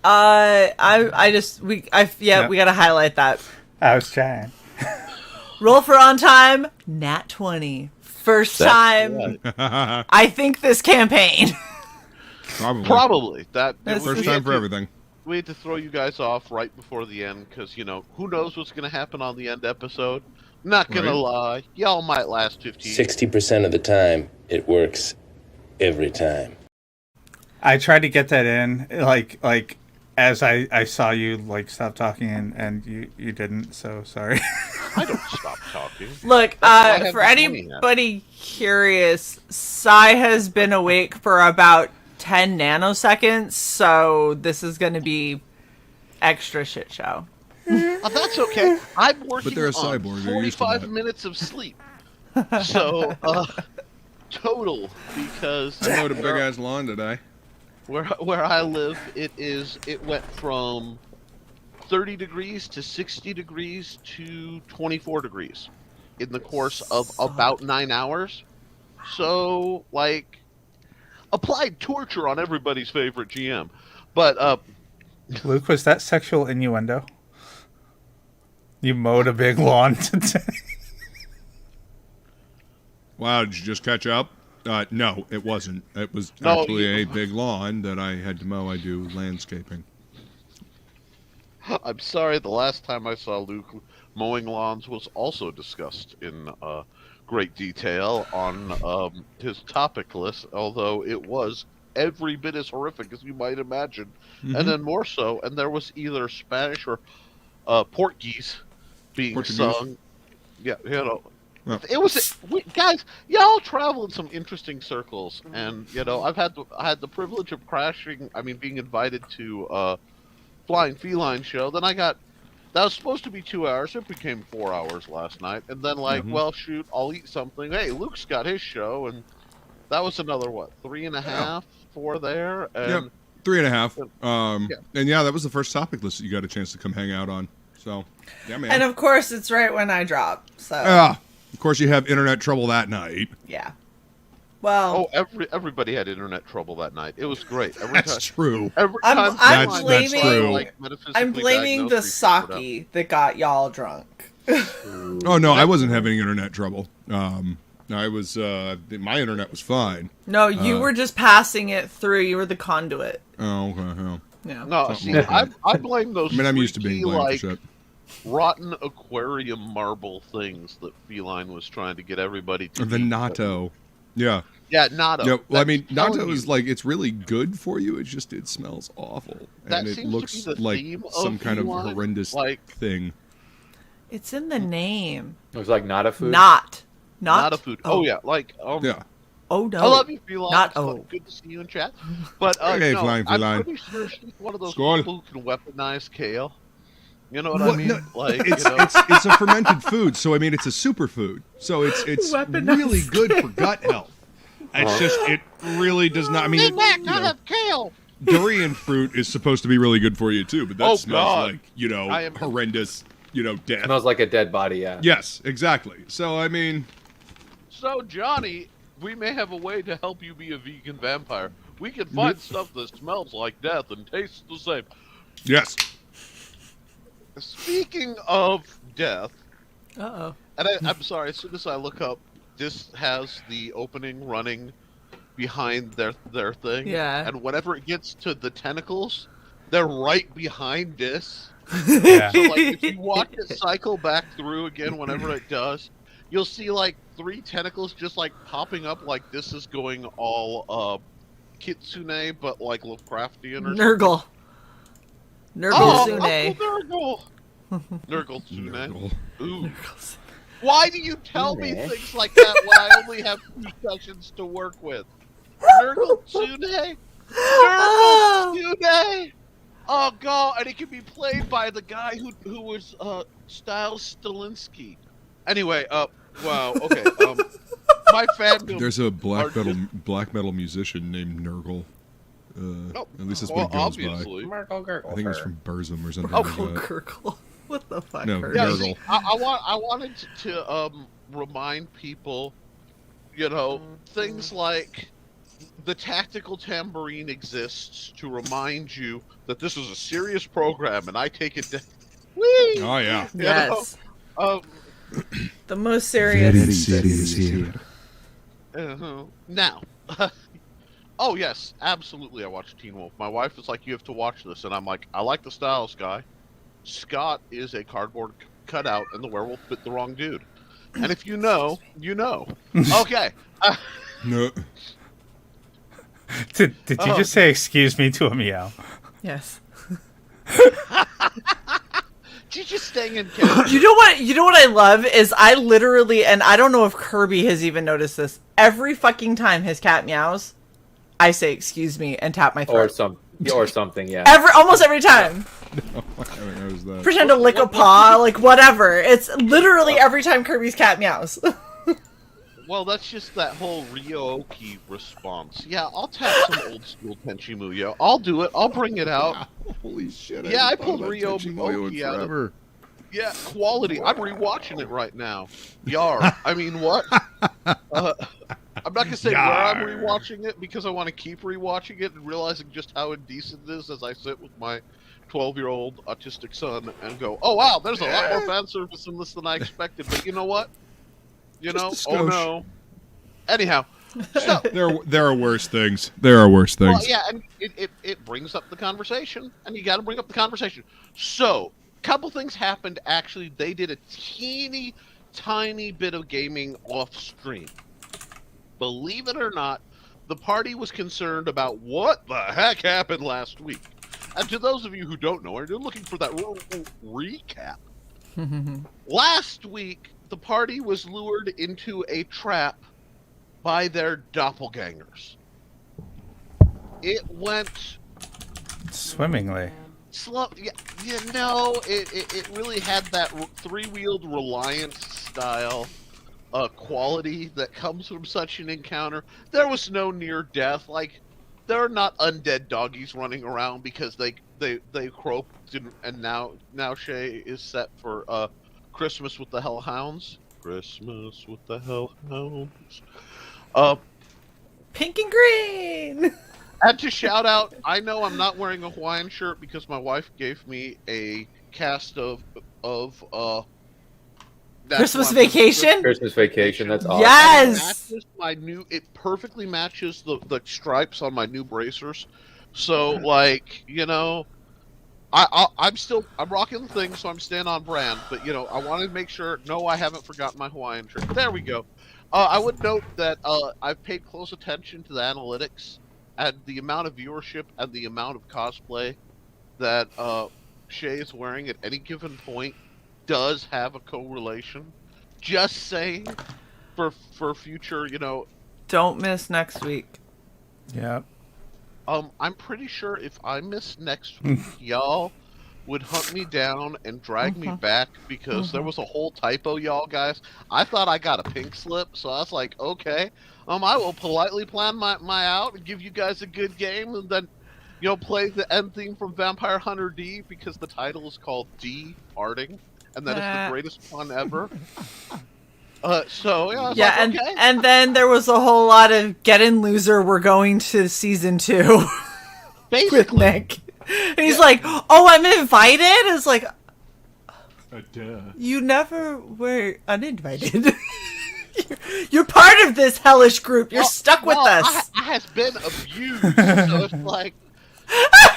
We gotta highlight that. I was trying. Roll for on time, nat 20. First time, I think, this campaign. Probably. First time for everything. We had to throw you guys off right before the end because, who knows what's going to happen on the end episode. Not going to lie. Y'all might last 15. 60% of the time, it works every time. I tried to get that in, like as I saw you, stop talking, and you didn't, so sorry. I don't stop talking. Look, for anybody curious, Sai has been awake for about 10 nanoseconds, so this is going to be extra shit show. That's okay. I'm working they're a on cyborg. 45 minutes of sleep. So, total, because... I mowed a big-ass lawn today. Where I live, it went from 30 degrees to 60 degrees to 24 degrees in the course of about 9 hours. So, applied torture on everybody's favorite GM. But, Luke, was that sexual innuendo? You mowed a big lawn today? Wow, did you just catch up? No, it wasn't. It was actually a big lawn that I had to mow. I do landscaping. I'm sorry, the last time I saw Luke mowing lawns was also discussed in great detail on his topic list, although it was every bit as horrific as you might imagine. Mm-hmm. And then more so, and there was either Spanish or Portuguese being sung. Yeah, Yeah. It was, guys. Y'all travel in some interesting circles, and I had the privilege of being invited to Flying Feline show. Then that was supposed to be 2 hours. It became 4 hours last night, and then well, shoot, I'll eat something. Hey, Luke's got his show, and that was another 3.5, 4 there, and 3.5. And that was the first topic list that you got a chance to come hang out on. So, yeah, man. And of course, it's right when I drop. So. Of course, you have internet trouble that night. Yeah. Well. Oh, everybody had internet trouble that night. It was great. That's true. I'm blaming the sake that got y'all drunk. Oh no, I wasn't having internet trouble. I was. My internet was fine. No, you were just passing it through. You were the conduit. Oh, okay. Yeah. No, see, I blame those. I'm used to being blamed for shit. Rotten aquarium marble things that Feline was trying to get everybody to the eat. natto. Yeah, natto. Yeah, well, natto is it's really good for you. It's just it smells awful, and it looks like some kind of horrendous thing. It's in the name. It was like not a food. Not a food. Oh yeah, yeah. Oh no. I love you, Feline. Not Good to see you in chat. But okay, no, Feline. I'm pretty sure she's one of those people who can weaponize kale. You know what I mean? No, it's a fermented food, so it's a superfood. So it's really good for gut health. It's just it really does not. Kale. Durian fruit is supposed to be really good for you too, but that smells like horrendous. Death. It smells like a dead body. Yeah. Yes, exactly. So So Johnny, we may have a way to help you be a vegan vampire. We can find stuff that smells like death and tastes the same. Yes. Speaking of death, and I'm sorry, as soon as I look up, this has the opening running behind their thing. Yeah. And whenever it gets to the tentacles, they're right behind this. Yeah. So if you watch it cycle back through again whenever it does, you'll see 3 tentacles just popping up like this is going all Kitsune, but Lovecraftian or Nurgle. Nurgle-tsune. Nurgle. Nurgle-tsune. Ooh. Why do you tell me things like that when I only have 2 sessions to work with? Nurgle-tsune? Nurgle-tsune! Oh god, and it can be played by the guy who was Styles Stalinsky. Anyway, wow, okay. My fandom. There's a black metal musician named Nurgle. At least that's what it goes by. I think it's from Burzum or something like that. Gurgle. What the fuck? No, yeah, see, I wanted to remind people, things like, the tactical tambourine exists to remind you that this is a serious program, and I take it. Whee! Oh yeah. Yes. Um, The most serious. here. Now, oh yes, absolutely. I watched Teen Wolf. My wife is like, "You have to watch this," and I'm like, "I like the Styles guy. Scott is a cardboard cutout, and the werewolf bit the wrong dude." And if you know, you know. Okay. No. Did you just say excuse me to a meow? Yes. She's just staying in character. You know what I love is I literally, and I don't know if Kirby has even noticed this, every fucking time his cat meows, I say excuse me and tap my throat. Or something, yeah. Almost every time. I haven't noticed that. Pretend to lick a paw, like whatever. It's literally every time Kirby's cat meows. Well, that's just that whole Ryo-Oki response. Yeah, I'll tap some old school Tenchi Muyo. I'll do it. I'll bring it out. Holy shit! Yeah, I haven't pulled thought about Tenchi Muyo in Ryo-Oki out of- forever. Yeah, quality. I'm rewatching it right now. Yar. I mean, what? I'm not gonna say where I'm Yar. rewatching it because I want to keep rewatching it and realizing just how indecent it is as I sit with my 12-year-old autistic son and go, "Oh wow, there's a lot more fan service in this than I expected." But you know what? You know, Just a oh skosh. no. Anyhow, so There are worse things. There are worse things. well, yeah, and it brings up the conversation, and you got to bring up the conversation. So, couple things happened. Actually, they did a teeny tiny bit of gaming off stream. Believe it or not, the party was concerned about what the heck happened last week. And to those of you who don't know, or you're looking for that recap, last week the party was lured into a trap by their doppelgangers. It went Swimmingly. slow. Yeah, you know, it really had that three-wheeled Reliance style quality that comes from such an encounter. There was no near death. Like, there are not undead doggies running around because they croaked and now Shae is set for Christmas with the Hellhounds. Christmas with the Hellhounds. Pink and green. And to shout out, I know I'm not wearing a Hawaiian shirt because my wife gave me a cast of Christmas Vacation. Christmas Vacation, that's awesome. Yes. It perfectly matches the stripes on my new bracers. So like, you know, I'm rocking the thing, so I'm staying on brand. But you know, I wanted to make sure. No, I haven't forgotten my Hawaiian shirt. There we go. I would note that I've paid close attention to the analytics and the amount of viewership and the amount of cosplay that Shae is wearing at any given point does have a correlation. Just saying, for future, you know. Don't miss next week. Yep. I'm pretty sure if I miss next week, y'all would hunt me down and drag me back because there was a whole typo, y'all guys. I thought I got a pink slip, so I was like, okay, I will politely plan my out and give you guys a good game, and then, you know, play the end theme from Vampire Hunter D because the title is called D Farting, and that is the greatest pun ever. So yeah, I was like, and okay. and then there was a whole lot of get in loser. We're going to season 2 with Basically, Nick, and he's like, "Oh, I'm invited." It's like, Duh. you never were uninvited. You're part of this hellish group. You're stuck with us. I has been abused, so it's like,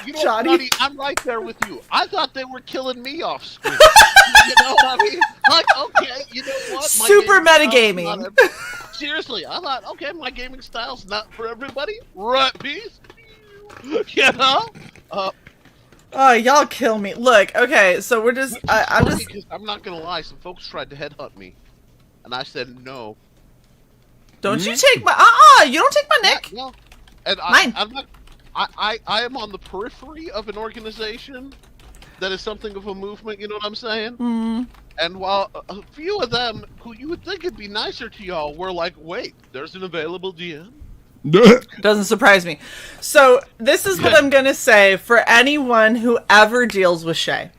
you know, Johnny. Johnny, I'm right there with you. I thought they were killing me off screen. You know what I mean? Like, okay, you know what? My Super gaming style's metagaming. not seriously, I thought, okay, my gaming style's not for everybody. Right, peace. You know? Oh, y'all kill me. Look, okay, so we're just. I'm funny just. because I'm not gonna lie. Some folks tried to headhunt me, and I said no. Don't you take my. You don't take my Nick. No. And Mine. I'm not. I am on the periphery of an organization that is something of a movement. You know what I'm saying? Mm. And while a few of them, who you would think would be nicer to y'all, were like, "Wait, there's an available DM." Doesn't surprise me. So this is what I'm gonna say for anyone who ever deals with Shae.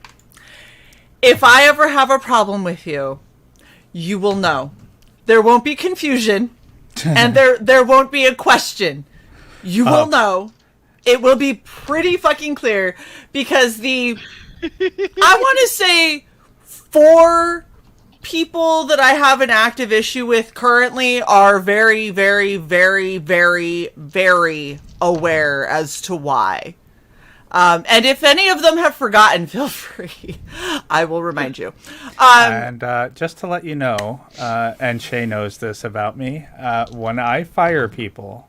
If I ever have a problem with you, you will know. There won't be confusion, and there won't be a question. You will know. It will be pretty fucking clear because I want to say 4 people that I have an active issue with currently are very, very, very, very, very aware as to why. And if any of them have forgotten, feel free. I will remind you. And just to let you know, and Shae knows this about me, when I fire people,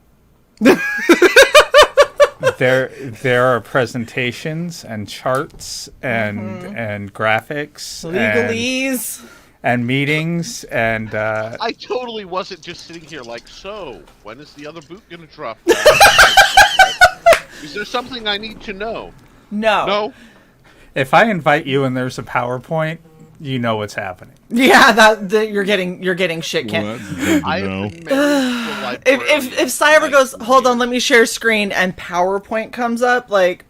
there are presentations and charts and graphics, legalese, and meetings, and I totally wasn't just sitting here like, so when is the other boot gonna drop? Is there something I need to know? No. If I invite you and there's a PowerPoint, you know what's happening. Yeah, that you're getting shit canned. If Cyber goes, hold on, let me share screen, and PowerPoint comes up, like,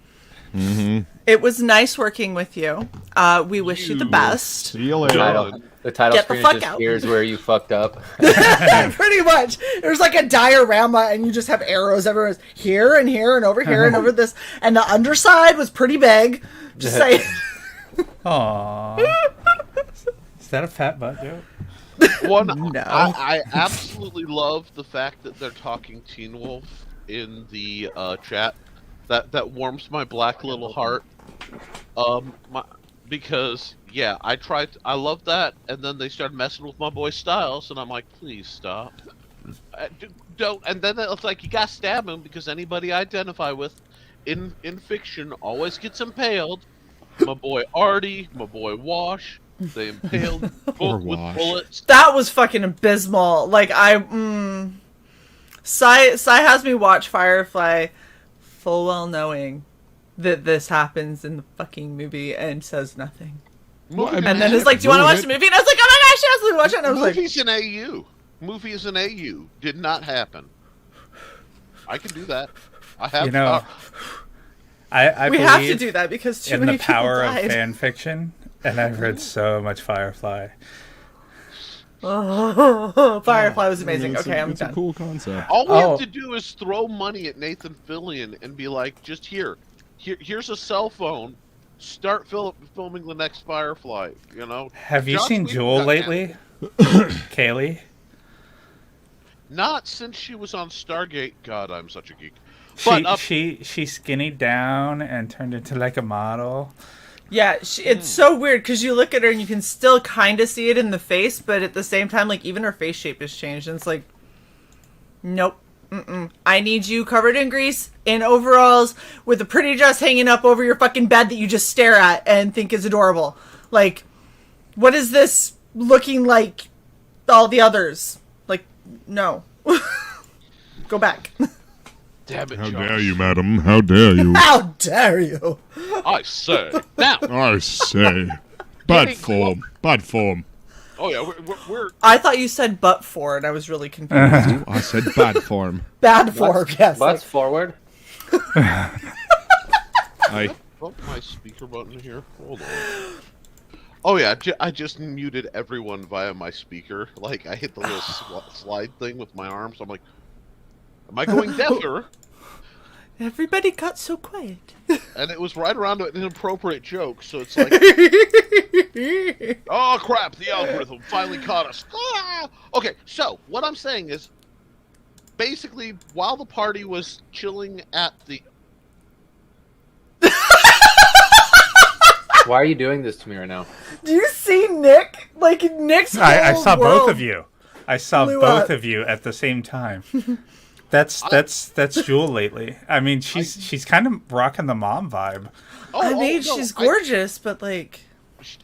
it was nice working with you. We wish you the best. See you later. The title Get the screen fuck just out. here's where you fucked up. Pretty much. There's like a diorama, and you just have arrows everywhere. Here and here and over here and over this. And the underside was pretty big. Just saying. Aww. Is that a fat butt joke? No. I absolutely love the fact that they're talking Teen Wolf in the chat. That warms my black little heart. Because I love that, and then they started messing with my boy Styles, and I'm like, please stop. Don't. And then it's like you gotta stab him because anybody I identify with in fiction always gets impaled. My boy Artie, my boy Wash, they impaled both with bullets. That was fucking abysmal. Like Sai has me watch Firefly, full well knowing that this happens in the fucking movie, and says nothing. And then it's like, do you want to watch the movie? And I was like, oh my gosh, yes, let's watch it. And I was Movie's an AU. Movie is an AU. Did not happen. I can do that. I have. You know, I we believe have to do that because too in many the power people of died. fan fiction, and I've read so much Firefly. Oh, Firefly was amazing. It's Okay, I'm it's done. a cool concept. All we have to do is throw money at Nathan Fillion and be like, just here's a cell phone. Start filming the next Firefly. You know. Have you Joss seen Whedon Jewel got lately? Kaylee? Not since she was on Stargate. God, I'm such a geek. But She skinnied down and turned into like a model. Yeah, it's so weird because you look at her and you can still kind of see it in the face, but at the same time, like, even her face shape has changed, and it's like, nope. I need you covered in grease, in overalls, with a pretty dress hanging up over your fucking bed that you just stare at and think is adorable. Like, what is this looking like all the others? Like, no. Go back. damn it, How Josh. dare you, madam? How dare you? How dare you? I say. Now. I say. Bad form. Bad form. Oh yeah, we're I thought you said but for, and I was really confused. I said bad form. Bad for, yes. Butts forward. I bump my speaker button here. Hold on. Oh yeah, I just muted everyone via my speaker. Like I hit the little slide thing with my arms. I'm like, am I going deafer? Everybody got so quiet. And it was right around an inappropriate joke, so it's like, oh crap, the algorithm finally caught us. Ah! Okay, so what I'm saying is, basically, while the party was chilling at the... Why are you doing this to me right now? Do you see Nick? Like, Nick's I whole saw world both of you. I saw blew both up. of you at the same time. That's Jewel lately. I mean, she's kind of rocking the mom vibe. I mean, she's gorgeous, but like,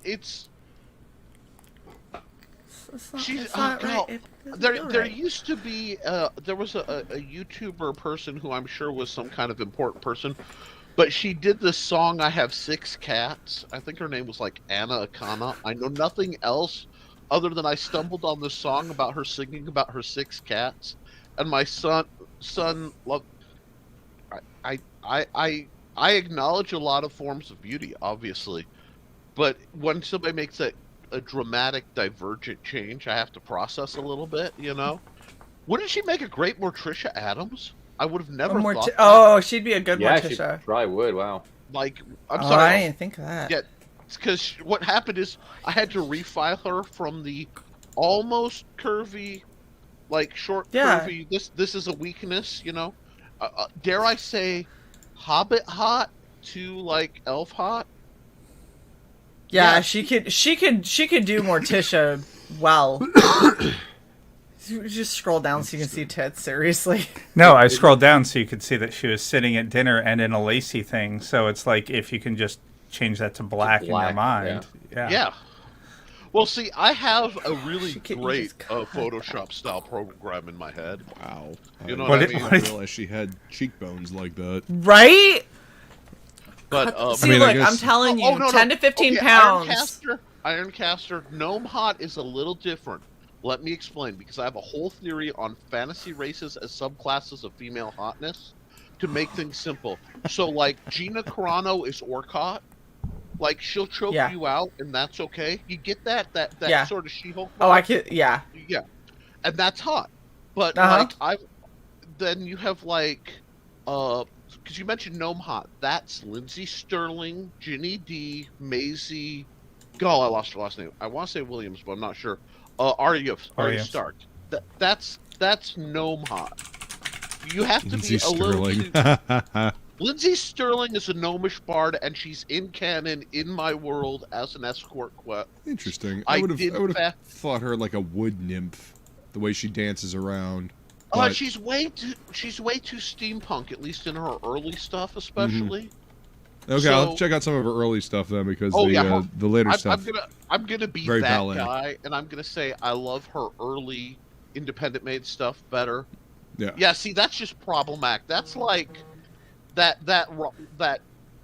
It's... it's not no. right. There used to be there was a YouTuber person who I'm sure was some kind of important person, but she did this song "I Have 6 Cats." I think her name was like Anna Akana. I know nothing else other than I stumbled on this song about her singing about her 6 cats, and my son loved. I acknowledge a lot of forms of beauty, obviously, but when somebody makes a dramatic divergent change, I have to process a little bit, you know. Wouldn't she make a great Morticia Adams? I would have never thought. Oh, she'd be a good Yeah, she Morticia. probably would. Wow. Like, I'm Oh, sorry. I didn't think of that. Yeah, because what happened is I had to refile her from the almost curvy, like short curvy. This is a weakness, you know. Dare I say, Hobbit hot to like elf hot? Yeah, she could do Morticia well. Just scroll down so you can see tits. Seriously. No, I scrolled down so you could see that she was sitting at dinner and in a lacy thing. So it's like if you can just change that to black in your mind. Yeah. Well, see, I have a really great Photoshop style program in my head. Wow. You know what I mean? I didn't realize she had cheekbones like that. Right? But see, look, I'm telling you, 10 to 15 pounds. Ironcaster, Gnome Hot is a little different. Let me explain, because I have a whole theory on fantasy races as subclasses of female hotness to make things simple. So, like, Gina Carano is Orcot. Like, she'll choke you out, and that's okay. You get that sort of She-Hulk vibe? Oh, I can, yeah. Yeah. And that's hot. But, then you have, like, because you mentioned Gnome Hot. That's Lindsay Sterling, Ginny D, Maisie. Oh, I lost her last name. I want to say Williams, but I'm not sure. Arya Stark. That's Gnome Hot. You have to Lindsay be a little. Sterling. Lindsay Sterling is a gnomish bard, and she's in canon in my world as an escort quest. Interesting. I would have thought her like a wood nymph, the way she dances around. She's way too steampunk, at least in her early stuff, especially. Mm-hmm. Okay, I'll check out some of her early stuff then, because the later stuff. I'm gonna be that guy, and I'm gonna say I love her early independent made stuff better. Yeah. Yeah. See, that's just problematic. That's like that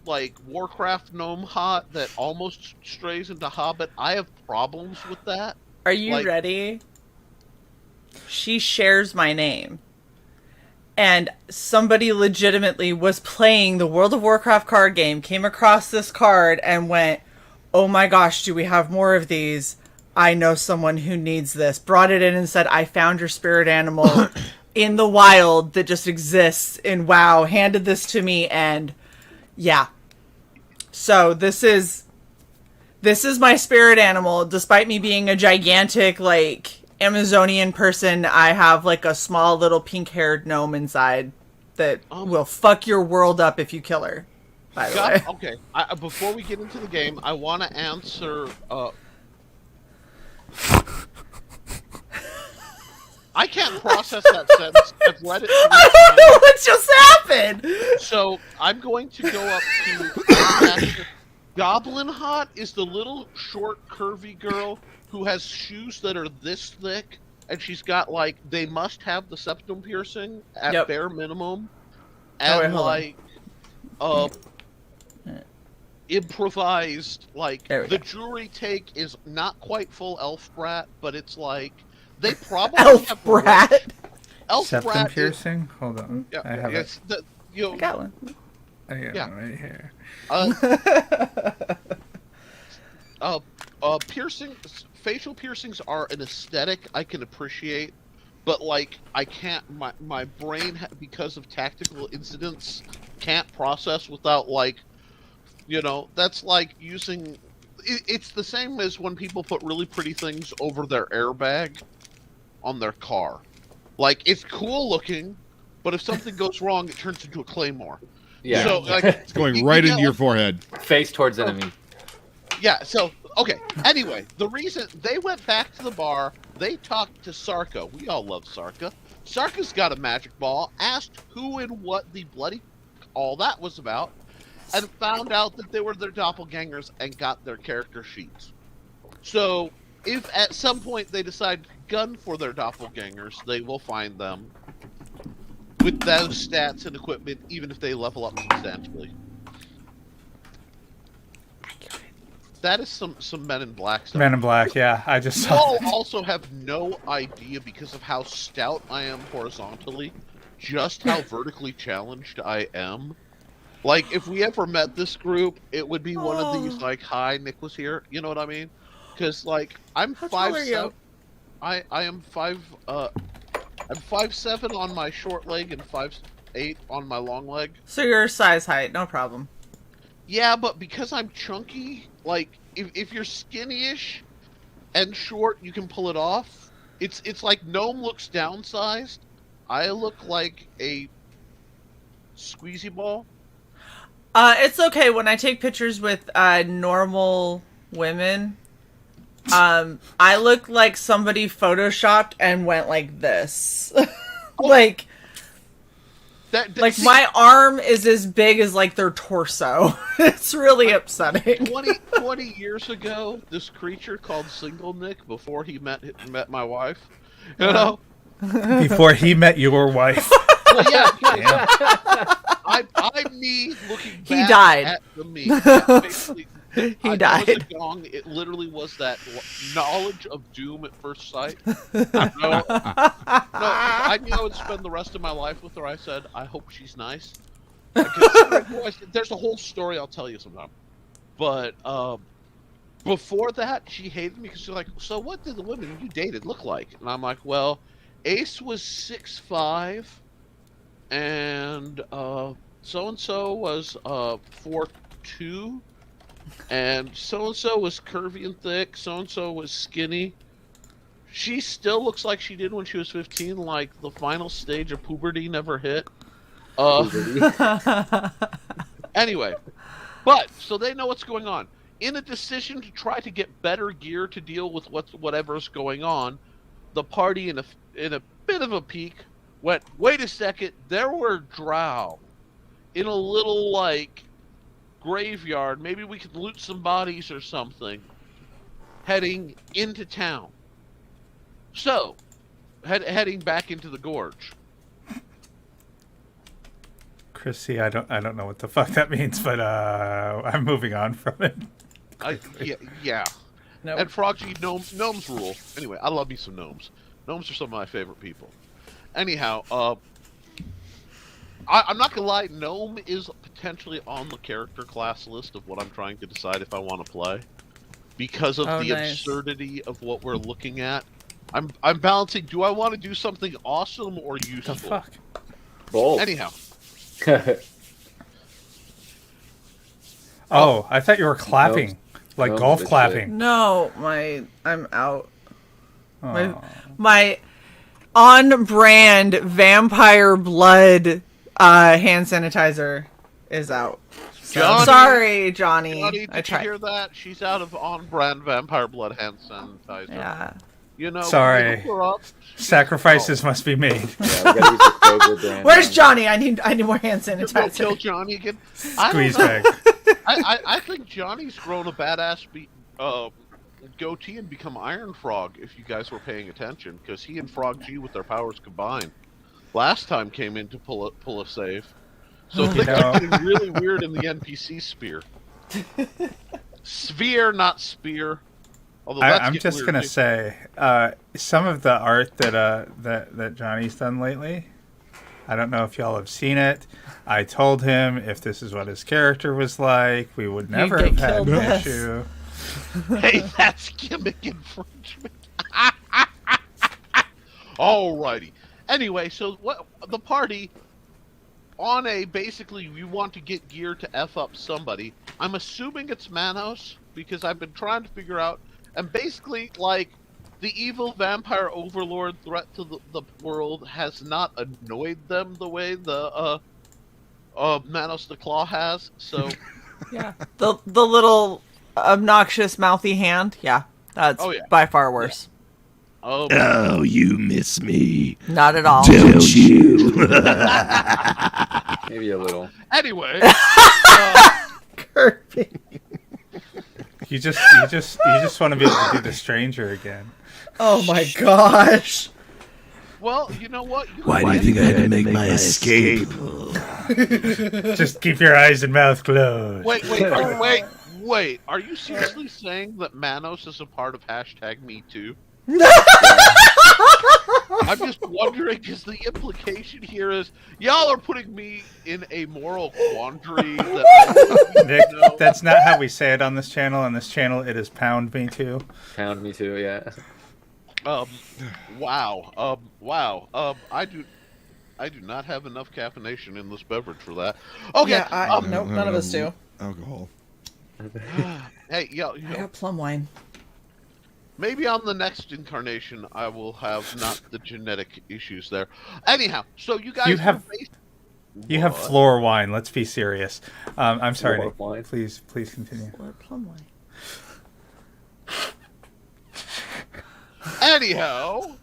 like Warcraft gnome hot that almost strays into Hobbit. I have problems with that. Are you ready? She shares my name. And somebody legitimately was playing the World of Warcraft card game, came across this card, and went, oh my gosh, do we have more of these? I know someone who needs this. Brought it in and said, I found your spirit animal in the wild that just exists in WoW. Handed this to me, and yeah. So this is my spirit animal. Despite me being a gigantic, like, Amazonian person, I have like a small little pink-haired gnome inside that will fuck your world up if you kill her. By the way. Okay. Before we get into the game, I want to answer. I can't process that sentence. I've read it. I don't know what just happened. So I'm going to go up to Goblin Hot is the little short curvy girl who has shoes that are this thick, and she's got, like, they must have the septum piercing at bare minimum, and improvised, like, the jewelry take is not quite full elf brat, but it's like they probably elf brat. Elf septum brat piercing. Hold on, yeah, I have it. I got one. I got one right here. Facial piercings are an aesthetic I can appreciate, but like I can't. My brain, because of tactical incidents, can't process without, like, that's like using. It's the same as when people put really pretty things over their airbag on their car. Like, it's cool looking, but if something goes wrong, it turns into a claymore. Yeah. So, like, it's going right into your forehead. Face towards enemy. Yeah, so, okay. Anyway, the reason they went back to the bar, they talked to Sarka. We all love Sarka. Sarka's got a magic ball, asked who and what the bloody all that was about, and found out that they were their doppelgangers and got their character sheets. So, if at some point they decide to gun for their doppelgangers, they will find them with those stats and equipment, even if they level up substantially. That is some Men in Black stuff. Men in Black, yeah. I just saw. You all also have no idea, because of how stout I am horizontally, just how vertically challenged I am. Like, if we ever met this group, it would be one of these, like, hi, Nick was here. You know what I mean? Because, like, I'm 5'7". I am 5'7" on my short leg and 6'8" on my long leg. So you're size height, no problem. Yeah, but because I'm chunky, like if you're skinny-ish and short, you can pull it off. It's like Gnome looks downsized. I look like a squeezy ball. It's okay when I take pictures with normal women. I look like somebody photoshopped and went like this. Like my arm is as big as like their torso. It's really upsetting. 20 years ago, this creature called Single Nick, before he met my wife, you know, Before he met your wife. well, yeah. I'm me looking back He died. at the me. Yeah, basically, He died. I was a gong. It literally was that knowledge of doom at first sight. No, I knew I would spend the rest of my life with her. I said, I hope she's nice. There's a whole story I'll tell you sometime. But before that, she hated me because she's like, so what did the women you dated look like? And I'm like, well, Ace was 6'5", and so-and-so was 4'2", and so-and-so was curvy and thick, so-and-so was skinny. She still looks like she did when she was 15, like the final stage of puberty never hit. Anyway, but, so they know what's going on. In a decision to try to get better gear to deal with whatever's going on, the party, in a bit of a peak, went, wait a second, there were drow in a little, like, graveyard. Maybe we could loot some bodies or something, heading into town. So, heading back into the gorge. Chrissy, I don't know what the fuck that means, but I'm moving on from it. Yeah. Nope. And Froggy, gnomes rule. Anyway, I love me some gnomes. Gnomes are some of my favorite people. Anyhow, I'm not gonna lie, gnome is potentially on the character class list of what I'm trying to decide if I want to play, because of the absurdity of what we're looking at. I'm balancing. Do I want to do something awesome or useful? The fuck? Both. Anyhow. Oh, I thought you were clapping, like golf clapping. No, I'm out. Oh. My on-brand vampire blood hand sanitizer is out. Johnny, sorry, Johnny. Did you hear that? She's out of on-brand vampire blood hand sanitizer. Yeah. You know, sorry. Sacrifices must be made. Yeah, we gotta use the Kroger brand. Where's Johnny? I need more hand sanitizer. Kill Johnny again. Squeeze bag. I think Johnny's grown a badass goatee and become Iron Frog, if you guys were paying attention, because he and Frog G, with their powers combined, last time came in to pull a save. So things are getting really weird in the NPC sphere. Sphere, not spear. I'm just gonna say, some of the art that Johnny's done lately, I don't know if y'all have seen it. I told him if this is what his character was like, we would never have had an issue. Hey, that's gimmick infringement. Alrighty. Anyway, so what the party on a basically you want to get gear to F up somebody. I'm assuming it's Manos because I've been trying to figure out. And basically, like, the evil vampire overlord threat to the world has not annoyed them the way the Manos the Claw has. So, yeah, the little obnoxious mouthy hand. Yeah, that's by far worse. Yeah. Oh, you miss me. Not at all. Don't you? Maybe a little. Anyway, Kirby. You just want to be able to do the stranger again. Oh my gosh. Well, you know what? Why do you think I had to make my escape? Just keep your eyes and mouth closed. Wait. Are you seriously saying that Manos is a part of #MeToo? I'm just wondering, because the implication here is y'all are putting me in a moral quandary. Nick, that's not how we say it on this channel. On this channel, it is pound me too. Pound me too, yeah. Wow. I do. I do not have enough caffeination in this beverage for that. Okay. Yeah, nope, none of us do. Alcohol. Hey, I got plum wine. maybe on the next incarnation I will have not the genetic issues there. Anyhow, so you guys You have floor wine. Let's be serious. I'm sorry, Floor Nick. wine. Please continue. Or plum wine. Anyhow.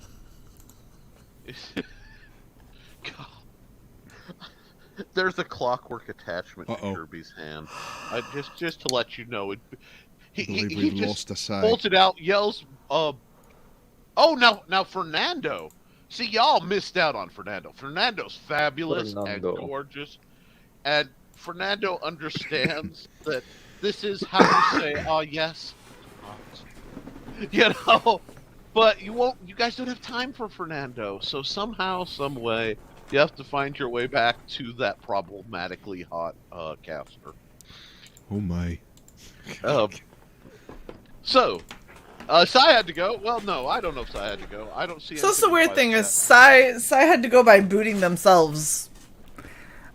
God. There's a clockwork attachment to Kirby's hand. Just to let you know, he just pulls it out, yells, "Oh, now Fernando! See, y'all missed out on Fernando. Fernando's fabulous and gorgeous, and Fernando understands that this is how you say, "Oh yes," you know. But you guys don't have time for Fernando, so somehow, some way, you have to find your way back to that problematically hot caster. Oh my. So, Sai had to go. Well, no, I don't know if Sai had to go. I don't see. So that's the weird thing is Sai had to go by booting themselves.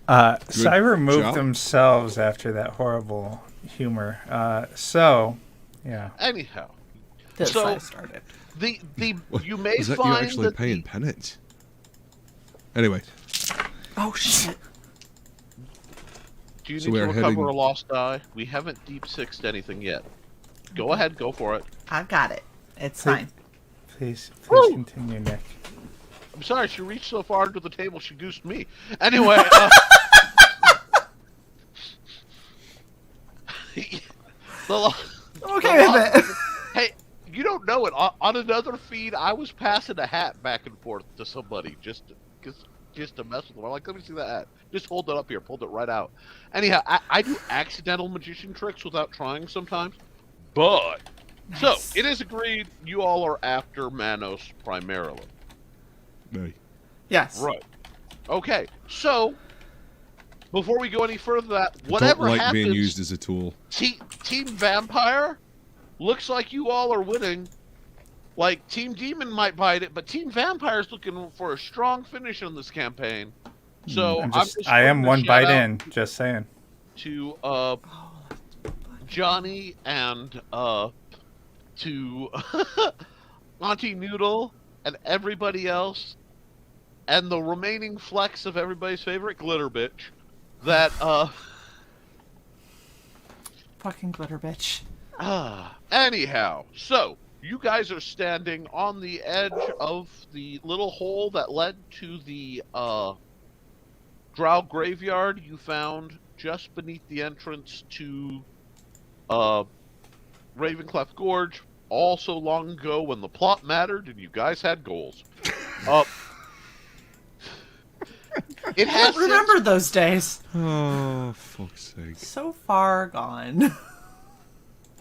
Sai removed themselves after that horrible humor. So, yeah. Anyhow, This Sai started. You may is that find you actually paying penance? Anyway. Oh shit. Do you need to recover a lost eye? We haven't deep sixed anything yet. Go ahead, go for it. I got it. It's fine. Please continue, Nick. I'm sorry, she reached so far under the table she goosed me. Anyway, okay with it. Hey, you don't know it. On another feed, I was passing a hat back and forth to somebody just to mess with them. I'm like, let me see that hat. Just hold it up here. Pulled it right out. Anyhow, I do accidental magician tricks without trying sometimes. But, so, it is agreed you all are after Manos primarily. Right. Yes. Right. Okay, so, before we go any further than that, whatever don't like happens, being used as a tool. Team Vampire, looks like you all are winning. Like, Team Demon might bite it, but Team Vampire's looking for a strong finish on this campaign. So, I am one bite in, just saying. To, Johnny and, to Auntie Noodle and everybody else, and the remaining flex of everybody's favorite glitter bitch, that, Fucking glitter bitch. Anyhow, so, you guys are standing on the edge of the little hole that led to the, Drow graveyard you found just beneath the entrance to, Ravencleft Gorge, all so long ago when the plot mattered and you guys had goals. It has remember those days. Oh, fuck's sake. So far gone.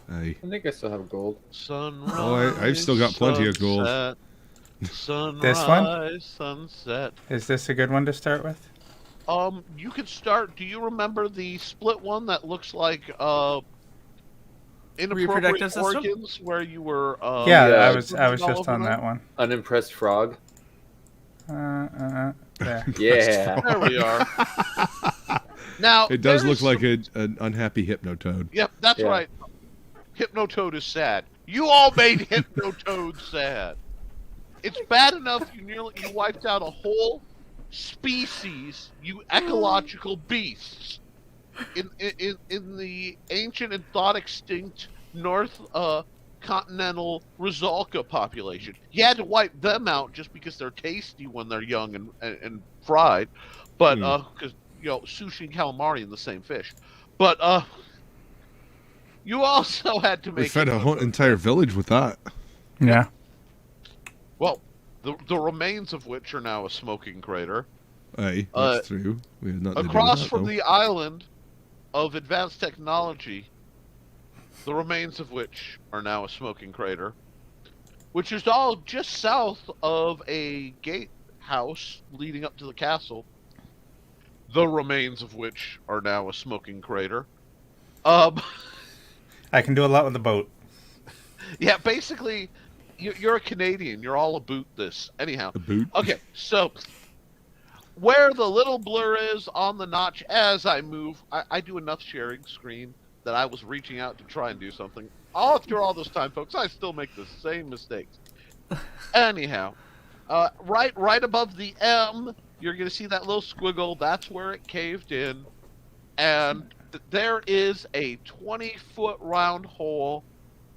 Hey. I think I still have gold. Sunrise, Oh, I've still got plenty of gold. Sunrise, This one? sunset. Is this a good one to start with? You could start. Do you remember the split one that looks like inappropriate Reproductive organs system? where you were? Yeah, yeah, I was just on that one. Unimpressed frog. There. Yeah. There we are. Now It does look there like is an unhappy Hypnotoad. Yep, that's Yeah. right. Hypnotoad is sad. You all made Hypnotoad sad. It's bad enough you wiped out a whole species, you ecological beasts, in the ancient and thought extinct North continental Rizalka population. You had to wipe them out just because they're tasty when they're young and fried, but because sushi and calamari in the same fish, but you also had to make. We fed a whole entire village with that. Yeah. Well, the remains of which are now a smoking crater. Hey, that's true. We had nothing Across to do from with that, the island of advanced technology, the remains of which are now a smoking crater, which is all just south of a gatehouse leading up to the castle, the remains of which are now a smoking crater. I can do a lot with the boat. Yeah, basically, you're a Canadian. You're all about this. Anyhow. A boot? Okay, so where the little blur is on the notch as I move, I do enough sharing screen that I was reaching out to try and do something. All through all this time, folks, I still make the same mistakes. Anyhow, right above the M, you're going to see that little squiggle. That's where it caved in. And there is a 20-foot round hole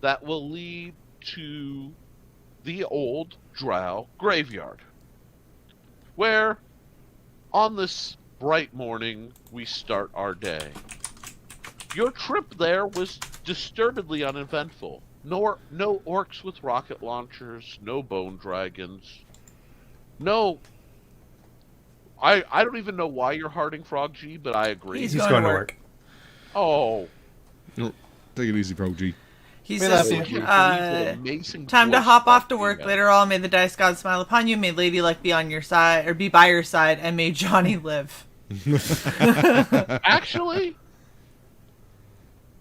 that will lead to the old Drow graveyard, where on this bright morning we start our day. Your trip there was disturbedly uneventful. No orcs with rocket launchers, no bone dragons, no... I don't even know why you're hearting Frog G, but I agree. He's going to work. Oh. No, take it easy, Frog G. He We says, love you. time to hop off to work. Later on, may the dice god smile upon you. May Lady Luck be on your side, or be by your side, and may Johnny live. Actually,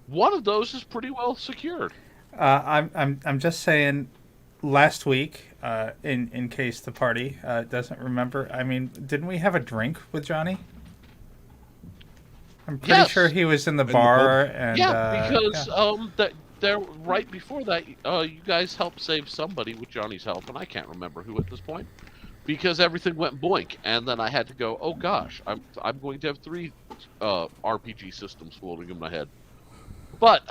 one of those is pretty well secured. I'm just saying. Last week, in case the party doesn't remember, I mean, didn't we have a drink with Johnny? I'm pretty sure he was in the bar, and because there right before that, you guys helped save somebody with Johnny's help, and I can't remember who at this point, because everything went boink, and then I had to go. Oh gosh, I'm going to have 3 RPG systems floating in my head, but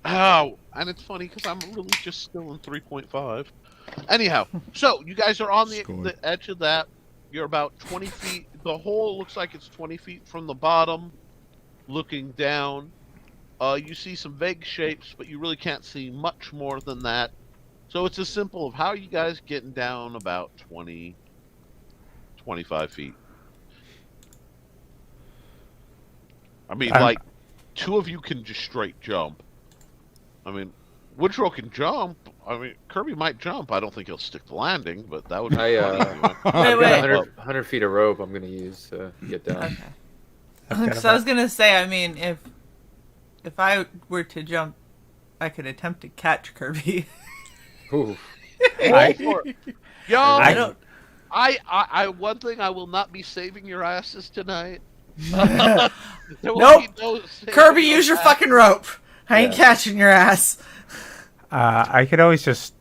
oh, and it's funny because I'm really just still in 3.5. Anyhow, so you guys are on the edge of that. You're about 20 feet. The hole looks like it's 20 feet from the bottom, looking down. You see some vague shapes, but you really can't see much more than that. So it's as simple of how are you guys getting down about 20, 25 feet. I mean, like, 2 of you can just straight jump. I mean, Woodrow can jump. I mean, Kirby might jump. I don't think he'll stick the landing, but that would be funny. I've got 100 feet of rope I'm going to use to get down. Okay. Because I was going to say, I mean, if I were to jump, I could attempt to catch Kirby. Ooh. Y'all, one thing, I will not be saving your asses tonight. Nope. Kirby, use your fucking rope. I ain't catching your ass. I could always just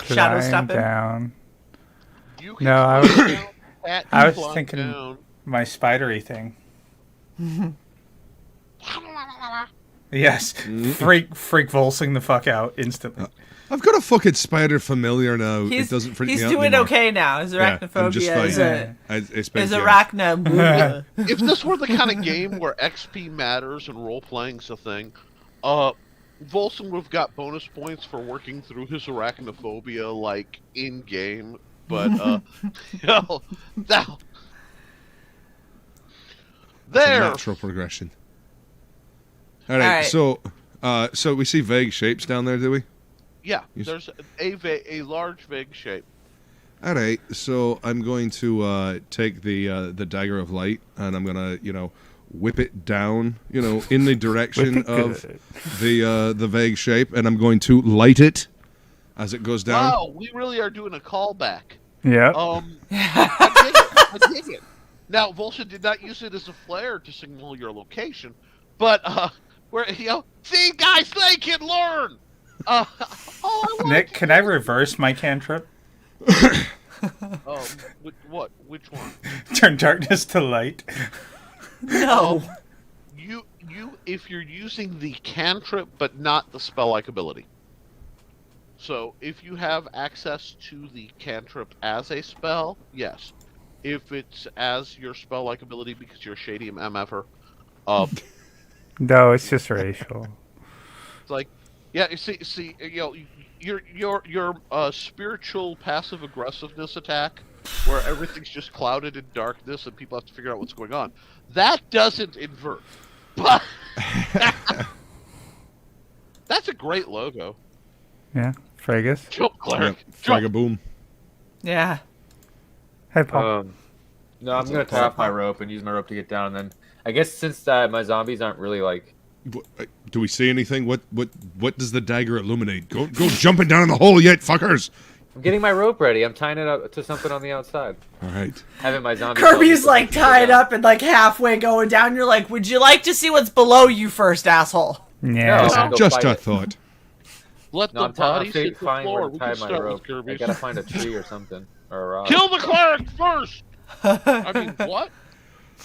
shadow climb step down. No, I was thinking my spidery thing. Yes, freak Volsing the fuck out instantly. I've got a fucking spider familiar now. It doesn't freak me out. He's doing anymore. Okay now. His arachnophobia is arachnophobia. If this were the kind of game where XP matters and role playing's a thing, Volson would have got bonus points for working through his arachnophobia, like in game. But there. Natural progression. All right. So we see vague shapes down there, do we? Yeah, there's a large vague shape. All right, so I'm going to take the dagger of light, and I'm gonna, whip it down, in the direction of the vague shape, and I'm going to light it as it goes down. Wow, we really are doing a callback. Yeah. I dig it. Now, Volshin did not use it as a flare to signal your location, but see, guys, they can learn. Nick, can I reverse my cantrip? What? Which one? Turn darkness to light. No. You if you're using the cantrip but not the spell-like ability. So if you have access to the cantrip as a spell, yes. If it's as your spell-like ability because you're a shady MFer, no, it's just racial. It's like, yeah, see, your spiritual passive aggressiveness attack, where everything's just clouded in darkness and people have to figure out what's going on. That doesn't invert, but that's a great logo. Yeah, Fragus. Jump, Cleric. Fragaboom. Yeah. Hey, Paul. No, I'm gonna tie off my rope and use my rope to get down. And then I guess since my zombies aren't really like Do we see anything? What does the dagger illuminate? Go jumping down in the hole yet, fuckers! I'm getting my rope ready. I'm tying it up to something on the outside. All right. Having my zombie. Kirby's like tied up and like halfway going down. You're like, would you like to see what's below you first, asshole? Yeah. No, Just a thought. Let No, the I'm bodies trying hit to the find floor. where to We tie can my start rope. with Kirby. I gotta find a tree or something. Or a rock. Kill the cleric first! I mean, what?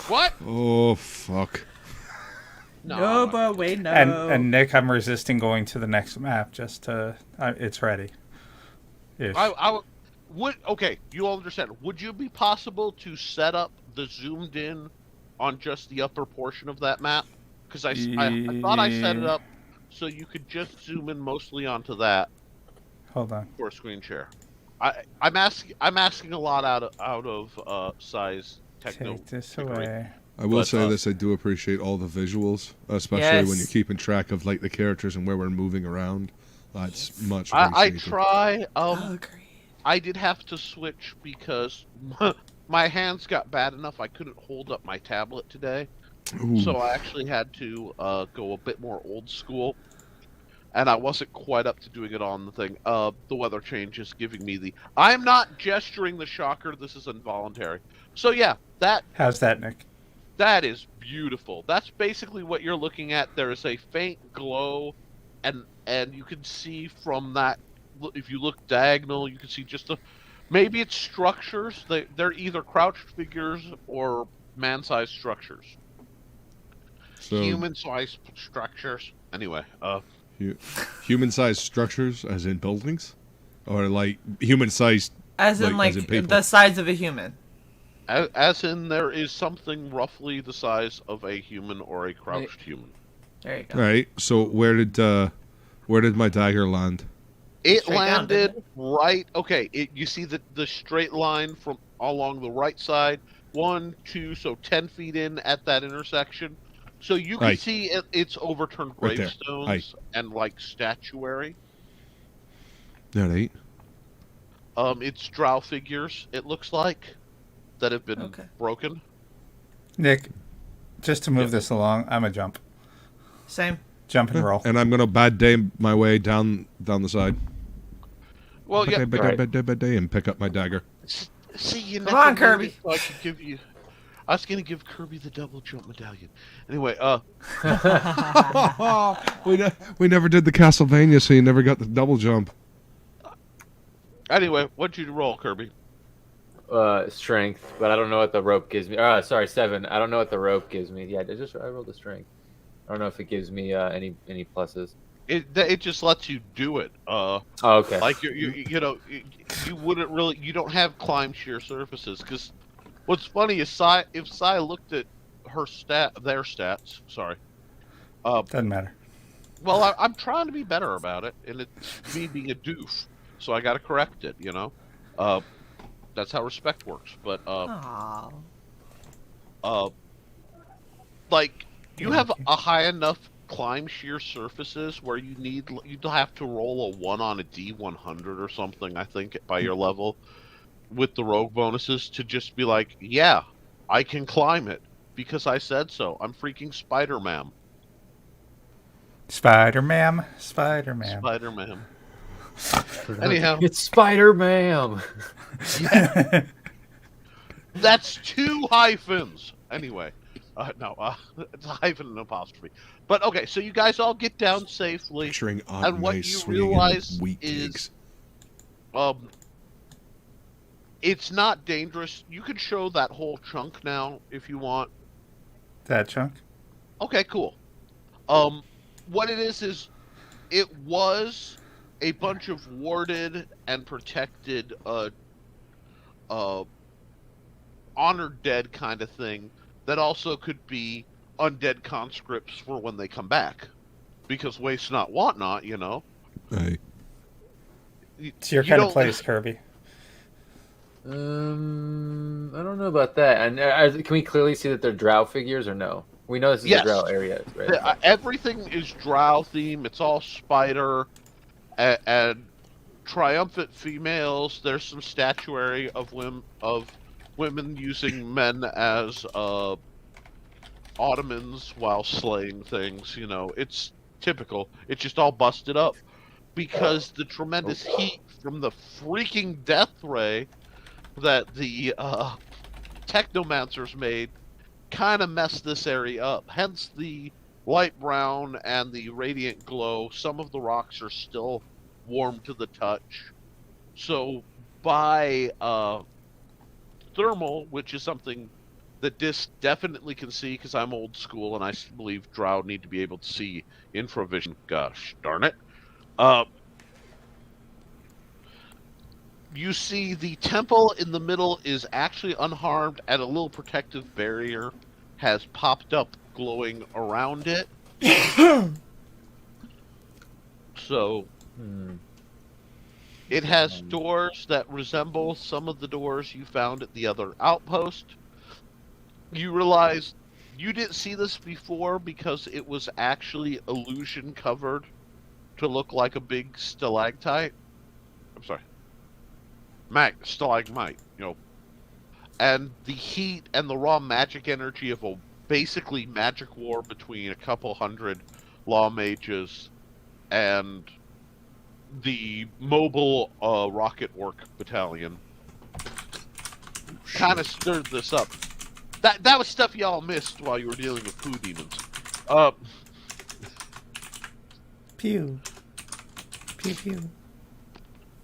What? Oh fuck. No, but wait, no. And Nick, I'm resisting going to the next map just to. It's ready. Ish. Okay, you all understand. Would you be possible to set up the zoomed in on just the upper portion of that map? Because I thought I set it up so you could just zoom in mostly onto that. Hold on. For a screen share. I'm asking a lot out of size techno. Take this away. I will say this: I do appreciate all the visuals, especially when you're keeping track of like the characters and where we're moving around. That's much. I try. I did have to switch because my hands got bad enough I couldn't hold up my tablet today. Ooh. So I actually had to go a bit more old school, and I wasn't quite up to doing it on the thing. The weather change is giving me the. I'm not gesturing the shocker. This is involuntary. So yeah, that. How's that, Nick? That is beautiful. That's basically what you're looking at. There is a faint glow, and you can see from that. If you look diagonal, you can see just maybe it's structures. They're either crouched figures or man-sized structures. So, human-sized structures. Anyway, human-sized structures, as in buildings, or like human-sized, as in the size of a human. As in, there is something roughly the size of a human or a crouched human. There you go. Right. So where did my dagger land? It landed right. Okay. You see the straight line from along the right side. 1, 2, so 10 feet in at that intersection. So you can see it's overturned gravestones and like statuary. Right. It's drow figures. It looks like. That have been broken. Nick, just to move this along, I'm a jump. Same. Jump and roll. And I'm gonna bad day my way down the side. Well, yeah. Bad day and pick up my dagger. See, you come on, Kirby. I could give you. I was gonna give Kirby the double jump medallion. Anyway, we never did the Castlevania, so you never got the double jump. Anyway, what'd you roll, Kirby? Strength, but I don't know what the rope gives me. Sorry, 7. I don't know what the rope gives me. Yeah, I rolled a strength. I don't know if it gives me any pluses. It just lets you do it. Okay. Like you wouldn't really. You don't have climb sheer surfaces because what's funny is if Sai looked at their stats. Sorry. Doesn't matter. Well, I'm trying to be better about it, and it's me being a doof, so I got to correct it. That's how respect works. But like you have a high enough climb sheer surfaces where you'd have to roll a 1 on a D100 or something. I think by your level with the rogue bonuses to just be like, yeah, I can climb it because I said so. I'm freaking Spider-Man. Spider-Man. Anyhow, it's Spider-Man. That's 2 hyphens. Anyway, it's a hyphen and an apostrophe. But okay, so you guys all get down safely, and what you realize is, it's not dangerous. You can show that whole chunk now if you want. That chunk? Okay, cool. What it is it was a bunch of warded and protected honored dead kind of thing that also could be undead conscripts for when they come back, because waste not, want not, Hey. It's your kind of place, Kirby. I don't know about that. And can we clearly see that they're drow figures or no? We know this is a drow area, right? Everything is drow theme. It's all spider and triumphant females. There's some statuary of women using men as ottomans while slaying things. It's typical. It's just all busted up because the tremendous heat from the freaking death ray that the technomancers made kind of messed this area up. Hence the light brown and the radiant glow. Some of the rocks are still warm to the touch. So by thermal, which is something that Disc definitely can see, because I'm old school and I believe Drow need to be able to see infravision. Gosh darn it. You see the temple in the middle is actually unharmed, and a little protective barrier has popped up glowing around it. So it has doors that resemble some of the doors you found at the other outpost. You realize you didn't see this before because it was actually illusion covered to look like a big stalactite. I'm sorry. Stalagmite, and the heat and the raw magic energy of a basically magic war between a couple hundred law mages and the mobile rocket orc battalion kind of stirred this up. That was stuff y'all missed while you were dealing with poo demons. Pew. Pew pew.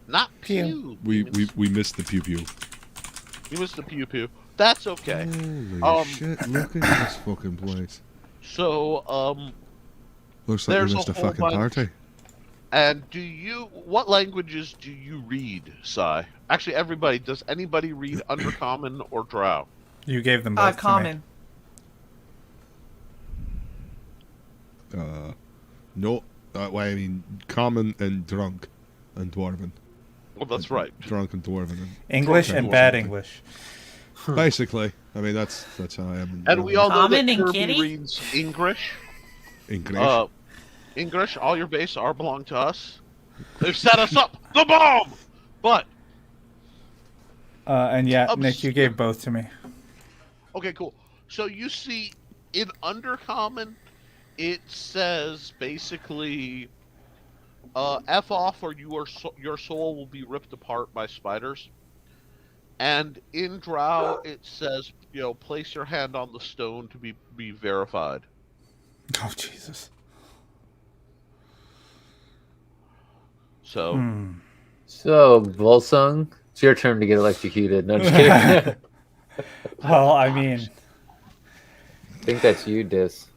Not pew. We missed the pew pew. You missed the pew pew. That's okay. Holy shit! Look at this fucking place. So Looks like we missed a fucking party. And what languages do you read, Sai? Actually, everybody. Does anybody read Undercommon or Drow? You gave them both Common. No. Well, I mean, common and drunk and dwarven. Well, that's right. Drunk and dwarven. English and bad English. Basically, I mean that's how I am. And we all know that Common and Kirby kitty? reads English. English. English. All your base are belong to us. They've set us up the bomb. But And yeah, Nick, you gave both to me. okay, cool. So you see, in Undercommon, it says basically, "F off, or your soul will be ripped apart by spiders." And in Drow, it says, place your hand on the stone to be verified. Oh Jesus. So, So, Volsung, it's your turn to get electrocuted. No, just kidding. Well, I mean, I think that's you, Dis.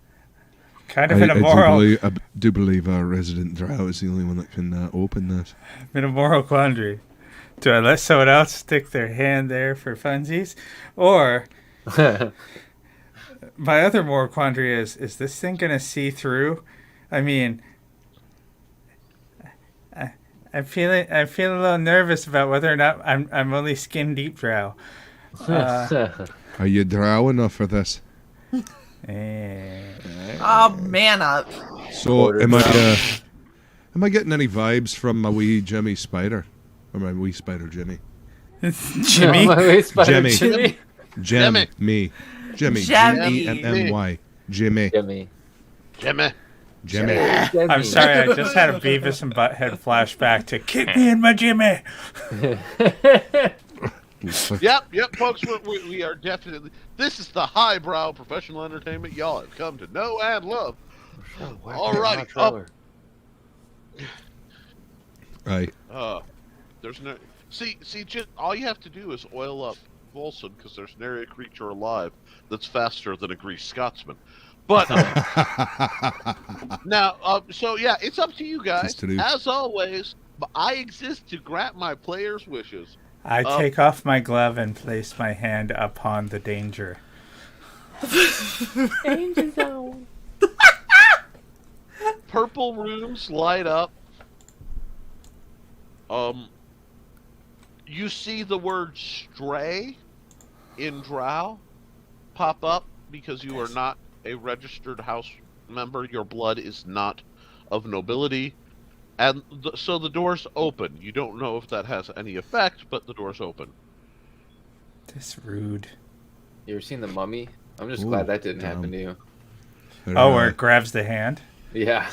kind of in a moral, I do believe our resident drow is the only one that can open that. in a moral quandary. Do I let someone else stick their hand there for funsies, or my other moral quandary is this thing gonna see through? I mean, I'm feeling a little nervous about whether or not I'm only skin deep drow. Are you drow enough for this? Oh, man up. So am I getting any vibes from my wee Jimmy Spider? Or my wee Spider Jimmy? Jimmy? Jimmy. Jimmy. Jimmy. Me. Jimmy. Jimmy. G-E-M-M-Y. Jimmy. Jimmy. Jimmy. Jimmy. I'm sorry, I just had a Beavis and Butthead flashback to kick me in my Jimmy. Yep, folks, we are definitely... This is the highbrow professional entertainment y'all have come to know and love. Alrighty, up. Aye. There's no... See, just all you have to do is oil up Volson, because there's nary a creature alive that's faster than a greased Scotsman. But, now, so yeah, it's up to you guys. As always, I exist to grant my players' wishes. I take off my glove and place my hand upon the danger. Danger zone. Purple rooms light up. You see the word stray in Drow pop up because you are not a registered house member. Your blood is not of nobility. And so the door's open. You don't know if that has any effect, but the door's open. This rude. You ever seen The Mummy? I'm just glad that didn't happen to you. Where it grabs the hand? Yeah.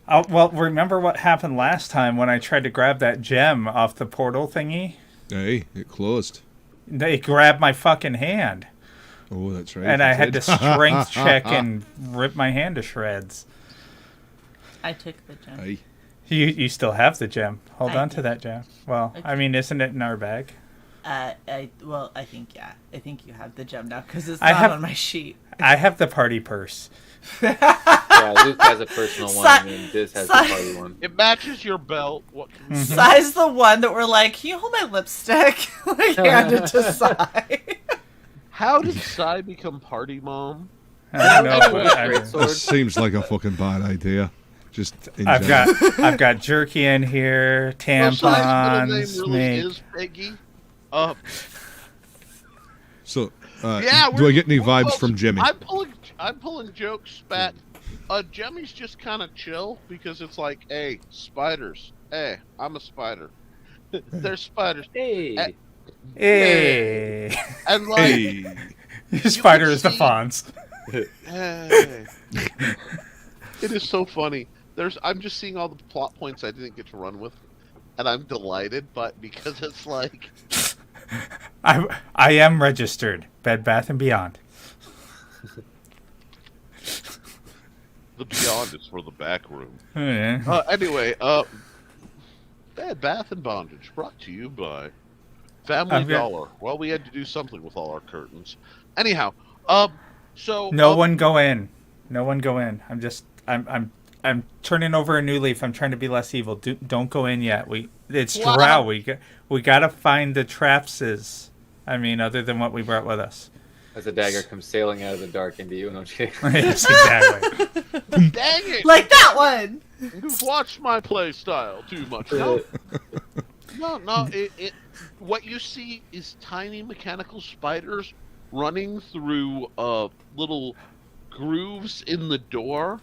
Oh, well, remember what happened last time when I tried to grab that gem off the portal thingy? Hey, it closed. They grabbed my fucking hand. Oh, that's right. And I had to strength check and rip my hand to shreds. I took the gem. Hey. You still have the gem. Hold I on to do. that gem. Well, I mean, isn't it in our bag? I think I think you have the gem now because it's I not have- on my sheet. I have the party purse. Yeah, Luke has a personal one, and Diz has the party one. It matches your belt. What can you say? Sai's the one that we're like, can you hold my lipstick? Like, hand it to Sai. How did Sai become party mom? I don't know. But Great sword. That seems like a fucking bad idea. Just in I've general. got jerky in here, Well, Sai's middle tampons, name really mink. is Peggy. So, Yeah, do I get any we're vibes folks, from Jimmy? I'm pulling jokes, Spat. Jimmy's just kind of chill because it's like, hey, spiders. Hey, I'm a spider. There's spiders. Hey. Hey, And like, Hey. your spider can is the see- Fonz. hey. It is so funny. I'm just seeing all the plot points I didn't get to run with, and I'm delighted. But because it's like, I am registered. Bed Bath and Beyond. the beyond is for the back room. Yeah. Anyway, Bed Bath and Bondage brought to you by Family I've got- Dollar. Well, we had to do something with all our curtains. Anyhow, so No one go in. No one go in. I'm turning over a new leaf. I'm trying to be less evil. Don't go in yet. It's Wow. drow. We gotta find the trapses. I mean, other than what we brought with us. As a dagger comes sailing out of the dark into you, and I'm kidding. Yes, exactly. Dang it! Like that one. You've watched my play style too much. No, no. What you see is tiny mechanical spiders running through little grooves in the door,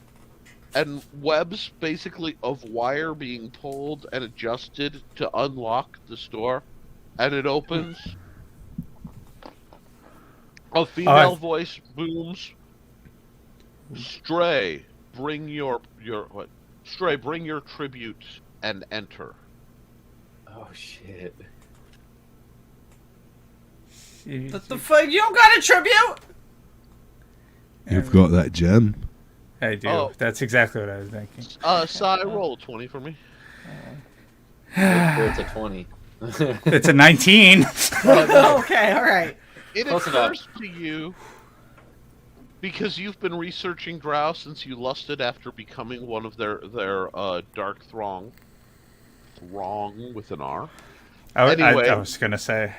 and webs basically of wire being pulled and adjusted to unlock the door, and it opens. A female voice booms. Stray, bring your what? Stray, bring your tribute and enter. Oh shit. What the fuck? You don't got a tribute? You've got that gem. I do. Oh. That's exactly what I was thinking. Sai, roll a 20 for me. It's a 20. It's a 19. Okay, all right. It Close occurs to you, because you've been researching Drow since you lusted after becoming one of their dark throng. Throng with an R. Anyway. I was gonna say,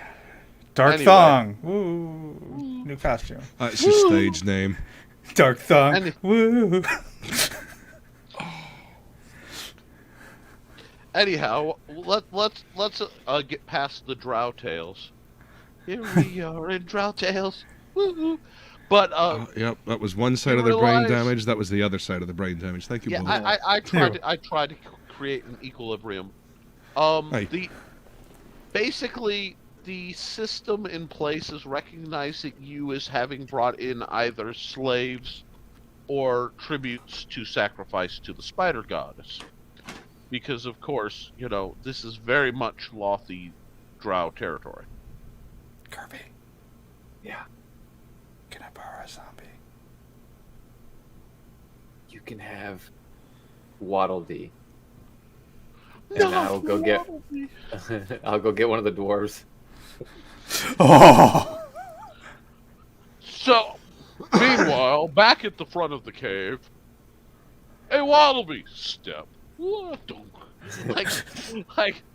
Dark Anyway. Thong. Woo! New costume. That's his stage name. Dark Thong. Any- Woo! Anyhow, let's get past the Drow tales. Here we are in Drow tales. Woo-hoo. But Yep, that was one side You of the brain realize- damage. That was the other side of the brain damage. Thank you, yeah, both. I tried to create an equilibrium. Hey. Basically the system in place is recognizing you as having brought in either slaves or tributes to sacrifice to the spider goddess. Because of course, this is very much Lothy Drow territory. Kirby. Yeah. Can I borrow a zombie? You can have Waddle Dee. And I'll go get I'll go get one of the dwarves. Oh! So, meanwhile, back at the front of the cave, hey Waddleby, step. What? Don't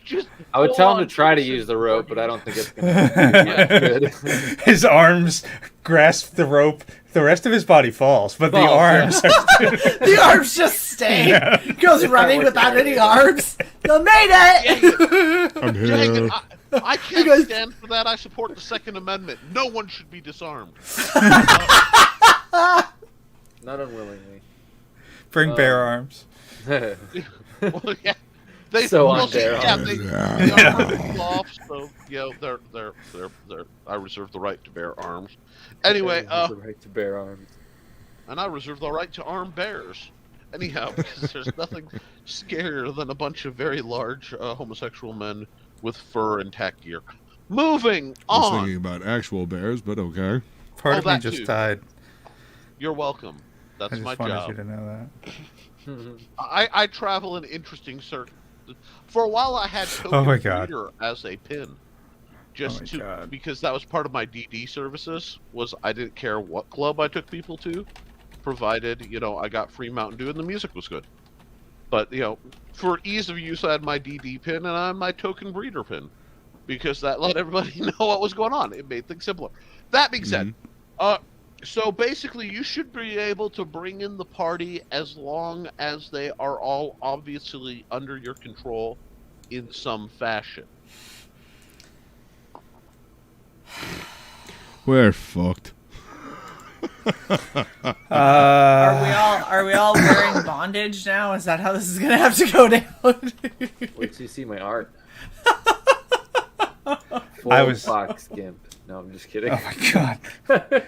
just. I would hold tell him on to try to for a use the second. rope, but I don't think it's gonna be good. His arms grasp the rope. The rest of his body falls, but the Falls, arms are The arms just stay. Goes running without any arms. You made it. I'm Dang here. it, I can't stand for that. I support the Second Amendment. No one should be disarmed. Not unwillingly. bring bear arms. Well, yeah. They So well, on their yeah, arms. they are off, so they're I reserve the right to bear arms. Anyway, Everyone has the right to bear arms. and I reserve the right to arm bears. Anyhow, because there's nothing scarier than a bunch of very large homosexual men with fur and tack gear. Moving I was on. thinking about actual bears, but okay. Part Oh, of me that just too. died. You're welcome. I That's my just wanted job. you to know that. I travel in interesting circles. For a while, I had Oh my Token God. Breeder as a pin, just my to God. because that was part of my DD services. Was I didn't care what club I took people to, provided I got free Mountain Dew and the music was good. But for ease of use, I had my DD pin and I had my Token Breeder pin, because that let everybody know what was going on. It made things simpler. That being said, so basically, you should be able to bring in the party as long as they are all obviously under your control in some fashion. We're fucked. Are we all wearing bondage now? Is that how this is gonna have to go down? Wait till you see my art. I was- Fox Gimp. No, I'm just kidding. Oh my God.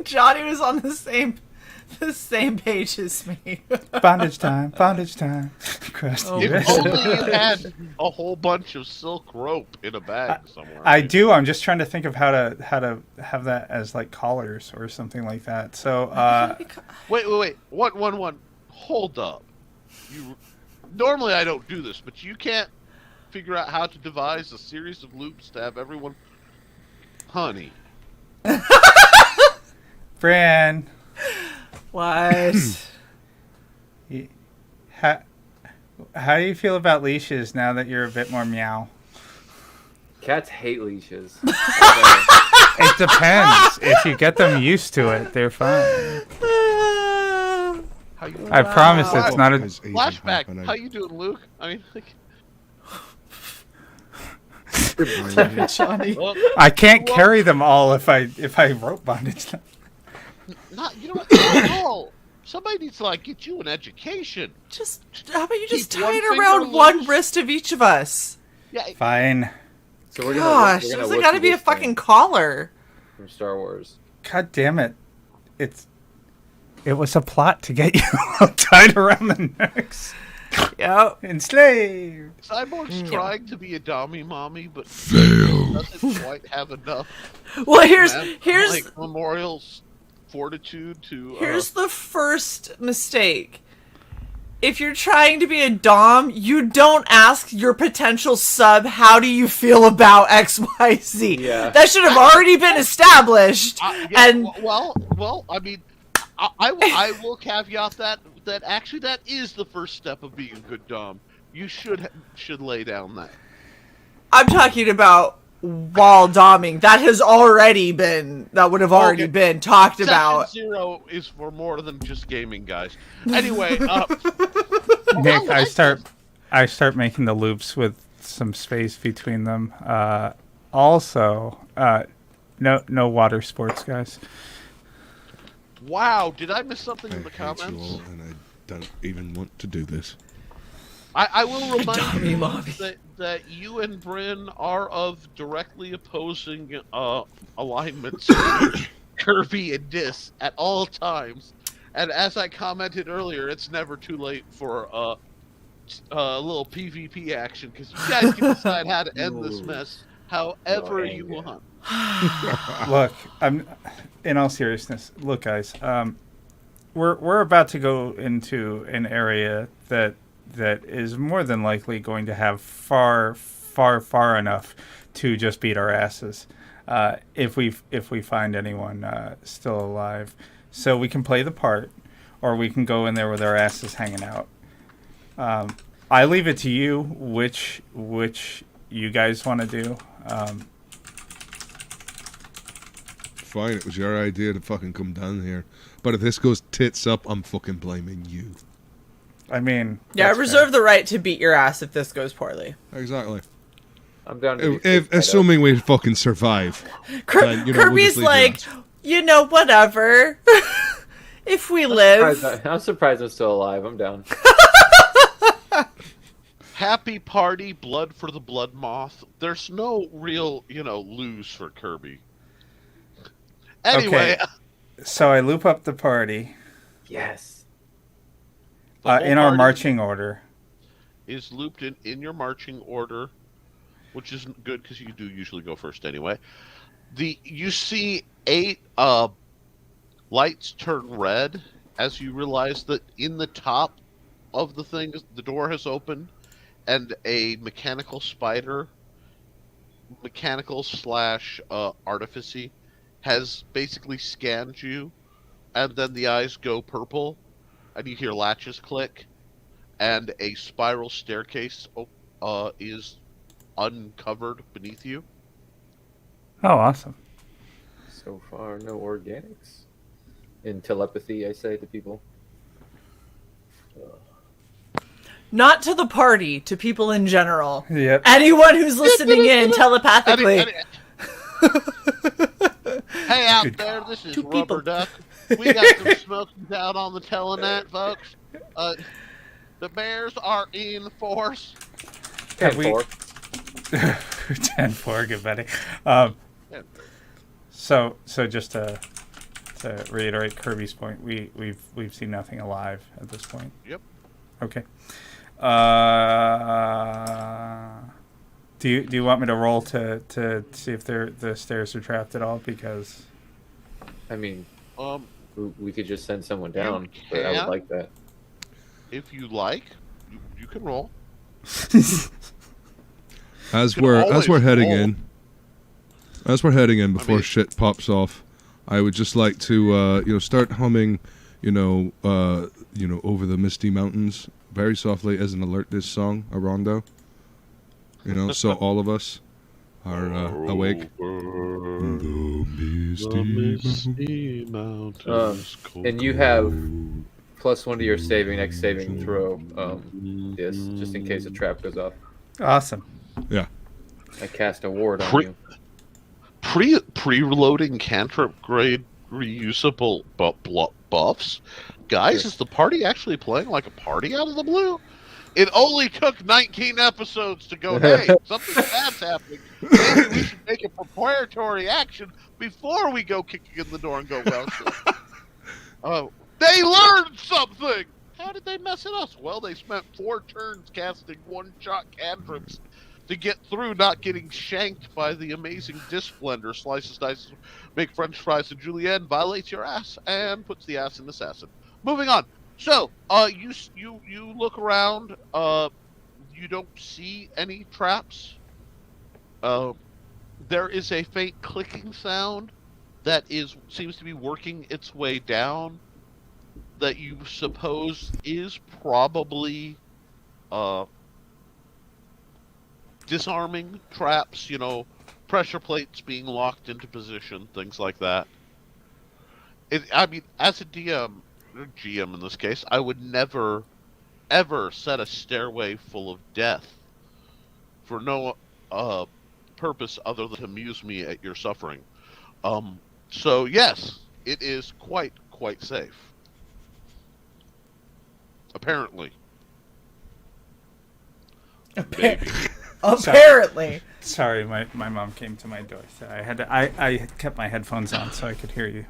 Johnny was on the same page as me. Bondage time. Bondage time. Crusty. Oh, If only you had a whole bunch of silk rope in a bag somewhere. I do. I'm just trying to think of how to have that as like collars or something like that. So Wait. One. Hold up. Normally I don't do this, but you can't figure out how to devise a series of loops to have everyone. Honey. Fran, What? how do you feel about leashes now that you're a bit more meow? Cats hate leashes. It depends. If you get them used to it, they're fine. How you I promise it's not a. Has even flashback? happened. How you doing, Luke? I mean, Johnny. well, I can't carry them all if I rope bondage them. you know what? Not at all. Somebody needs to get you an education. How about you just Keep tie one it finger around one loose. wrist of each of us? Yeah. Fine. So we're Gosh, we're there's work got to with be a this thing fucking collar. from Star Wars. God damn it! It was a plot to get you all tied around the necks. Yep. Enslaved. Cyborg's trying to be a dummy mommy, but doesn't quite have enough. Well, here's Memorial's fortitude to. Here's the first mistake. If you're trying to be a dom, you don't ask your potential sub, how do you feel about XYZ? Yeah. That should have already been established. And well, I mean, I will caveat that actually that is the first step of being a good dom. You should lay down that. I'm talking about while doming. That would have already Okay. been talked Session about. 0 is for more than just gaming, guys. Anyway, Nick, I start making the loops with some space between them. Also, no water sports, guys. wow, did I miss something I in the hate you all, comments? and I don't even want to do this. I will remind you mommy. that you and Bryn are of directly opposing alignments, Kirby and Dis, at all times. And as I commented earlier, it's never too late for a little PvP action, because you guys can decide how to end this mess however you want. Look, I'm. In all seriousness, look, guys. We're about to go into an area that is more than likely going to have far enough to just beat our asses, if we find anyone still alive. So we can play the part, or we can go in there with our asses hanging out. I leave it to you which you guys want to do. Fine, it was your idea to fucking come down here. But if this goes tits up, I'm fucking blaming you. I mean, Yeah, I that's reserve the right to beat your ass if this goes poorly. Exactly. I'm down to be If assuming we fucking survive. Then, we'll Kirby's just leave like, you whatever. If we live. I'm surprised I'm still alive. I'm down. Happy party, blood for the blood moth. There's no real, lose for Kirby. Anyway. Okay. So I loop up the party. Yes. In our marching order. Is looped in your marching order, which is good because you do usually go first anyway. You see 8 lights turn red as you realize that in the top of the thing, the door has opened, and a mechanical spider, mechanical/artificy, has basically scanned you, and then the eyes go purple, and you hear latches click, and a spiral staircase is uncovered beneath you. Oh, awesome. So far, no organics. In telepathy, I say to people. Not to the party, to people in general. Yep. Anyone who's listening in telepathically. Hey, out there, this is Rubber Duck. We got some smokies out on the telenet, folks. The bears are in force. 10-4. 10-4, good buddy. So just to reiterate Kirby's point, we've seen nothing alive at this point. Yep. Okay. Do you want me to roll to see if the stairs are trapped at all? Because I mean, we could just send someone down, but I would like that. If you like, you can roll. As we're heading in before shit pops off, I would just like to start humming, over the misty mountains very softly as an alert this song, a rondo. So all of us are awake. The misty mountains. And you have +1 to your next saving throw. Yes, just in case a trap goes off. awesome. Yeah. I cast a ward on you. Pre-reloading cantrip grade reusable buffs. Guys, is the party actually playing like a party out of the blue? It only took 19 episodes to go, hey, something bad's happening. Maybe we should make a preparatory action before we go kicking in the door and go, well, shit. They learned something! How did they mess it up? Well, they spent 4 turns casting one-shot cantrips to get through not getting shanked by the amazing disc blender. Slices, dices, make french fries and julienne, violates your ass, and puts the ass in assassin. Moving on. So, you look around. You don't see any traps. There is a faint clicking sound that seems to be working its way down. That you suppose is probably disarming traps. Pressure plates being locked into position, things like that. As a DM. GM in this case, I would never, ever set a stairway full of death for no purpose other than to amuse me at your suffering. So yes, it is quite safe. Apparently. Apparently. Sorry, my mom came to my door, so I kept my headphones on so I could hear you.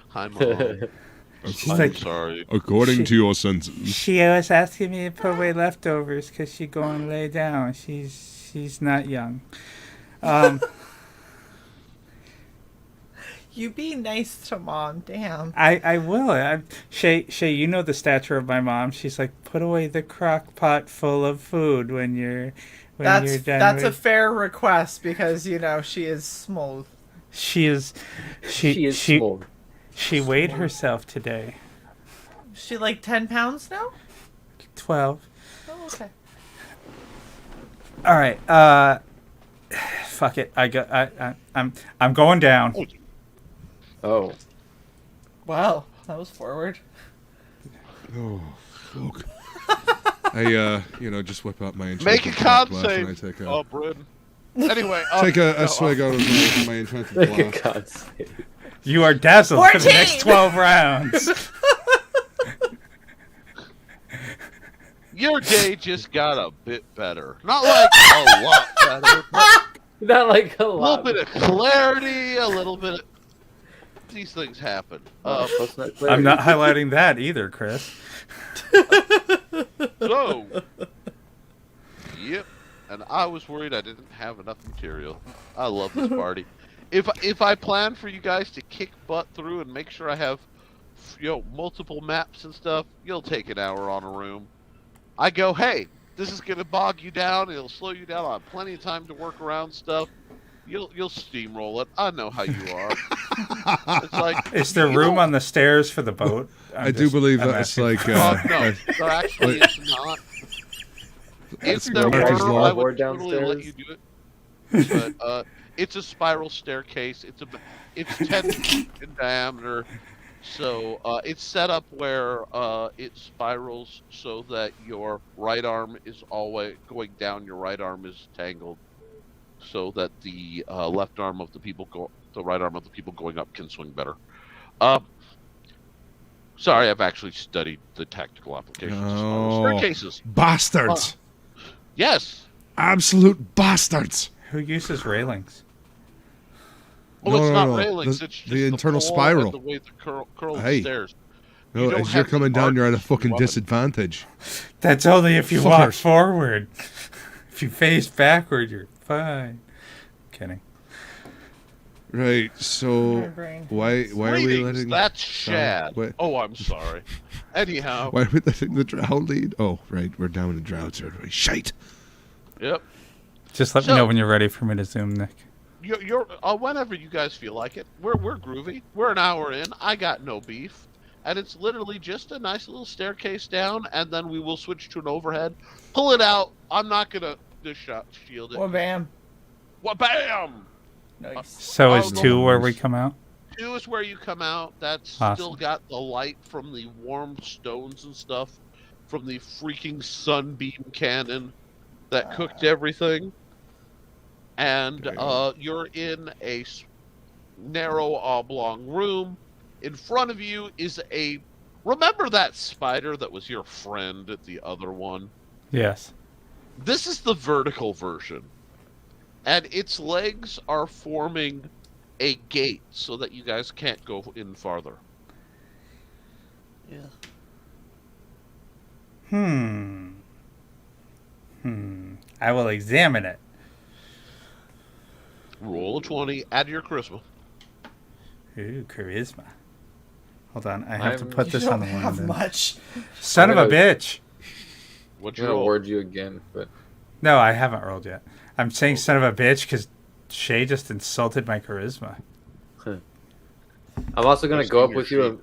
Hi, Mom. I'm sorry. According to your senses. She was asking me to put away leftovers because she's going to lay down. She's not young. You be nice to Mom, damn. I will. Shae, you know the stature of my mom. She's like, put away the crock pot full of food when you're done. That's a fair request because she is smooth. She is smooth. She weighed herself today. Is she like 10 pounds now? 12. Oh, okay. All right. Fuck it. I'm going down. Oh. Wow, that was forward. Oh, fuck. I just whip out my Make a enchanted con glass and I save. take Oh, Bryn. Anyway, take a swig out of my enchanted glass. God save. You are dazzled for the 14! next 12 rounds. your day just got a bit better. Not like a lot better, but Not like a a little lot. bit of clarity, a little bit of... These things happen. I'm not highlighting that either, Chris. So, yep. And I was worried I didn't have enough material. I love this party. If I plan for you guys to kick butt through and make sure I have, multiple maps and stuff, you'll take an hour on a room. I go, hey, this is gonna bog you down. It'll slow you down. I have plenty of time to work around stuff. You'll steamroll it. I know how you are. It's like, Is there room on the stairs for the boat? I do believe I'm that it's asking. like no, there actually is not. If there Roger's were, Law. I would totally Downstairs. let you do it. But it's a spiral staircase. It's 10 feet in diameter, so it's set up where it spirals so that your right arm is always going down. Your right arm is tangled, so that the left arm of the right arm of the people going up can swing better. Sorry, I've actually studied the tactical applications of spiral staircases. Bastards! Yes. Absolute bastards! Who uses railings? Well, No, it's no, not no. railings. The- It's just the internal pole spiral. and the way the curl Hey. stairs. No, You don't as you're have coming the down, you're at a arches fucking to run it. disadvantage. That's only if you walk Fuckers. forward. If you face backward, you're fine. Kidding. Right, so why are we Greetings, letting... That's Sorry, Shad. wait. Oh, I'm sorry. Anyhow, Why are we letting the drow lead? Oh, right, we're down in the drow territory. Shite! yep. Just let me So- know when you're ready for me to zoom, Nick. You're whenever you guys feel like it. We're groovy. We're an hour in. I got no beef, and it's literally just a nice little staircase down, and then we will switch to an overhead. Pull it out. I'm not gonna shield it. Well, bam. What? Bam! Nice. So is the 2 where we holes. come out? 2 is where you come out. That's Awesome. still got the light from the warm stones and stuff from the freaking sunbeam cannon that cooked everything. And you're in a narrow oblong room. In front of you is a... Remember that spider that was your friend at the other one? Yes. This is the vertical version. And its legs are forming a gate so that you guys can't go in farther. Yeah. I will examine it. Roll a 20, add your charisma. Ooh, charisma. Hold on, I have to put You this on don't the one. have then. much. Son of a bitch. What'd I'm you gonna roll? award you again, but No, I haven't rolled yet. I'm saying son of a bitch because Shae just insulted my charisma. I'm also gonna Just go in up your with you,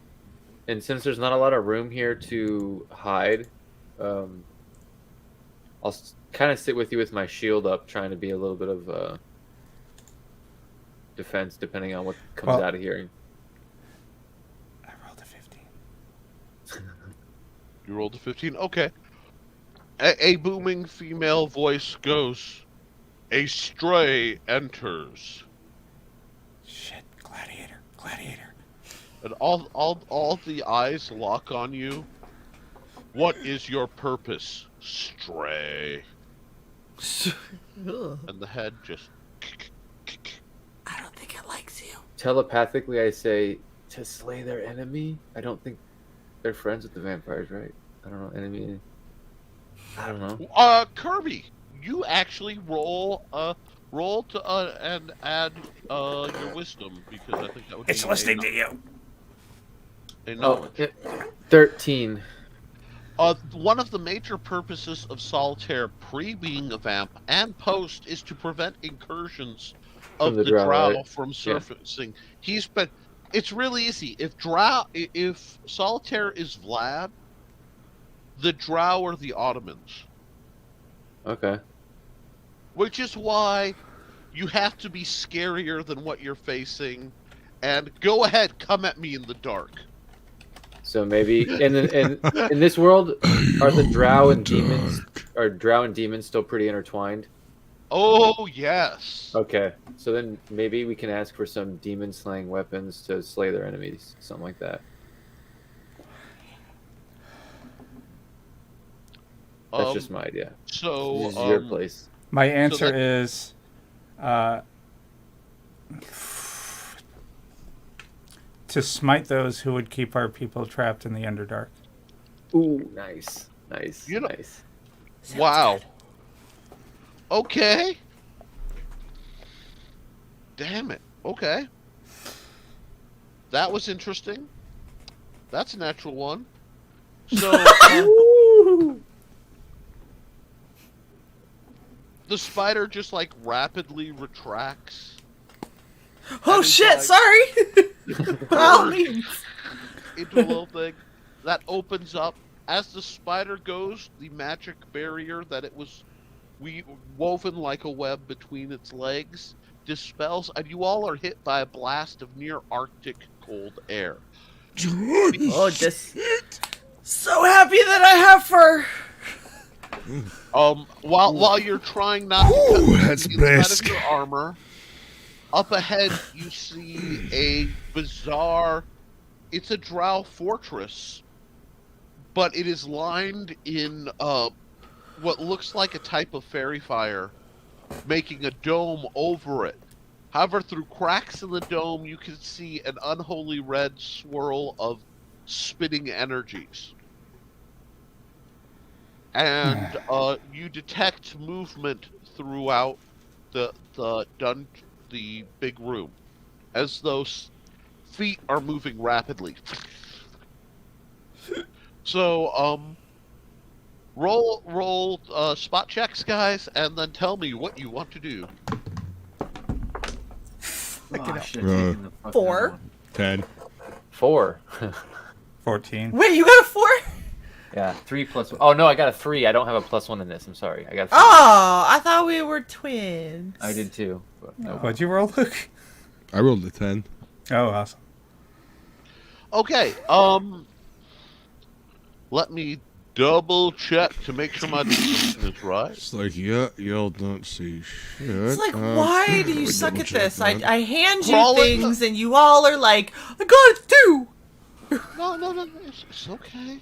and since there's not a lot of room here to hide, I'll kind of sit with you with my shield up, trying to be a little bit of defense, depending on what comes out of here. I rolled a 15. You rolled a 15? Okay. A booming female voice goes, "A stray enters." Shit, gladiator, gladiator. And all the eyes lock on you. What is your purpose, stray? And the head just... I don't think it likes you. Telepathically, I say to slay their enemy. I don't think they're friends with the vampires, right? I don't know, enemy. I don't know. Kirby, you actually roll to and add your wisdom, because I think that would It's be listening to you. a knowledge. 13. One of the major purposes of Solitaire pre being a vamp and post is to prevent incursions of From the the drow, drow right? from surfacing. It's really easy. If Solitaire is Vlad, the drow are the Ottomans. Okay. Which is why you have to be scarier than what you're facing. And go ahead, come at me in the dark. So maybe in this world, Are the drow and demons still pretty intertwined? Oh yes. Okay, so then maybe we can ask for some demon slaying weapons to slay their enemies, something like that. That's just my idea. So this is your place. My answer is to smite those who would keep our people trapped in the Underdark. Ooh, nice. Nice. Wow. Okay. Damn it. Okay. That was interesting. That's a natural one. So the spider just like rapidly retracts. Oh shit! Sorry. Into a little thing that opens up as the spider goes. The magic barrier that it was woven like a web between its legs dispels, and you all are hit by a blast of near Arctic cold air. Oh, just so happy that I have fur. While you're trying not to cut that's the inside best. of your armor, up ahead you see a bizarre. It's a drow fortress, but it is lined in what looks like a type of fairy fire, making a dome over it. However, through cracks in the dome, you can see an unholy red swirl of spinning energies. And you detect movement throughout the big room, as those feet are moving rapidly. So, roll spot checks, guys, and then tell me what you want to do. Oh, shit, taking the fucking 4. one. 10. 4. 14. Wait, you got a 4? Yeah, 3 plus. Oh no, I got a 3. I don't have a +1 in this. I'm sorry. I got a 3. Oh, I thought we were twins. I did too. But no. What'd you roll, Luke? I rolled a 10. Oh, awesome. Okay, let me double check to make sure my decision is right. It's like, yeah, y'all don't see shit. It's like, why do you suck at this? I hand you Crawling things and you all are like, I got it too. No, it's okay.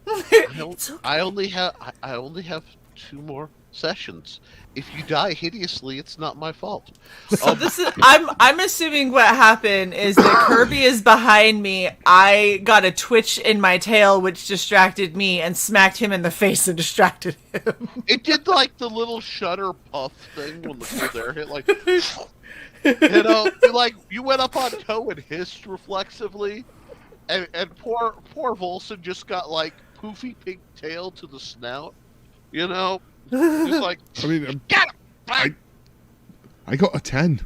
It's okay. I only have 2 more sessions. If you die hideously, it's not my fault. So this is I'm assuming what happened is that Kirby is behind me. I got a twitch in my tail which distracted me and smacked him in the face and distracted him. It did like the little shutter puff thing when the cold air hit, like you know, you went up on toe and hissed reflexively, and poor Volson just got like poofy pink tail to the snout, you know. Just like, I mean, get him! I got a 10.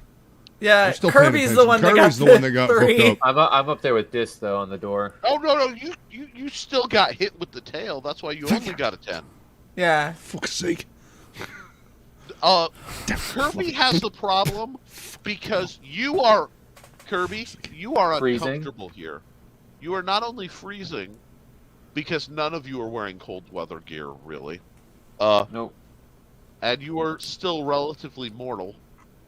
Yeah, I'm still paying Kirby's the attention. one Kirby's that got the one that got fucked 3. up. I'm up there with this though on the door. Oh no, you still got hit with the tail. That's why you only got a 10. Yeah. Fuck's sake. Kirby has the problem because you are Freezing. uncomfortable here. You are not only freezing because none of you are wearing cold weather gear, really. Nope. And you are still relatively mortal.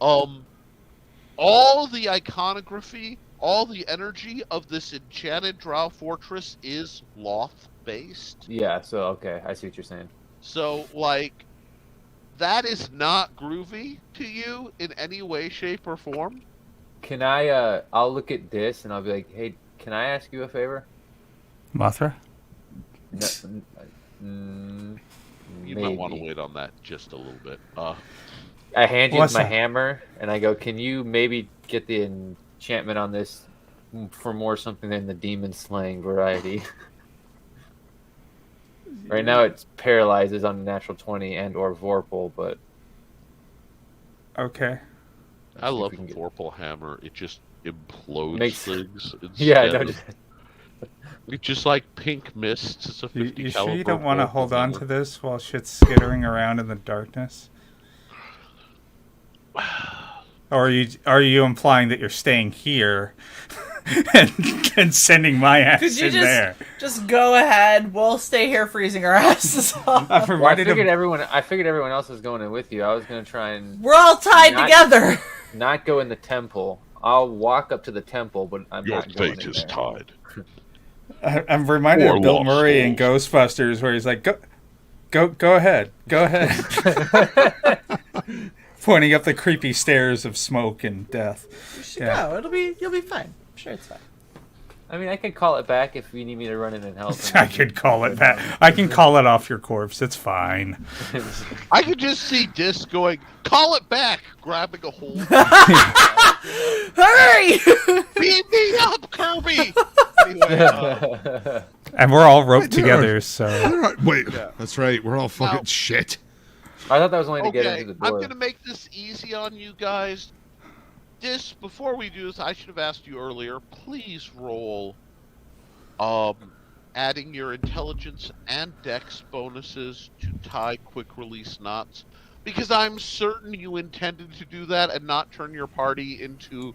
All the iconography, all the energy of this enchanted drow fortress is Loth based. Yeah. So okay, I see what you're saying. So like, that is not groovy to you in any way, shape, or form. Can I? I'll look at this and I'll be like, hey, can I ask you a favor? Mothra? No, You maybe. might want to wait on that just a little bit. I hand you What's my that? hammer and I go, can you maybe get the enchantment on this for more something than the demon slaying variety? Right now it paralyzes on a natural 20 and or Vorpal, but Okay. I love we the can get- Vorpal hammer. It just implodes Makes- things. yeah, instead no, of- just, It's just like pink mist. It's a 50 You sure you caliber don't want to Vorpal hold on hammer. to this while shit's skittering around in the darkness? Or are you implying that you're staying here and sending my ass Could you in there. just go ahead? We'll stay here freezing our asses off. I've Well, reminded him. I figured everyone else was going in with you. I was gonna try and We're all tied together. not go in the temple. I'll walk up to the temple, but I'm Your not going fate in is there. tied. I'm reminded Or of Bill lost Murray in souls. Ghostbusters, where he's like, "Go ahead, pointing up the creepy stairs of smoke and death." You should go. You'll be fine. I'm sure it's fine. I mean, I could call it back if you need me to run in and help. I could call it back. I can call it off your corpse. It's fine. I could just see Dis going, "Call it back!" grabbing a hold. Hurry! Beam me up, Kirby! Anyway, And we're all roped Wait, together, so Wait, that's right. We're all fucking Now- shit. I thought that was only to get okay, into the I'm door. gonna make this easy on you guys. Dis, before we do this, I should have asked you earlier. Please roll, adding your intelligence and dex bonuses to tie quick release knots, because I'm certain you intended to do that and not turn your party into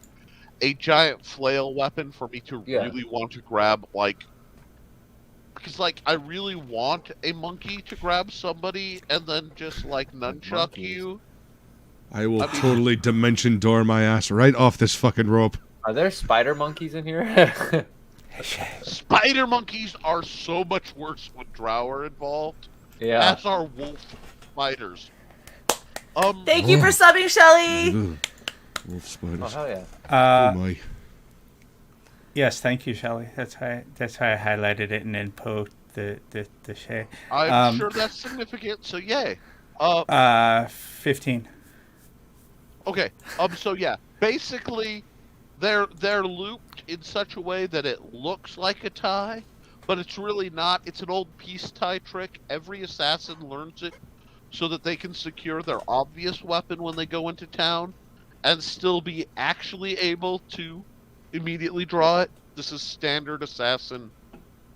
a giant flail weapon for me to really want to grab, because I really want a monkey to grab somebody and then just nunchuck you. I will totally dimension door my ass right off this fucking rope. Are there spider monkeys in here? Spider monkeys are so much worse when drow are involved. Yeah. As are wolf spiders. Thank you for subbing, Shelly. Ugh. Wolf spiders. Oh hell yeah. Oh my. yes, thank you, Shelley. That's why I highlighted it and then poked the Shae. I'm sure that's significant, so yay. 15. Okay. So yeah, basically, they're looped in such a way that it looks like a tie, but it's really not. It's an old peace tie trick. Every assassin learns it so that they can secure their obvious weapon when they go into town, and still be actually able to immediately draw it. This is standard assassin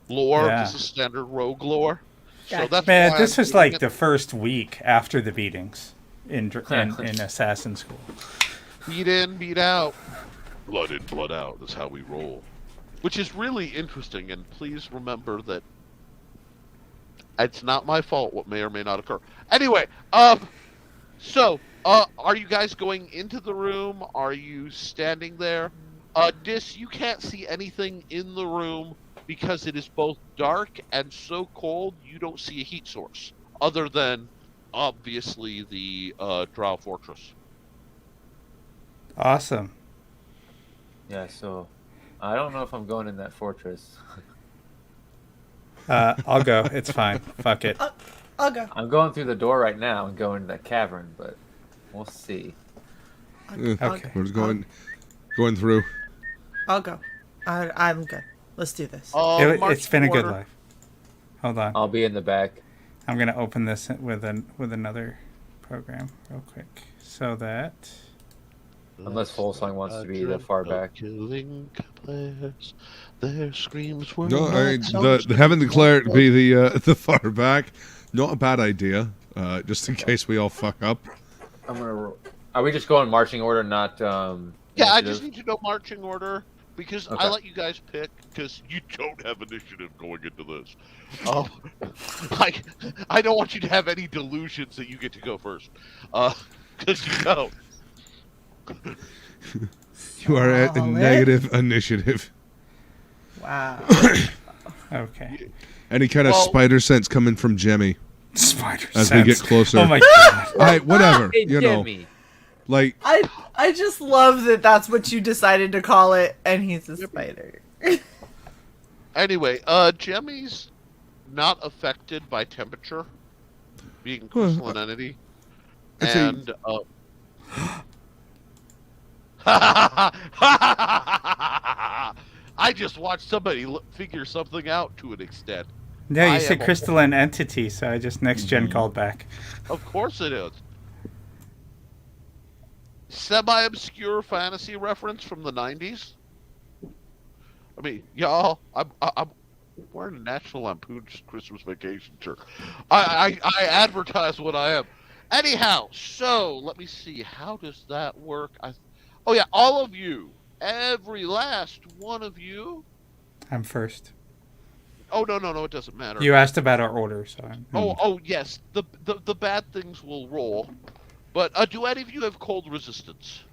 lore. Yeah. This is standard rogue lore. So Gotcha. that's Man, why this I'm was doing like it. the first week after the beatings in assassin school. Beat in, beat out. Blood in, blood out. That's how we roll. Which is really interesting, and please remember that it's not my fault what may or may not occur. Anyway, so, are you guys going into the room? Are you standing there? Dis, you can't see anything in the room because it is both dark and so cold you don't see a heat source, other than, obviously, the Drow Fortress. Awesome. Yeah. So, I don't know if I'm going in that fortress. I'll go. It's fine. Fuck it. I'll go. I'm going through the door right now and going to that cavern, but we'll see. Okay. We're just going through. I'll go. I'm good. Let's do this. It's been a good order. life. Hold on. I'll be in the back. I'm gonna open this with another program real quick so that Unless Volsong wants to be the far back. Killing players, their screams were No, I not having the cleric be the far back, not a bad idea. Just in case we all fuck up. I'm gonna roll. Are we just going marching order, not Yeah, I initiative? just need to know marching order because Okay. I let you guys pick because you don't have initiative going into this. I don't want you to have any delusions that you get to go first, because you don't. You are at a Solid. negative initiative. Wow. okay. Any kind of Well- spider sense coming from Jemmy Spider as sense. we get closer. Oh my god. Alright, whatever. Hey, You know, Jimmy. like I just love that that's what you decided to call it, and he's a spider. Anyway, Jemmy's not affected by temperature, being a crystalline entity, I'd say- and I just watched somebody figure something out to an extent. No, I you said am a- crystalline entity, so I just next gen called back. Of course it is. Semi-obscure fantasy reference from the 90s. I mean, y'all, I'm wearing a National Lampoon's Christmas Vacation shirt. I advertise what I am. Anyhow, so let me see. How does that work? Oh yeah, all of you every last one of you. I'm first. Oh no, it doesn't matter. You asked about our order, so I'm... Oh yes, the bad things will roll. But do any of you have cold resistance?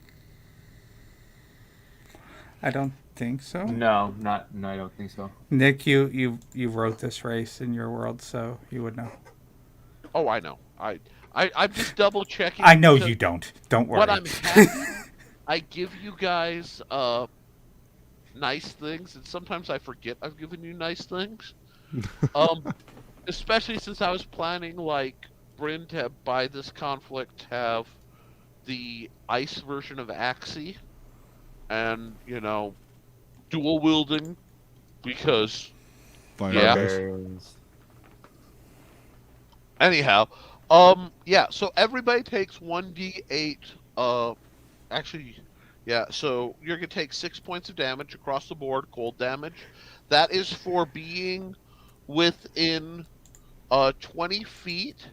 I don't think so. No, I don't think so. Nick, you wrote this race in your world, so you would know. Oh, I know. I'm just double checking. I know you don't. Don't worry. What I'm having, I give you guys nice things, and sometimes I forget I've given you nice things. Especially since I was planning, like, Bryn to, by this conflict, have the ice version of Axie, and, you know, dual wielding, because, Fire yeah. Barbarians. Anyhow, yeah, so everybody takes 1d8, actually, yeah, so you're going to take 6 points of damage across the board, cold damage. That is for being within 20 feet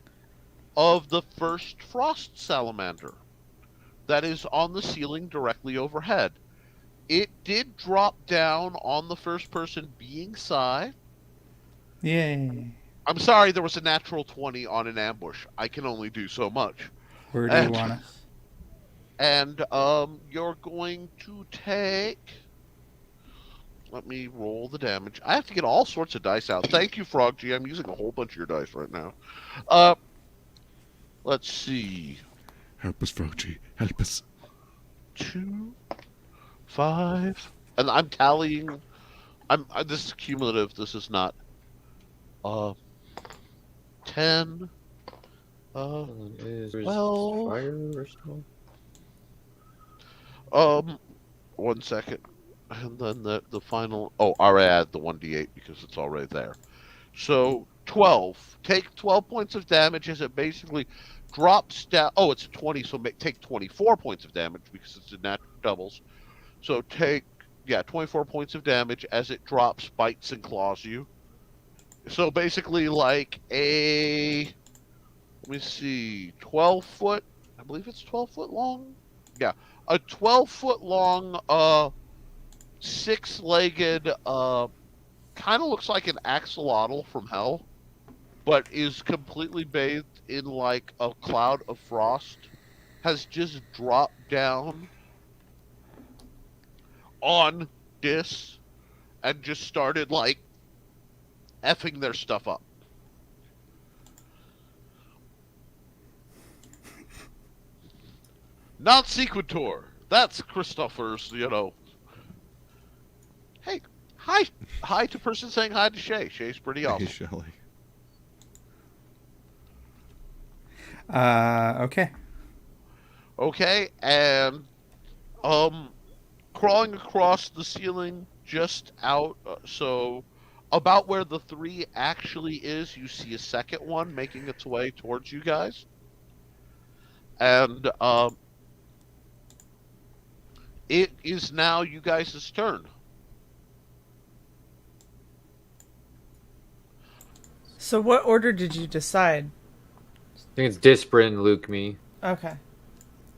of the first frost salamander that is on the ceiling directly overhead. It did drop down on the first person being Sai. Yay. I'm sorry there was a natural 20 on an ambush. I can only do so much. Where do you want us? And you're going to take... Let me roll the damage. I have to get all sorts of dice out. Thank you, Frog G. I'm using a whole bunch of your dice right now. Let's see. Help us, Froggy. Help us. 2, 5, and I'm tallying. This is cumulative. This is not. 10. 12. 1 second. And then the final... Oh, I already add the 1d8 because it's already there. So, 12. Take 12 points of damage as it basically drops down... Oh, it's a 20, so take 24 points of damage because it's a natural doubles. So take, 24 points of damage as it drops, bites, and claws you. So basically like a... Let me see... 12-foot... I believe it's 12-foot long? Yeah. A 12-foot long, six-legged, kind of looks like an axolotl from hell, but is completely bathed in like a cloud of frost, has just dropped down on Dis and just started like effing their stuff up. Not Sequitur. That's Christopher's, Hey, hi. Hi to person saying hi to Shae. Shae's pretty awesome. Hey, Shelly. Okay. Okay, and crawling across the ceiling just out, so about where the 3 actually is, you see a second one making its way towards you guys. And it is now you guys' turn. So what order did you decide? I think it's Disprin, Luke, me. Okay.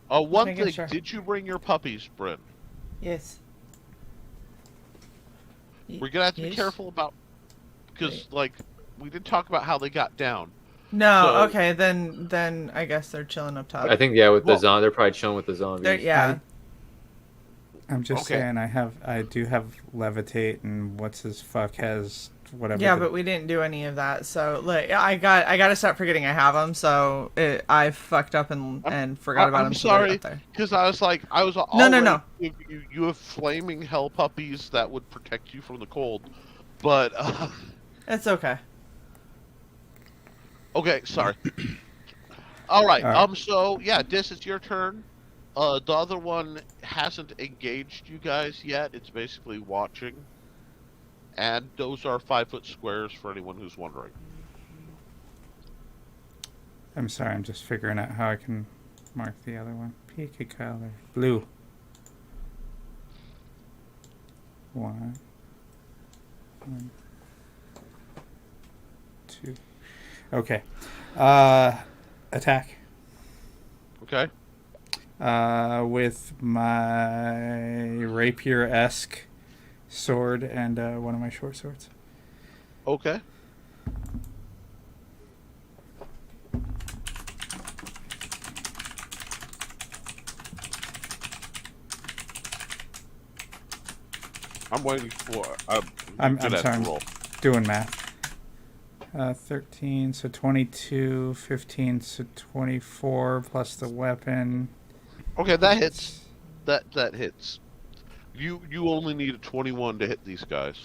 One making thing, sure. did you bring your puppies, Bryn? Yes. We're gonna have to be Yes. careful about, because like we didn't talk about how they got down. No, So- okay, then I guess they're chilling up top. I think with the zombie, they're probably chilling with the zombies. Yeah. I'm just Okay. saying I do have levitate, and what's his fuck has whatever. Yeah, but we didn't do any of that. So like, I gotta stop forgetting I have them. So I fucked up and forgot about them. I'm sorry, because I was No. You have flaming hell puppies that would protect you from the cold, but It's okay. okay, sorry. All right. All right. So yeah, Dis, it's your turn. The other one hasn't engaged you guys yet. It's basically watching. And those are 5-foot squares for anyone who's wondering. I'm sorry, I'm just figuring out how I can mark the other one. Pick a color. Blue. 1, 2. Okay. Attack. Okay. with my rapier-esque sword and one of my short swords. Okay. I'm waiting for. I'm gonna have sorry, to I'm roll. doing math. 13, so 22, 15, so 24 plus the weapon. Okay, that hits. That hits. You only need a 21 to hit these guys.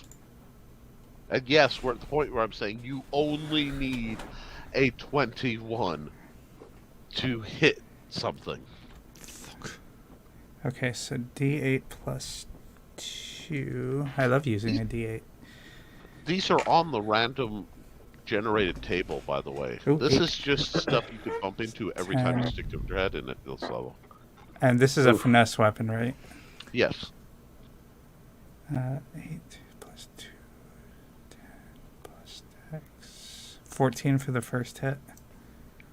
And yes, we're at the point where I'm saying you only need a 21 to hit something. Okay, so D8 plus 2. I love using a D8. These are on the random generated table, by the way. Ooh, this 8. is just stuff you can bump into every time you stick to your head in at this level. And this is a finesse weapon, right? Yes. 8 plus 2, 10 plus X. 14 for the first hit.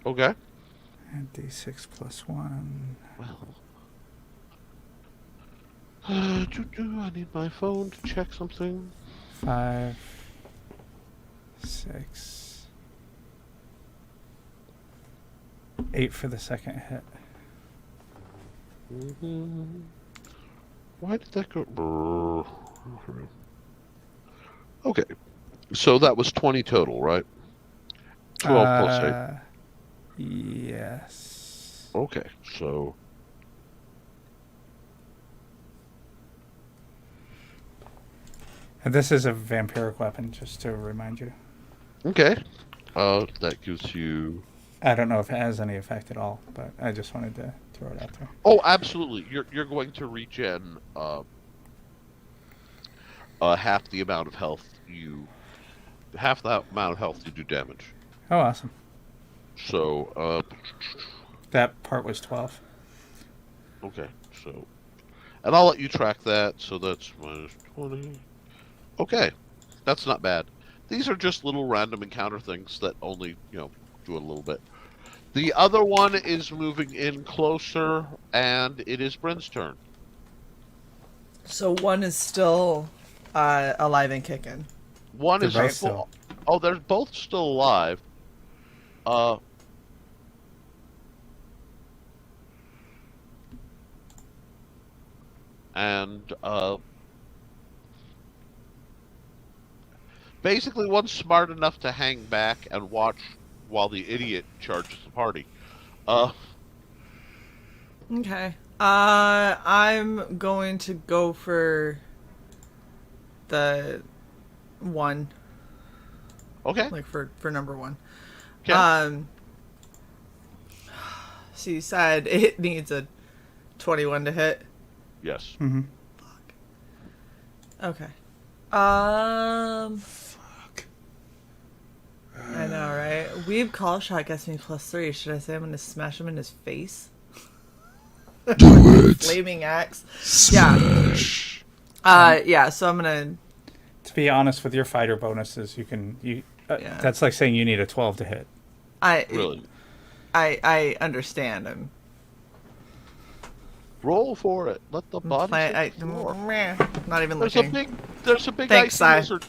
Okay. And D6 plus 1. Well. I need my phone to check something. 5, 6, 8 for the second hit. Why did that go? Okay, so that was 20 total, right? 12 plus 8. Yes. Okay, so. And this is a vampiric weapon, just to remind you. Okay. That gives you. I don't know if it has any effect at all, but I just wanted to throw it out there. Oh, absolutely. You're going to regen half the amount of health you do damage. Oh, awesome. So that part was 12. Okay, so and I'll let you track that. So that's minus 20. Okay, that's not bad. These are just little random encounter things that only do a little bit. The other one is moving in closer, and it is Bryn's turn. So one is still alive and kicking. One is still. Oh, they're both still alive. And basically one's smart enough to hang back and watch while the idiot charges the party. Okay. I'm going to go for the one. Okay. Like for number one. Okay. So you said it needs a 21 to hit? Yes. Mm-hmm. Fuck. Okay. Fuck. I know, right? Weave call shot gets me +3. Should I say I'm gonna smash him in his face? Do it. Flaming axe. Smash. Yeah. So I'm gonna. To be honest, with your fighter bonuses, Yeah. that's like saying you need a 12 to hit. Really? I understand. I'm. Roll for it. Let the body. Not even There's looking. a big Thanks, icy Si. lizard.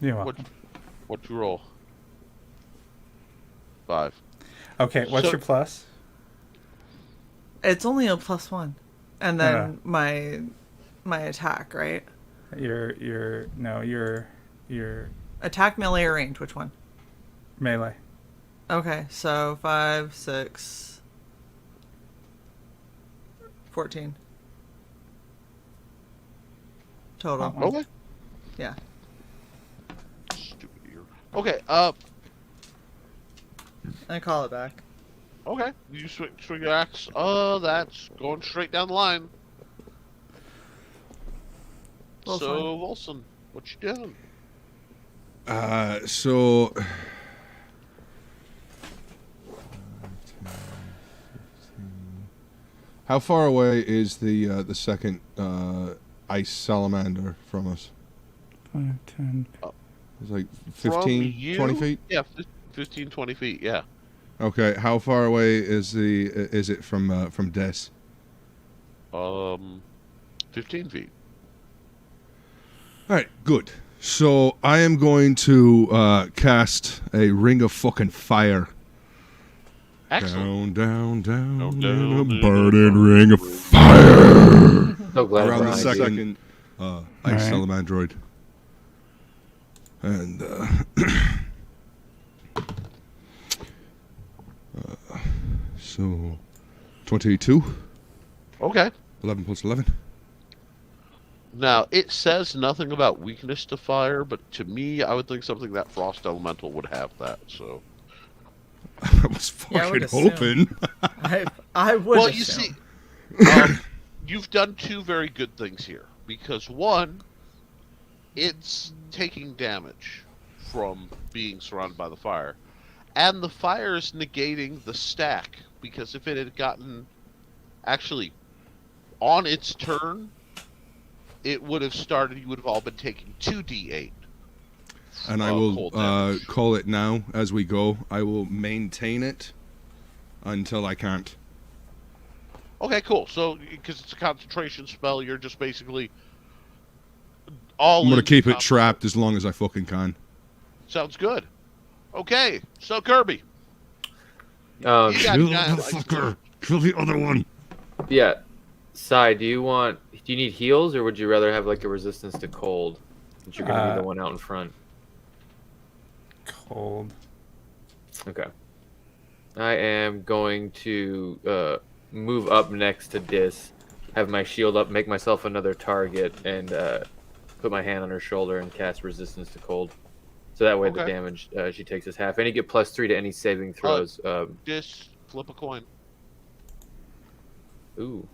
You're welcome. What'd you roll? 5. Okay, what's So- your plus? It's only a +1, and then my attack, right? Your Attack, melee, or range. Which one? melee. Okay, so 5, 6, 14 total. Oh. Okay. Yeah. Stupid ear. Okay. I call it back. Okay. You swing your axe. That's going straight down the line. Well, so, fine. Wilson, what you doing? So. How far away is the second ice salamander from us? 5, 10. It's like From 15, you? 20 feet? Yeah, 15, 20 feet, yeah. Okay, how far away is it from Des? 15 feet. All right, good. So I am going to cast a ring of fucking fire. Excellent. Down, Down, in a in a burning ring of fire. So glad Around the Brian second ice Alright. salamandroid. And so 22, Okay. 11 plus 11. Now, it says nothing about weakness to fire, but to me, I would think something that frost elemental would have that, so... I was Yeah, I would fucking hoping. I would. Well, you assume. see, you've done two very good things here. Because, one, it's taking damage from being surrounded by the fire. And the fire is negating the stack, because if it had gotten actually on its turn, it would have started, you would have all been taking 2d8. And I will call it now as we go. I will maintain it until I can't. Okay, cool. So, because it's a concentration spell, you're just basically all I'm going in to keep it con- trapped as long as I fucking can. Sounds good. Okay, so Kirby. You Um, got Kill the giant fucker. Kill the other one. yeah. Sai, do you need heals, or would you rather have like a resistance to cold? Since you're gonna be the one out in front. Cold. Okay. I am going to move up next to Dis, have my shield up, make myself another target, and put my hand on her shoulder and cast resistance to cold. So that way the Okay. damage she takes is half. And you get +3 to any saving throws. Just flip a coin. Ooh.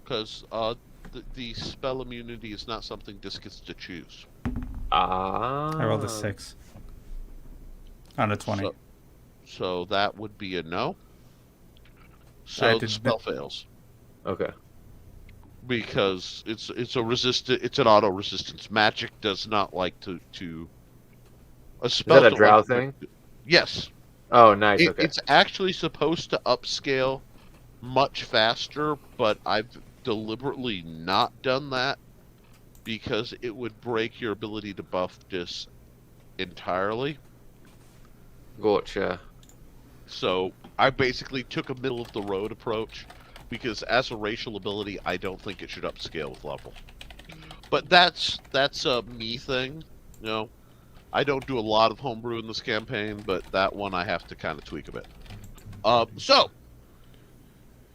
Because the spell immunity is not something Dis gets to choose. Ah. I rolled a 6 on a 20. So that would be a no. I So the did spell not- fails. Okay. Because it's an auto resistance. Magic does not like to a spell. Is that a don't drow like to- thing? Yes. Oh, nice. Okay. It's actually supposed to upscale much faster, but I've deliberately not done that because it would break your ability to buff Dis entirely. Gotcha. So I basically took a middle of the road approach because as a racial ability, I don't think it should upscale with level. But that's a me thing, you know. I don't do a lot of homebrew in this campaign, but that one I have to kind of tweak a bit. So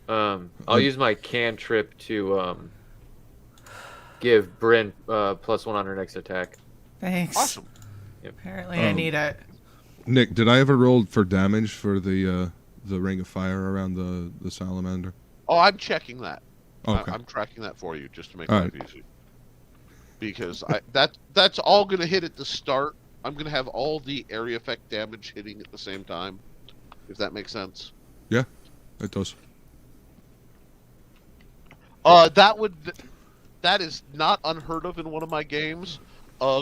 I'll use my cantrip to give Bryn +1 on her next attack. Thanks. awesome. Apparently, I need it. Nick, did I ever roll for damage for the ring of fire around the salamander? Oh, I'm checking that. Okay. I'm tracking that for you just to make All life easy. Because that's all going to hit at the start. I'm going to have all the area effect damage hitting at the same time, if that makes sense. Yeah, it does. That is not unheard of in one of my games.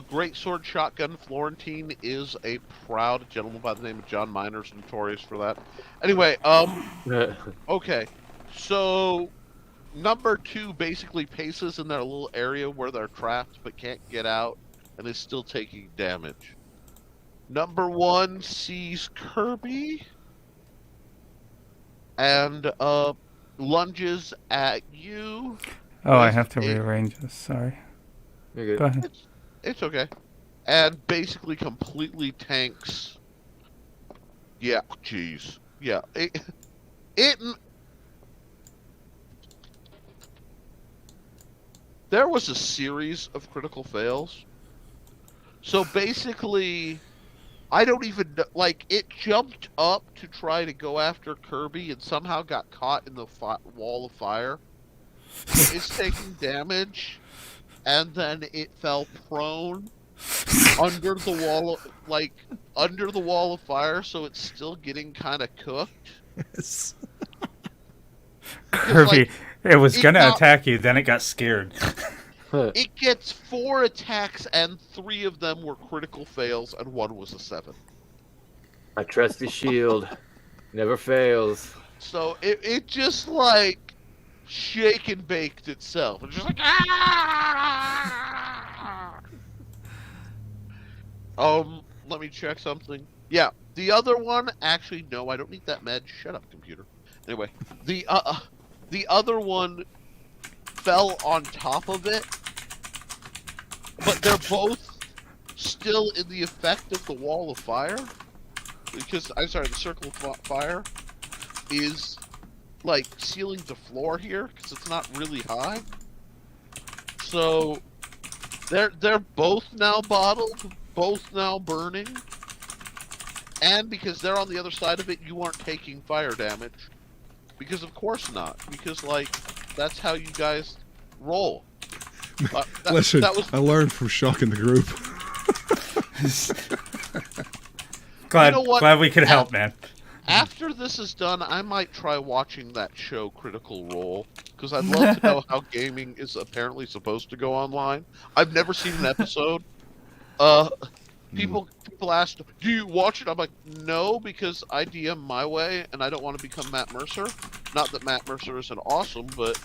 Great Sword Shotgun Florentine is a proud gentleman by the name of John Miner's notorious for that. Anyway, okay. So number 2 basically paces in their little area where they're trapped but can't get out and is still taking damage. Number 1 sees Kirby and lunges at you. Oh, I have to rearrange this. Sorry. You're good. Go ahead. It's okay. And basically completely tanks. Yeah, jeez. Yeah. There was a series of critical fails. So basically, I don't even know, like, it jumped up to try to go after Kirby and somehow got caught in the wall of fire. It's taking damage, and then it fell prone under the wall of fire, so it's still getting kind of cooked. Kirby, it was it gonna got- attack you, then it got scared. It gets 4 attacks, and 3 of them were critical fails, and 1 was a 7. My trusty shield never fails. So it just like shake and baked itself. It's just like, ah! Let me check something. Yeah, the other one, actually, no, I don't need that med. Shut up, computer. Anyway, the other one fell on top of it, but they're both still in the effect of the wall of fire. Because, I'm sorry, the circle of fire is, like, sealing the floor here, because it's not really high. So, they're both now bottled, both now burning, and because they're on the other side of it, you aren't taking fire damage. Because of course not, because, like, that's how you guys roll. Listen, that was... I learned from shocking the group. Glad we could help, man. After this is done, I might try watching that show, Critical Role, because I'd love to know how gaming is apparently supposed to go online. I've never seen an episode. People ask, do you watch it? I'm like, no, because I DM my way, and I don't want to become Matt Mercer. Not that Matt Mercer isn't awesome, but,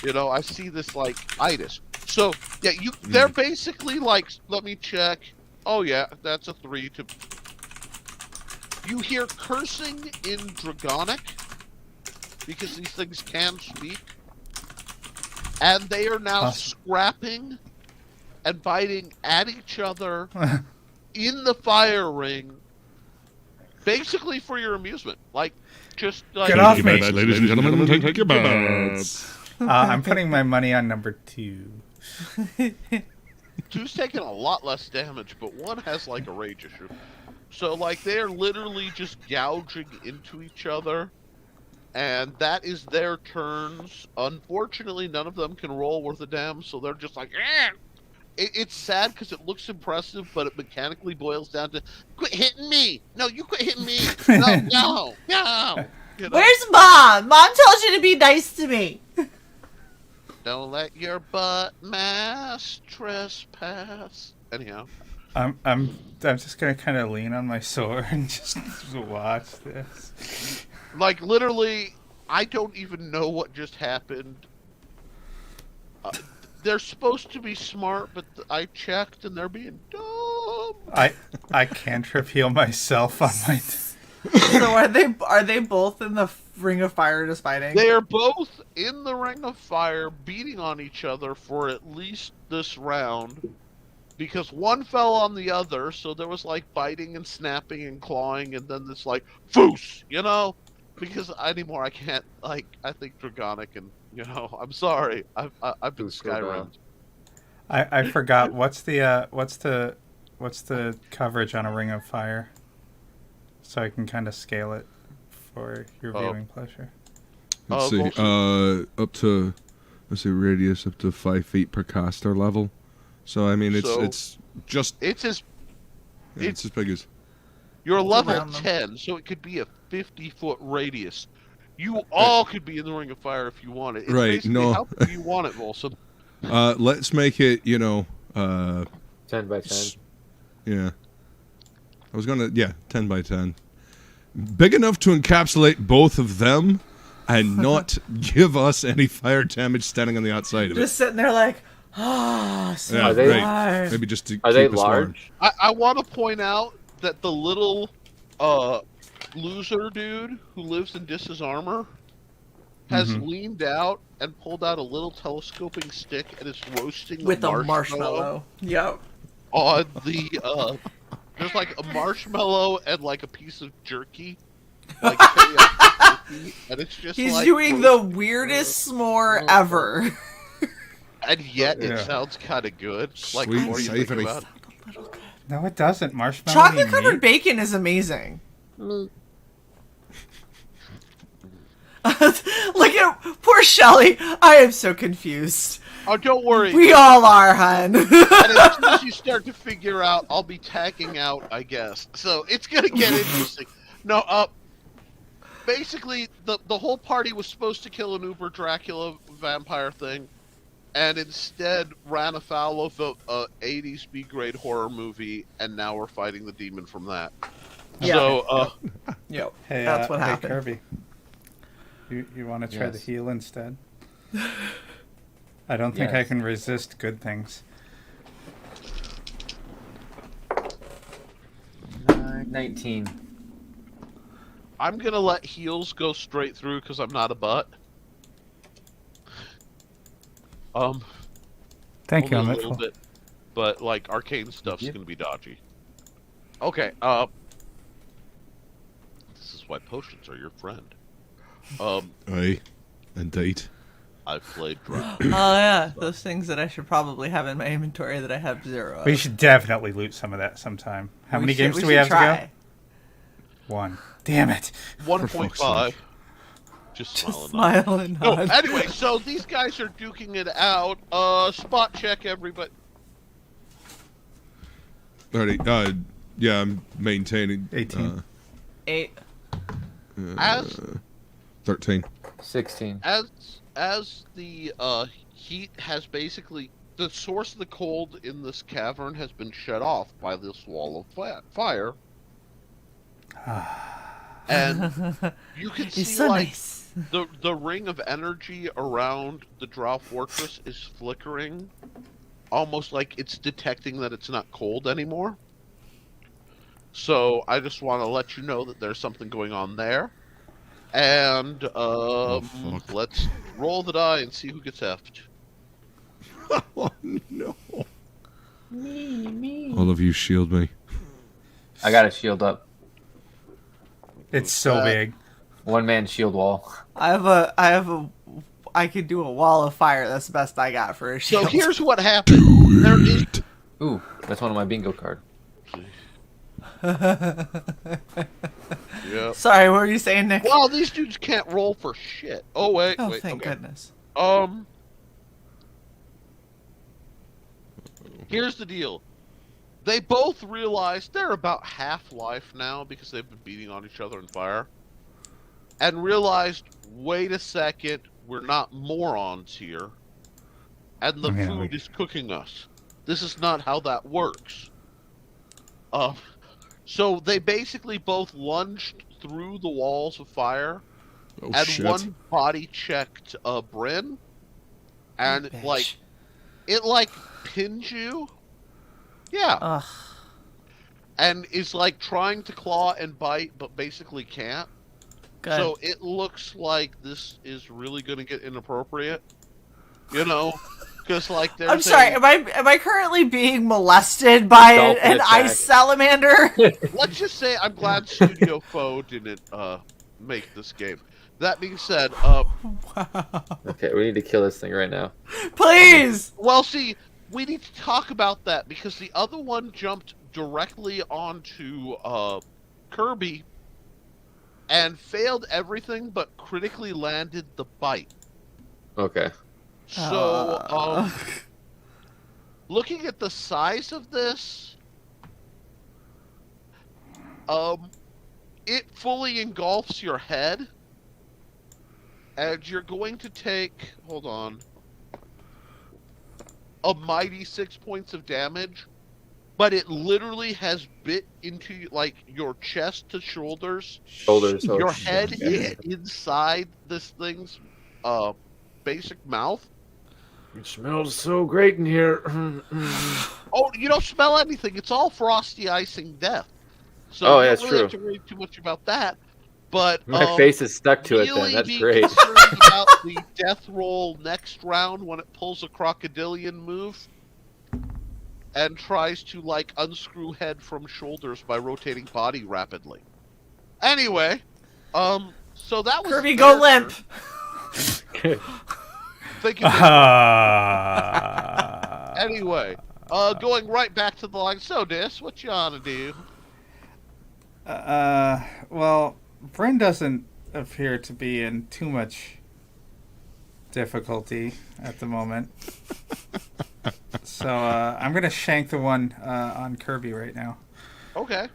you know, I see this, like, itis. So, yeah, they're basically like, let me check. Oh, yeah, that's a 3 to... You hear cursing in Dragonic, because these things can speak, and they are now scrapping and biting at each other in the fire ring, basically for your amusement. Like, just like... Get off me! Ladies and gentlemen, take your bets. I'm putting my money on number 2. 2's taking a lot less damage, but 1 has, like, a rage issue. So, like, they're literally just gouging into each other, and that is their turns. Unfortunately, none of them can roll worth a damn, so they're just like, eh! It's sad because it looks impressive, but it mechanically boils down to, quit hitting me! No, you quit hitting me! No! You know? Where's Mom? Mom tells you to be nice to me. Don't let your butt mass trespass. Anyhow. I'm just gonna kind of lean on my sword and just watch this. Like, literally, I don't even know what just happened. They're supposed to be smart, but I checked and they're being dumb. I cantrip heal myself on my... So are they both in the ring of fire just fighting? They are both in the ring of fire, beating on each other for at least this round. Because one fell on the other, so there was, like, biting and snapping and clawing, and then this, like, foos, you know? Because anymore I can't, like, I think Dragonic and, you know, I'm sorry. I've been Skyrim. I forgot, what's the coverage on a ring of fire? So I can kind of scale it for your viewing pleasure. Let's see, up to, let's see, radius up to 5 feet per caster level. So I mean, it's as big as. You're level 10, so it could be a 50-foot radius. You all could be in the ring of fire if you want it. It's right? No. How big you want it, Volson? Let's make it, 10 by 10. Yeah. I was gonna 10 by 10. Big enough to encapsulate both of them, and not give us any fire damage standing on the outside of it. Just sitting there like. Ah, so yeah, are they, right. Maybe just to are keep they us large? I want to point out that the little loser dude who lives in Dis's armor has leaned out and pulled out a little telescoping stick and is roasting with a marshmallow. Yep. On the there's like a marshmallow and like a piece of jerky. Like jerky, and it's just he's like doing the weirdest s'more ever. And yet it sounds kind of good. Like, sweet the more you think about it. No, it doesn't. Marshmallow. Chocolate-covered bacon is amazing. Look at poor Shelly. I am so confused. Oh, don't worry. We all are, hun. And as soon as you start to figure out, I'll be tagging out, I guess. So it's gonna get interesting. No, basically, the whole party was supposed to kill an Uber Dracula vampire thing. And instead ran afoul of a 80s B-grade horror movie, and now we're fighting the demon from that. Yeah. So, yep. Hey, that's what hey, happened. Kirby. You want to try the heal instead? I don't think I Yes. can resist good things. 19. I'm gonna let heals go straight through because I'm not a butt. Thank you, Only a Amit. little bit, but like arcane stuff's Yep. gonna be dodgy. Okay. This is why potions are your friend. Aye, indeed. I've played draft. Oh yeah, those things that I should probably have in my inventory that I have 0 of. We should definitely loot some of that sometime. How many games do we should have try. to go? 1. Damn it. 1.5. Just Just smile. smile and No, nod. anyway, so these guys are duking it out. Spot check everybody. Alrighty. Yeah, I'm maintaining. 18. 8. As 13. 16. as the heat has basically the source of the cold in this cavern has been shut off by this wall of fire, and you can see He's so like nice. the ring of energy around the Drow fortress is flickering, almost like it's detecting that it's not cold anymore. So I just want to let you know that there's something going on there. And fuck. let's roll the die and see who gets effed. Oh no! Me. All of you shield me. I got a shield up. It's so big. One man shield wall. I could do a wall of fire. That's the best I got for a So shield. here's what happened. There is Ooh, that's one of my bingo card. yeah. Sorry, what were you saying, Nick? Well, these dudes can't roll for shit. Oh wait, Oh, wait. thank Okay. goodness. Here's the deal. They both realize they're about half-life now because they've been beating on each other in fire. And realized, wait a second, we're not morons here. And the Yeah, food is cooking us. This is not how that works. So they basically both lunged through the walls of fire. Oh And shit! one body checked Bryn. And Bitch. it pins you. Yeah. Ugh. And is trying to claw and bite, but basically can't. Good. So it looks like this is really going to get inappropriate. You know? Because there's I'm sorry. Am I currently being molested by Dolphin an attack. ice salamander? Let's just say I'm glad Studio Foe didn't make this game. That being said, Okay, we need to kill this thing right now. Please. well, see, we need to talk about that because the other one jumped directly onto Kirby and failed everything but critically landed the bite. Okay. So, looking at the size of this, it fully engulfs your head, and you're going to take, hold on, a mighty 6 points of damage, but it literally has bit into, your chest to shoulders. Shoulders. Your shit. head Yeah. is inside this thing's, basic mouth. It smells so great in here. Oh, you don't smell anything. It's all frosty icing death. So Oh, you yeah, don't it's really have true. to worry too much about that. But My face is stuck to it then. really That's be great. concerned about the death roll next round when it pulls a crocodilian move and tries to unscrew head from shoulders by rotating body rapidly. Anyway, so that was Kirby, go their limp. turn. Thank you. Anyway, going right back to the line. So, Dis, what you wanna do? Well, Bryn doesn't appear to be in too much difficulty at the moment. So I'm going to shank the one on Kirby right now. Okay.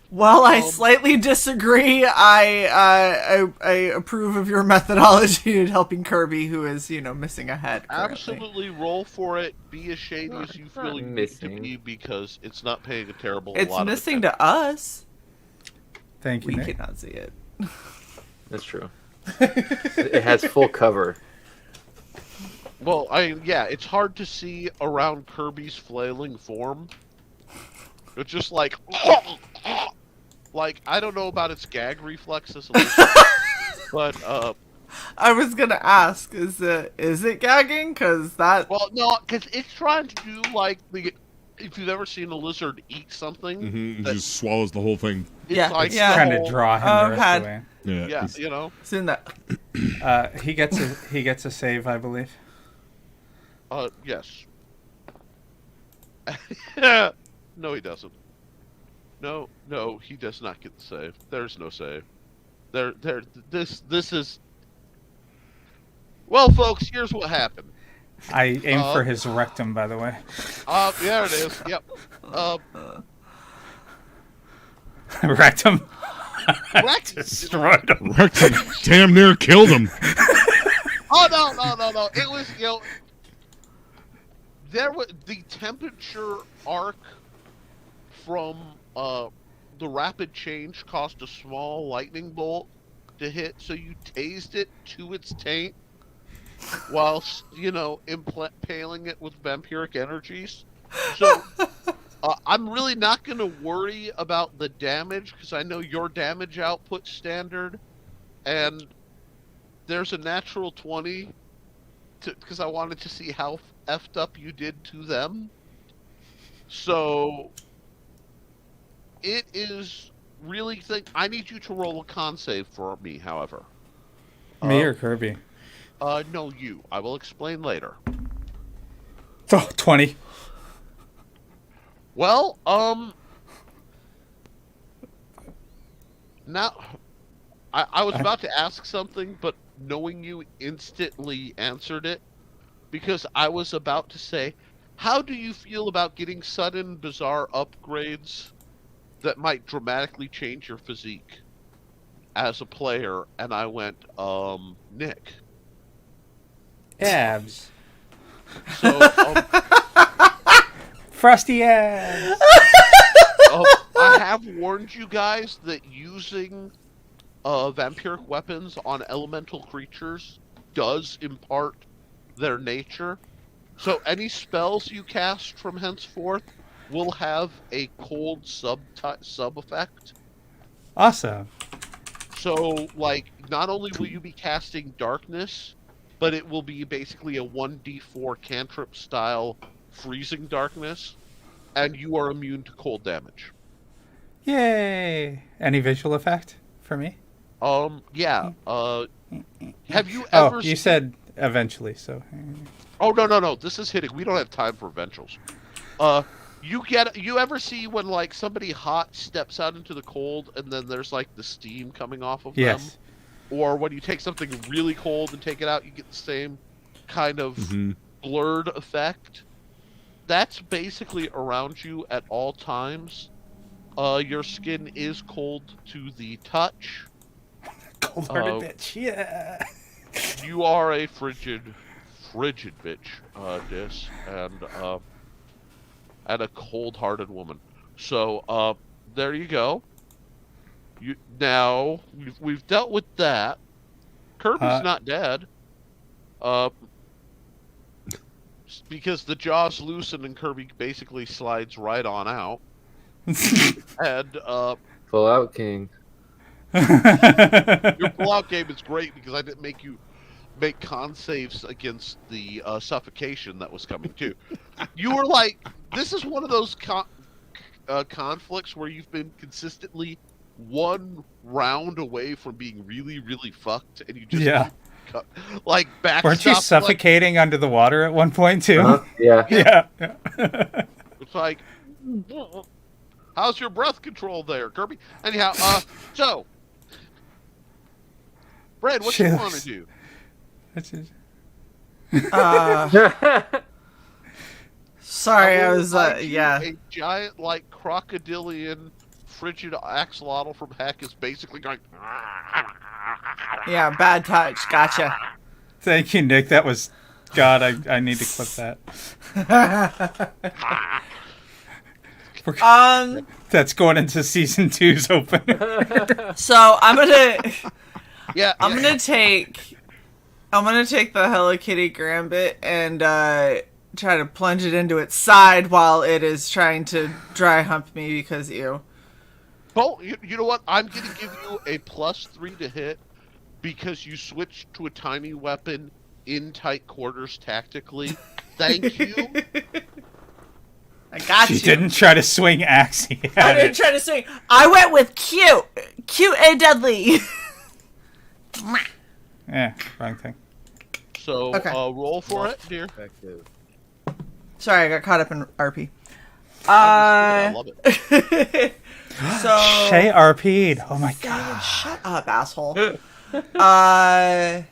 While I slightly disagree, I approve of your methodology in helping Kirby, who is missing a head. Currently. Absolutely roll for it. Be as shady as you It's feel not you need to missing. be because it's not paying a terrible It's lot missing of to us. Thank you, We Nick. cannot see it. That's true. It has full cover. Well, it's hard to see around Kirby's flailing form. It's just like I don't know about its gag reflexes, but I was gonna ask, is it gagging? Cause that. well, no, because it's trying to do like if you've ever seen a lizard eat something, It just swallows the whole thing. it's Yeah, like yeah. Trying to draw him the rest of the way. Yeah. Yeah, you know. Seen that. He gets a save, I believe. Yes. No, he doesn't. No, he does not get the save. There's no save. This is. Well, folks, here's what happened. I aim for his rectum, by the way. Yeah, it is. Yep. Rectum. Rectum. Destroyed him. Rectum damn near killed him. Oh no! It was there was the temperature arc from the rapid change caused a small lightning bolt to hit, so you tased it to its taint, whilst impaling it with vampiric energies. So I'm really not going to worry about the damage because I know your damage output standard, and there's a natural 20 because I wanted to see how effed up you did to them. So it is really I need you to roll a con save for me, however. Me or Kirby? No, you. I will explain later. Oh, 20. Well, now I was about to ask something, but knowing you instantly answered it because I was about to say, how do you feel about getting sudden bizarre upgrades that might dramatically change your physique as a player? And I went, Nick. Abs. So, Frosty abs. I have warned you guys that using vampiric weapons on elemental creatures does impart their nature. So any spells you cast from henceforth will have a cold sub effect. Awesome. So, like, not only will you be casting darkness, but it will be basically a 1d4 cantrip style freezing darkness, and you are immune to cold damage. Yay! Any visual effect for me? Yeah. Have you ever? Oh, you said eventually, so. Oh no! This is hitting. We don't have time for eventuals. You ever see when like somebody hot steps out into the cold and then there's like the steam coming off of them? Or when you take something really cold and take it out, you get the same kind of blurred effect. That's basically around you at all times. Your skin is cold to the touch. Cold-hearted bitch, yeah. You are a frigid bitch, Dis, and a cold-hearted woman. So, there you go. Now we've dealt with that. Kirby's not dead. Because the jaw's loosened and Kirby basically slides right on out. And Fallout King. Your pull-out game is great because I didn't make you make con saves against the suffocation that was coming too. You were like, this is one of those conflicts where you've been consistently one round away from being really, really fucked, and you just like back. Weren't you suffocating under the water at one point too? Yeah. It's like, how's your breath control there, Kirby? Anyhow, so, Brad, what you want to do? That's it. Sorry, I was a giant like crocodilian frigid axolotl from Heck is basically going. Yeah, bad touch. Gotcha. Thank you, Nick. That was God. I need to clip that. That's going into season 2's opener. So I'm gonna. Yeah, I'm gonna take I'm gonna take the Hello Kitty Gambit and try to plunge it into its side while it is trying to dry hump me because ew. Oh, you know what? I'm gonna give you a +3 to hit because you switched to a tiny weapon in tight quarters tactically. Thank you. I got you. She didn't try to swing Axie at I didn't it. try to swing. I went with cute. Cute and deadly. Yeah, wrong thing. So, Okay. roll for it, dear. Effective. Sorry, I got caught up in RP. I love it. So Shae RP'd. Oh my god. shut up, asshole. uh I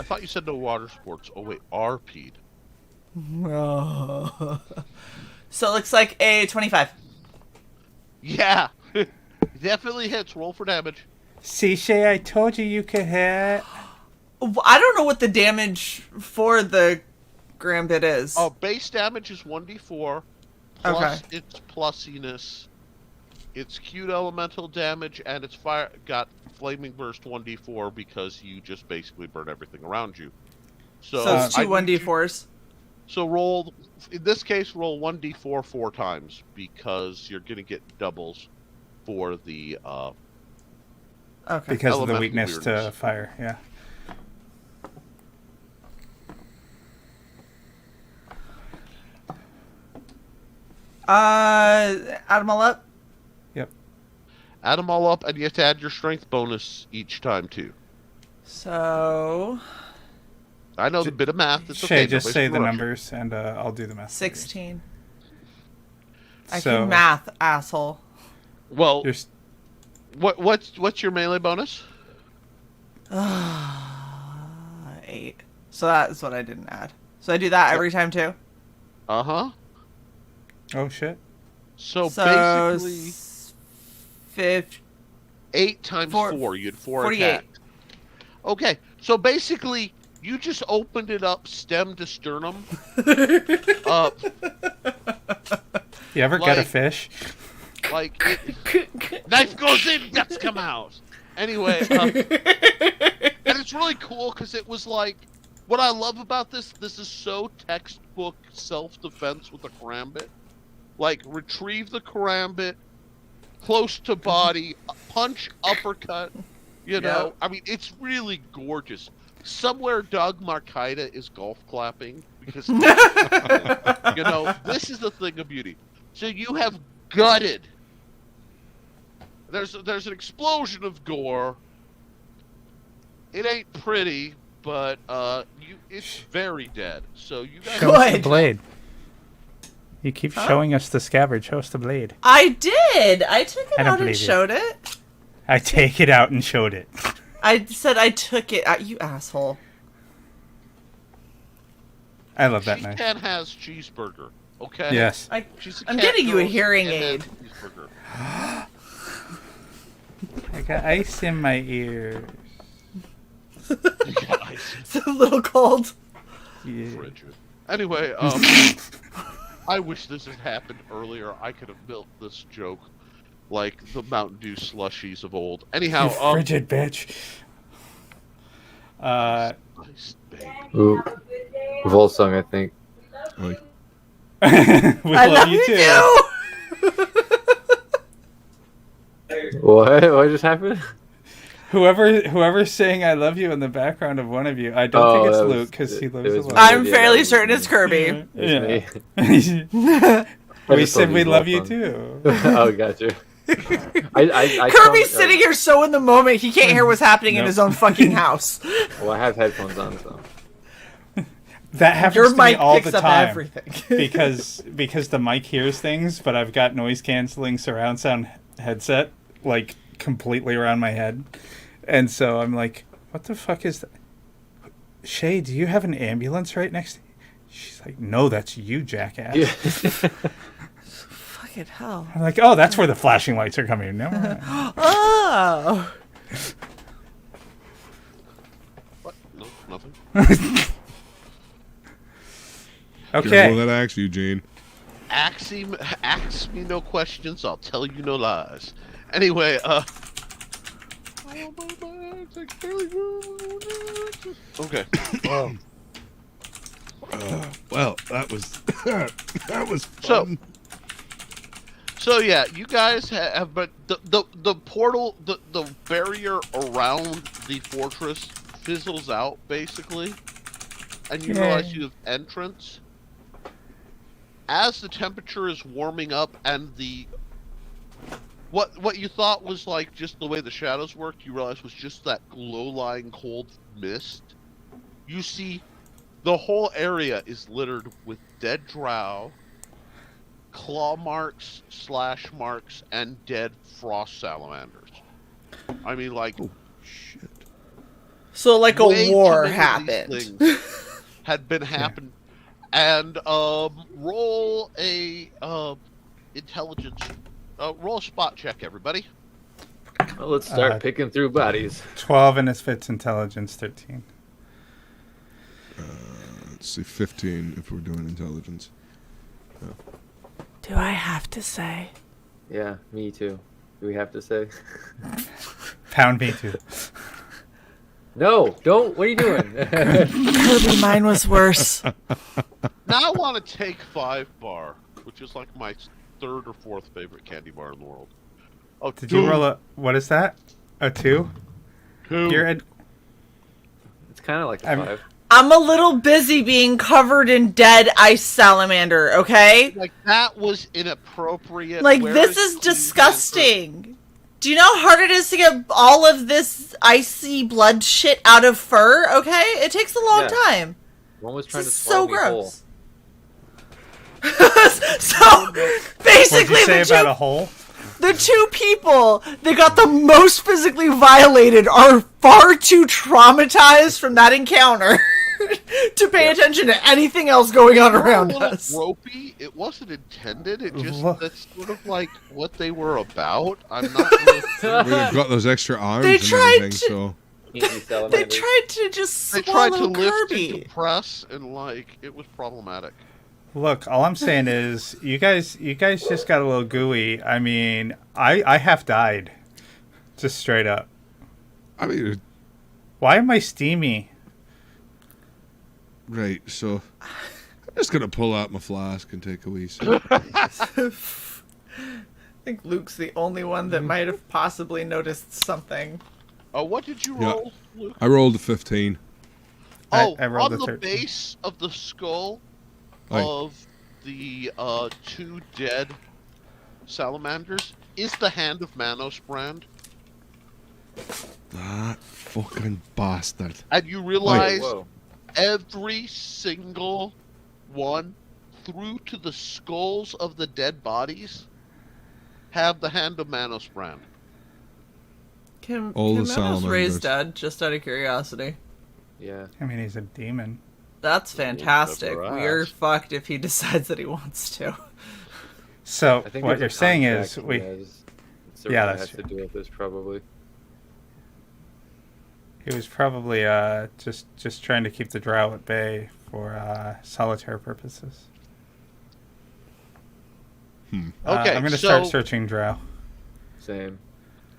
thought you said no water sports. Oh wait, RP'd. So it looks like a 25. Yeah, definitely hits. Roll for damage. See, Shae, I told you could hit. I don't know what the damage for the Gambit is. Base damage is 1d4 plus its plussiness. It's cute elemental damage and it's got flaming burst 1d4 because you just basically burn everything around you. So it's two 1d4s. So roll, in this case, roll 1d4 4 times because you're gonna get doubles for the Because of the elemental weakness weirdness. to fire, yeah. Add them all up. Yep. Add them all up, and you have to add your strength bonus each time too. So I know the bit of math. It's Shae, okay. just nobody's say the gonna rush you. numbers, and I'll do the math. 16. I So- can math, asshole. Well, You're s- what's your melee bonus? 8. So that's what I didn't add. So I do that every time too. Uh huh. Oh shit. So So basically, 50. 8 times 4, you had 4 48. attacks. Okay, so basically, you just opened it up stem to sternum. You ever get a Like- fish? Knife goes in, guts come out. Anyway, and it's really cool because it was like, what I love about this is so textbook self-defense with a karambit. Like, retrieve the karambit, close to body, punch, uppercut, you know? I mean, it's really gorgeous. Somewhere Doug Markida is golf clapping because, you know, this is the thing of beauty. So you have gutted. There's an explosion of gore. It ain't pretty, but it's very dead. So you guys Show us the Good. blade. You keep showing us the scabbard. Show us the blade. I did. I took it I don't out and believe you. showed it. I take it out and showed it. I said I took it out. You asshole. I love that knife. She-Can has cheeseburger. Okay. Yes. She's I'm cat getting you a girl, hearing She-Can aid. has cheeseburger. I got ice in my ears. Guys, It's a little cold. Yeah. frigid. Anyway, I wish this had happened earlier. I could have built this joke like the Mountain Dew slushies of old. Anyhow, You frigid bitch. nice baby. Ooh. Volsung, I think. Like, We I love you too. What? What just happened? Whoever's saying "I love you" in the background of one of you, I don't Oh, think it's that was- Luke because he it lives was alone. me. I'm Yeah, fairly that was certain me. it's Kirby. Yeah. It's me. We just said told we you love you Volsung. too. Oh, gotcha. I Kirby's sitting here so in the moment he can't hear what's happening in Nope. his own fucking house. Well, I have headphones on, so. That happens Your to me mic all picks the up time everything. because the mic hears things, but I've got noise canceling surround sound headset like completely around my head, and so I'm like, "What the fuck is that?" Shae, do you have an ambulance right next to you? She's like, "No, that's you, jackass." Yeah. Fucking hell. I'm like, "Oh, that's where the flashing lights are coming." No. Oh. What? No, nothing. Okay. careful that axe, Eugene. Ask me no questions. I'll tell you no lies. Anyway, Okay. Well, that was that was fun. So yeah, you guys have, but the portal, the barrier around the fortress fizzles out basically, and you realize you have entrance. As the temperature is warming up and what you thought was like just the way the shadows worked, you realize was just that low-lying cold mist. You see the whole area is littered with dead drow, claw marks, slash marks, and dead frost salamanders. I mean, like, oh shit! So like a war too many of happened. these things had been happened, and roll a intelligence. Roll a spot check, everybody. Well, let's start picking through bodies. 12 and it fits intelligence 13. Let's see, 15 if we're doing intelligence. Yeah. Do I have to say? Yeah, me too. Do we have to say? Pound me too. No, don't. What are you doing? Kirby, mine was worse. Now I want to take 5 bar, which is like my 3rd or 4th favorite candy bar in the world. Oh, Did you roll a... What is that? A 2? 2. You're It's kind of like a 5. I'm a little busy being covered in dead ice salamander, okay? Like, that was inappropriate. Like, Where this is Queen disgusting. Do you know how hard it is to get all of this icy blood shit out of fur, okay? It takes a long time. One was trying This to is swallow so me whole. gross. So, basically, What'd you say about a hole? the two people that got the most physically violated are far too traumatized from that encounter to pay attention to anything else going on around a little us. ropey. It wasn't intended. It just Look. that's sort of like what they were about. I'm not really sure. We've got those extra arms They and tried everything, to- so They Salamanders. tried to just They tried swallow to lift Kirby. and compress, and like it was problematic. Look, all I'm saying is, you guys just got a little gooey. I mean, I half died, just straight up. I mean, Why am I steamy? right. So I'm just gonna pull out my flask and take a wee sip. I think Luke's the only one that might have possibly noticed something. What did you Yeah. roll, Luke? I rolled a 15. Oh, I rolled on a the 13. base of the skull Aye. of the 2 dead salamanders is the hand of Manos brand, That fucking bastard. and you realize Whoa. every single one through to the skulls of the dead bodies have the hand of Manos brand. Can All the Manos raise salamanders. dead? Just out of curiosity. Yeah. I mean, he's a demon. That's fantastic. Never We're asked. fucked if he decides that he wants to. So I think what there's you're a saying contract is, he we has. Yeah, Has that's to true. do with this probably. he was probably just trying to keep the drow at bay for solitaire purposes. Okay, I'm gonna so start searching drow. Same.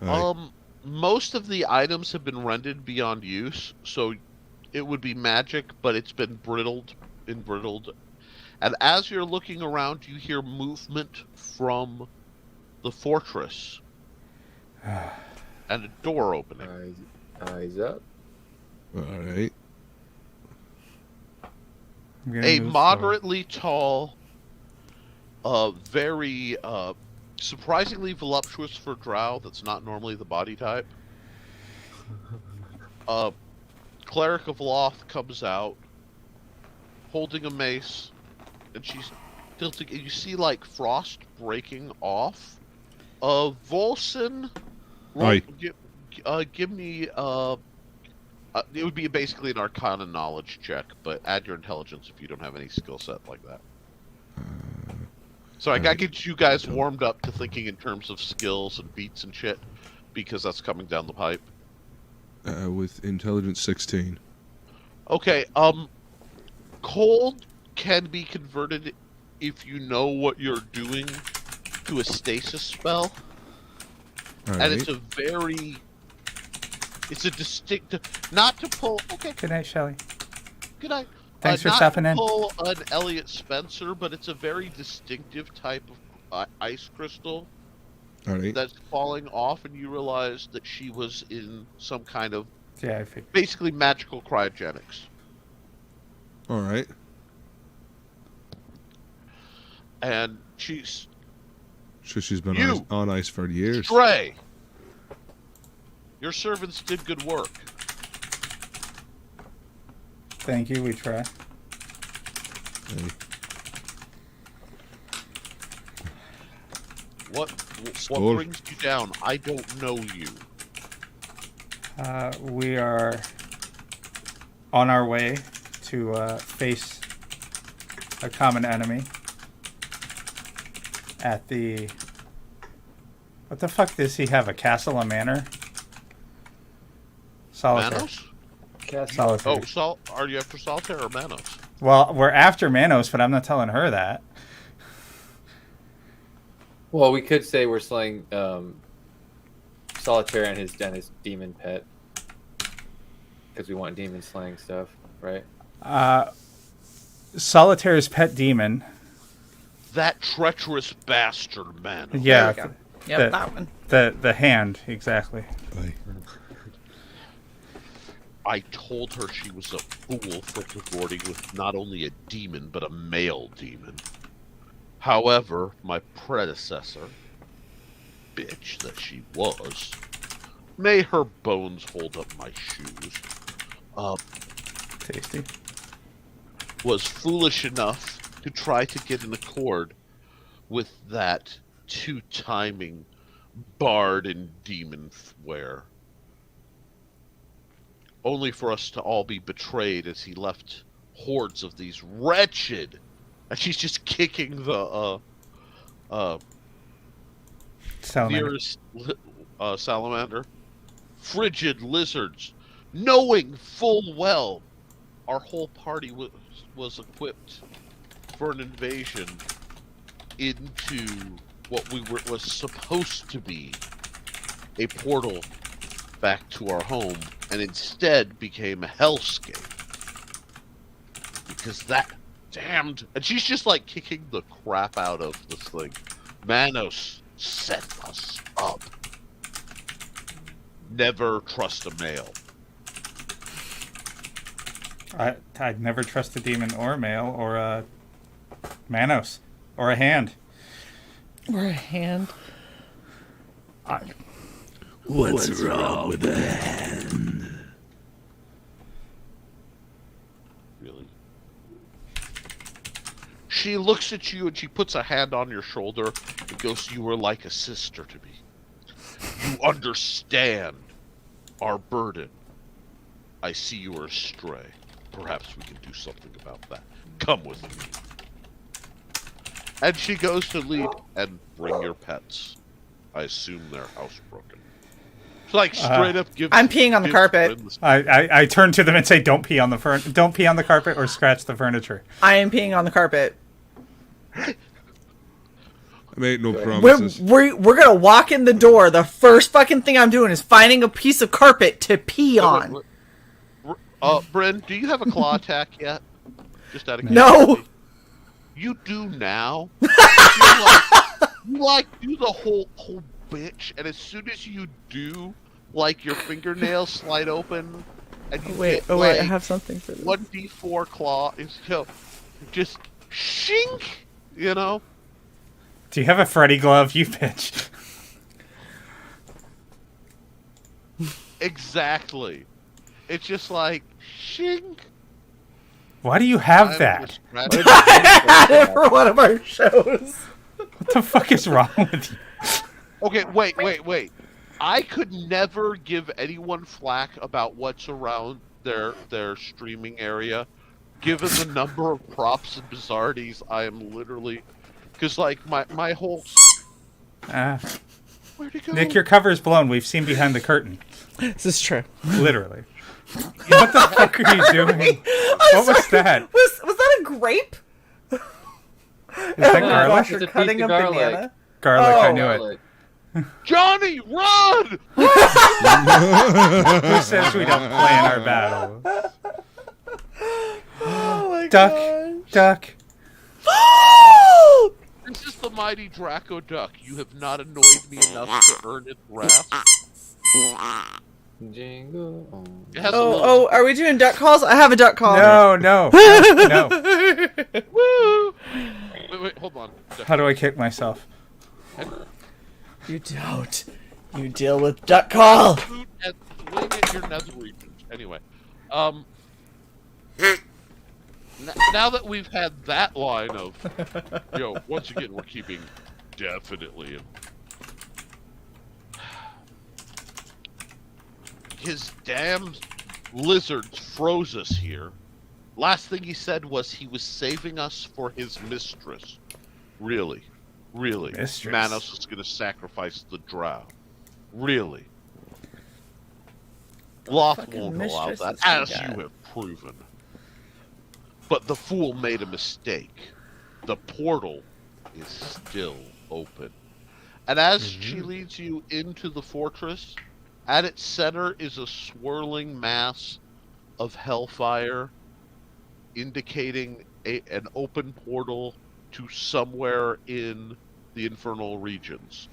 Aye. most of the items have been rendered beyond use, so it would be magic, but it's been brittled. And as you're looking around, you hear movement from the fortress and a door opening. Eyes up. All right. I'm gonna A move moderately tall, very surprisingly voluptuous for drow. That's not normally the body type. Cleric of Loth comes out, holding a mace, and she's tilting. And you see like frost breaking off. Volson, Aye. give me it would be basically an Arcana knowledge check, but add your intelligence if you don't have any skill set like that. So I gotta get you guys warmed up to thinking in terms of skills and beats and shit, because that's coming down the pipe. With intelligence 16. Okay, cold can be converted if you know what you're doing to a stasis spell, All and right. it's a very It's a distinct, not to pull. Okay, Good night, Shelley. good night. Thanks for not stopping to in. pull an Elliot Spencer, but it's a very distinctive type of ice crystal All right. that's falling off, and you realize that she was in some kind of Yeah, I figured. basically magical cryogenics. All right. And she's Sure, she's been You! on ice for years. Stray. Your servants did good work. Thank you. We try. Hey. What Score. brings you down? I don't know you. We are on our way to face a common enemy at the... What the fuck does he have? A castle, a manor? Solitaire. Manos? Solitaire. Oh, are you after Solitaire or Manos? Well, we're after Manos, but I'm not telling her that. Well, we could say we're slaying Solitaire and his demon pet. Because we want demon slaying stuff, right? Solitaire's pet demon. That treacherous bastard, Manos. Yeah. There we go. Yep, that one. The hand, exactly. Aye. I told her she was a fool for cavorting with not only a demon, but a male demon. However, my predecessor, bitch that she was, may her bones hold up my shoes, Tasty. was foolish enough to try to get in accord with that two-timing bard and demon wear. Only for us to all be betrayed as he left hordes of these wretched... And she's just kicking the Salamander. nearest salamander. Frigid lizards, knowing full well our whole party was equipped for an invasion into what was supposed to be a portal back to our home, and instead became a hellscape. Because that damned... And she's just like kicking the crap out of this thing. Manos set us up. Never trust a male. I'd never trust a demon or a male or a Manos or a hand. Or a hand. What's wrong with the hand? Really? She looks at you and she puts a hand on your shoulder and goes, "You were like a sister to me. You understand our burden. I see you are astray. Perhaps we can do something about that. Come with me." And she goes to lead and bring your pets. I assume they're housebroken. It's like straight up give. I'm peeing on the carpet. I turn to them and say, "Don't pee on the don't pee on the carpet or scratch the furniture." I am peeing on the carpet. I made no promises. We're gonna walk in the door. The first fucking thing I'm doing is finding a piece of carpet to pee on. Bryn, do you have a claw attack yet? Just out of No. curiosity. You do now. you do the whole bitch, and as soon as you do, like your fingernails slide open, and you get, I have something for this. 1d4 claw is just shink, you know. Do you have a Freddy glove, you bitch? Exactly. It's just like shink. Why do you have that? I had it for one of our shows. What the fuck is wrong with you? Okay, wait. I could never give anyone flack about what's around their streaming area, given the number of props and bizarrities I am literally... Because, like, my whole... Where'd it go? Nick, your cover's blown. We've seen behind the curtain. This is true. Literally. What the fuck are you doing? What was that? Was that a grape? Is that garlic? You're cutting a garlic. banana. Garlic, Oh. I knew it. Johnny, run! Who says we don't plan our battles? Oh my Duck, gosh. duck. This is the mighty Draco Duck. You have not annoyed me enough to earn its wrath. Jingle on. It has a little... Oh, are we doing duck calls? I have a duck call. No, no. Woo! Wait, hold on. How do I kick myself? You don't. You deal with duck call. Wing at your nether regions. Anyway, now that we've had that line of, once again we're keeping definitely in. His damn lizards froze us here. Last thing he said was he was saving us for his mistress. Really? Mistress. Manos was going to sacrifice the drow. Really? Loth won't allow that, as you have proven. But the fool made a mistake. The portal is still open. And as she leads you into the fortress, at its center is a swirling mass of hellfire, indicating an open portal to somewhere in the infernal regions.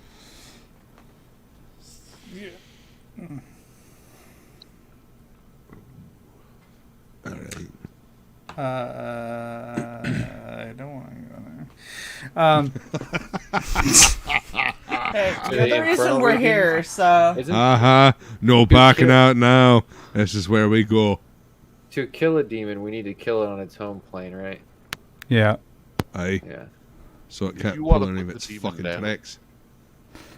All right. I don't want to go there. Hey, you're the reason we're here, so. No backing out now. This is where we go. To kill a demon, we need to kill it on its home plane, right? Yeah. Aye. Yeah. So it If can't you pull wanna any put of the its demon fucking down. tricks.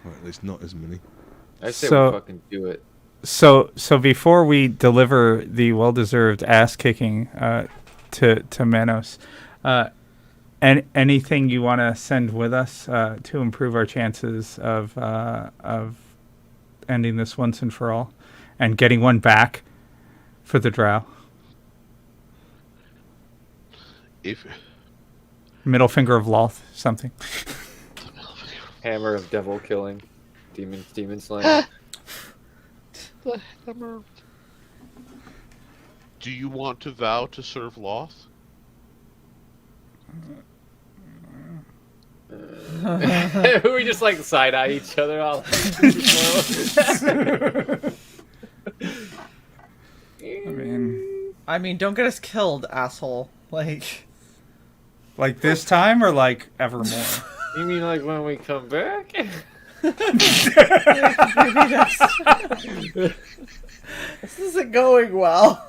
Or at least not as many. I say So- we fucking do it. So before we deliver the well-deserved ass-kicking to Manos, anything you want to send with us to improve our chances of ending this once and for all, and getting one back for the drow? If Middle finger of Loth, something. Hammer of devil killing. Demon slaying. the hammer. Do you want to vow to serve Loth? We just like side eye each other all I mean, Don't get us killed, asshole. Like this time or like evermore? You mean like when we come back? this isn't going well.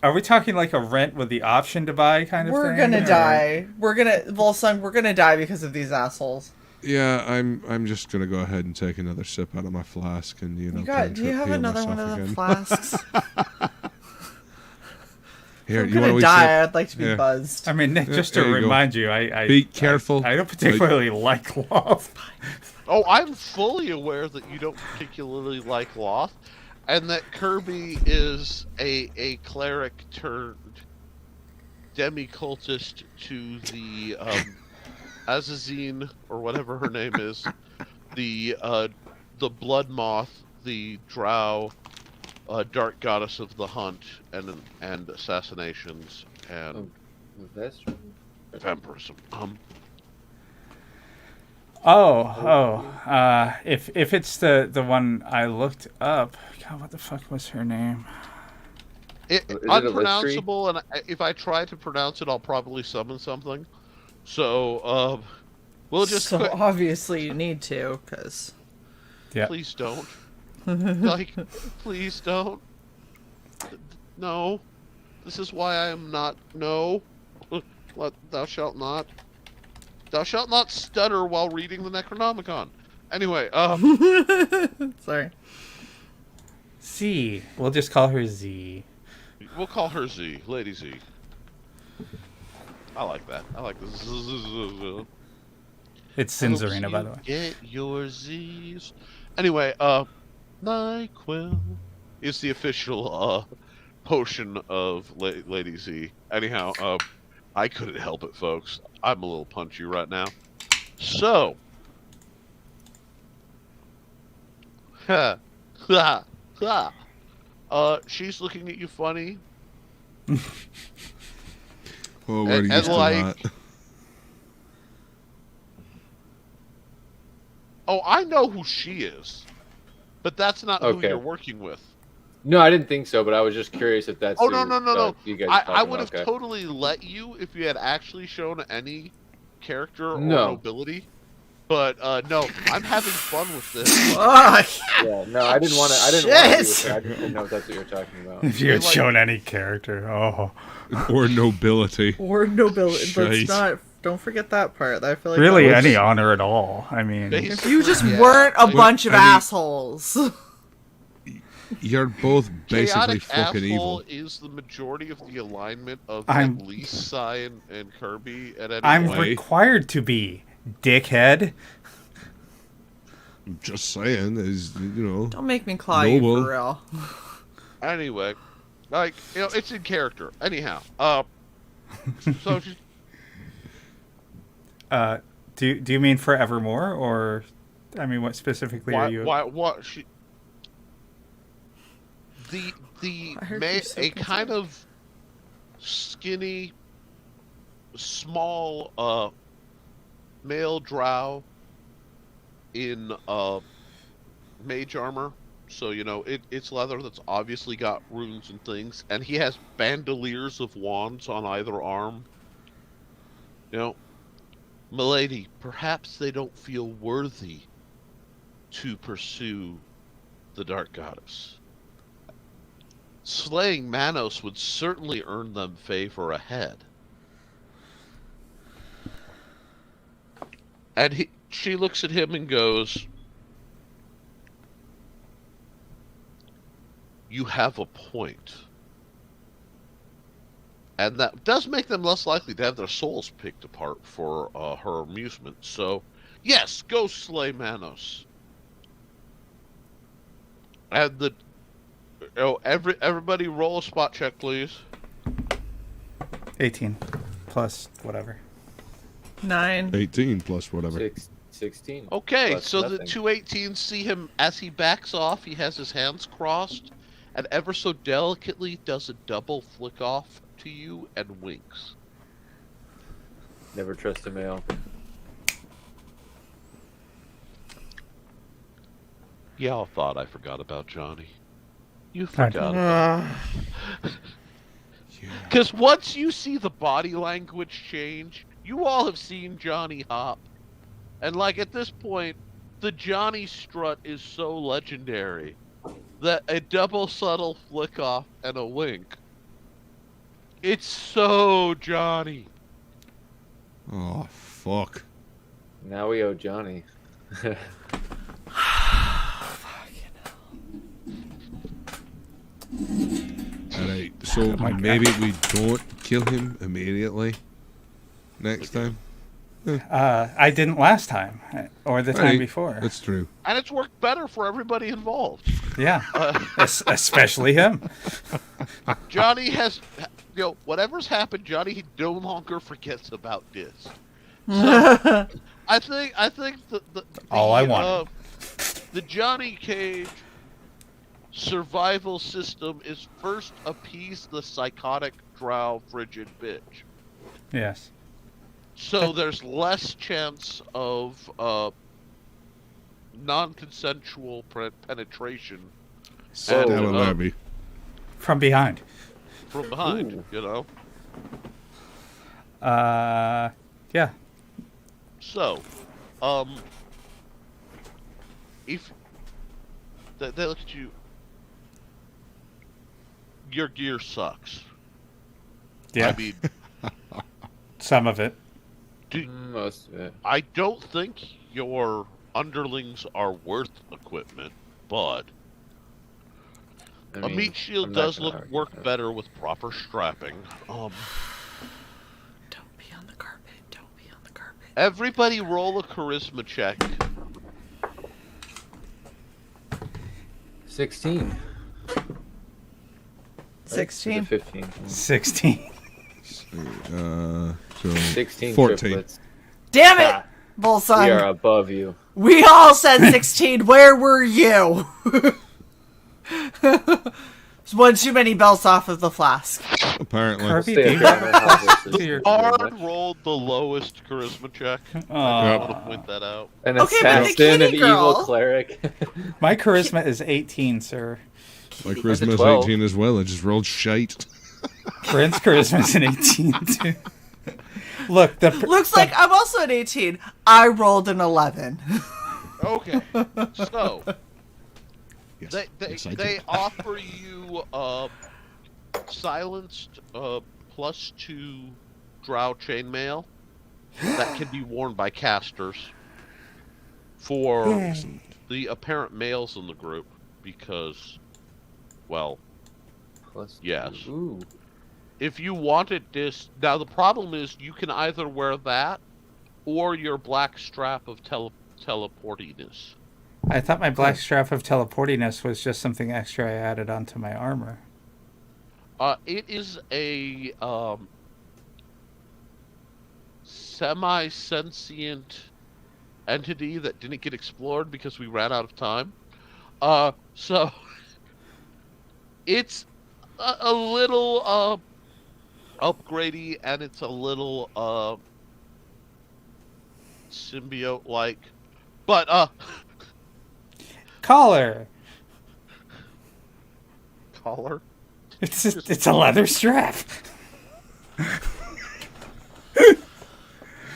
Are we talking like a rent with the option to buy kind of We're thing? gonna die. We're gonna die because of these assholes. Yeah, I'm just gonna go ahead and take another sip out of my flask and Do you have another one of the flasks? Here, I'm you want gonna to die. I'd like to be Yeah. buzzed. I mean, Nick, just to there you go. remind you, I Be careful. I don't particularly like Loth. Oh, I'm fully aware that you don't particularly like Loth, and that Kirby is a cleric turned demi-cultist to the Azazine, or whatever her name is, the blood moth, the drow, dark goddess of the hunt and assassinations and vampirism. If it's the one I looked up, God, what the fuck was her name? Is it Unpronounceable, and if I try to pronounce it, I'll probably summon something. So, we'll just quit. Obviously you need to, because Yeah. Please don't. Like, please don't. No. This is why I am not. No. Thou shalt not. Thou shalt not stutter while reading the Necronomicon. Anyway, sorry. Z. We'll just call her Z. we'll call her Z, Lady Z. I like that. I like this. It's Sinzarina, by the way. Get your Z's. Anyway, NyQuil is the official potion of Lady Z. Anyhow, I couldn't help it, folks. I'm a little punchy right now. So, She's looking at you funny. Oh, we're used to that. Oh, I know who she is, but that's not who Okay. you're working with. No, I didn't think so, but I was just curious if that's. Oh, who, no. You guys I would have okay. totally let you if you had actually shown any character or No. nobility. But no, I'm having fun with this. Fuck. Yeah, no, I didn't want to. I didn't want to. Shit. I didn't know if that's what you're talking about. If you had like- shown any character, oh, Or nobility. Or nobility. Shite. Let's not. Don't forget that part. I feel like really that was- any honor at all. I mean, If you just Yeah, weren't a like- bunch of I mean- assholes. You're both basically Chaotic fucking asshole evil. is the majority of the alignment of I'm- at least Sai and Kirby at any I'm point. required to be dickhead. I'm just saying, is Don't make me claw you Noble. for real. Anyway, like it's in character. Anyhow, so she's, Do you mean forevermore, or I mean, what specifically are you? what she the I heard you so a kind of skinny, small male drow in mage armor. So it's leather that's obviously got runes and things, and he has bandoliers of wands on either arm. Milady, perhaps they don't feel worthy to pursue the Dark Goddess. Slaying Manos would certainly earn them favor ahead. And she looks at him and goes, "You have a point." And that does make them less likely to have their souls picked apart for her amusement. So, yes, go slay Manos. And everybody roll a spot check, please. 18 plus whatever. 9. 18 plus whatever. 16. Okay, Plus so the nothing. 218s see him as he backs off. He has his hands crossed, and ever so delicately does a double flick off to you and winks. Never trust a male. Y'all thought I forgot about Johnny. You forgot about Because once you see the body language change, you all have seen Johnny hop. And at this point, the Johnny strut is so legendary that a double subtle flick off and a wink. It's so Johnny. Oh, fuck. Now we owe Johnny. Alright, so maybe we don't kill him immediately next time. I didn't last time, or the time Right, before. That's true. And it's worked better for everybody involved. Yeah, especially him. Johnny has, whatever's happened, Johnny no longer forgets about this. So, I think the All I wanted. The Johnny Cage survival system is first appease the psychotic drow frigid bitch. Yes. So there's less chance of non-consensual penetration. So, And, That would let me. From behind. from behind, Ooh. Yeah. So, if they look at you, your gear sucks. Yeah. I mean, Some of it. most of it. I don't think your underlings are worth equipment, but I a mean, meat shield I'm not does gonna look argue work that. better with proper strapping. Don't be on the carpet. Don't be on the carpet. Everybody roll a charisma check. 16. 16. 15. 16. So 16 14. triplets. Damn it! Ah, Bullseye. we are above you. We all said 16. Where were you? There's one too many bells off of the flask. Apparently. Kirby, Stay do you up have on a our houses. plus to Thank your... you very Bard much. rolled the lowest charisma check. I just want to point that out. An Okay, but the assassin, an kitty girl- evil cleric. My charisma is 18, sir. My That's a charisma is 12. 18 as well. I just rolled shite. Brent's charisma is an 18, too. Look, Looks like I'm also an 18. I rolled an 11. Okay, so Yes. they I they did. offer you silenced +2 drow chainmail that can be worn by casters for the apparent males in the group because, well, Plus yes. 2. Ooh. If you wanted this, now the problem is you can either wear that or your black strap of teleportiness. I thought my black strap of teleportiness was just something extra I added onto my armor. It is a semi-sentient entity that didn't get explored because we ran out of time. So it's a little upgradey, and it's a little symbiote-like, but Collar! collar. It's a leather strap.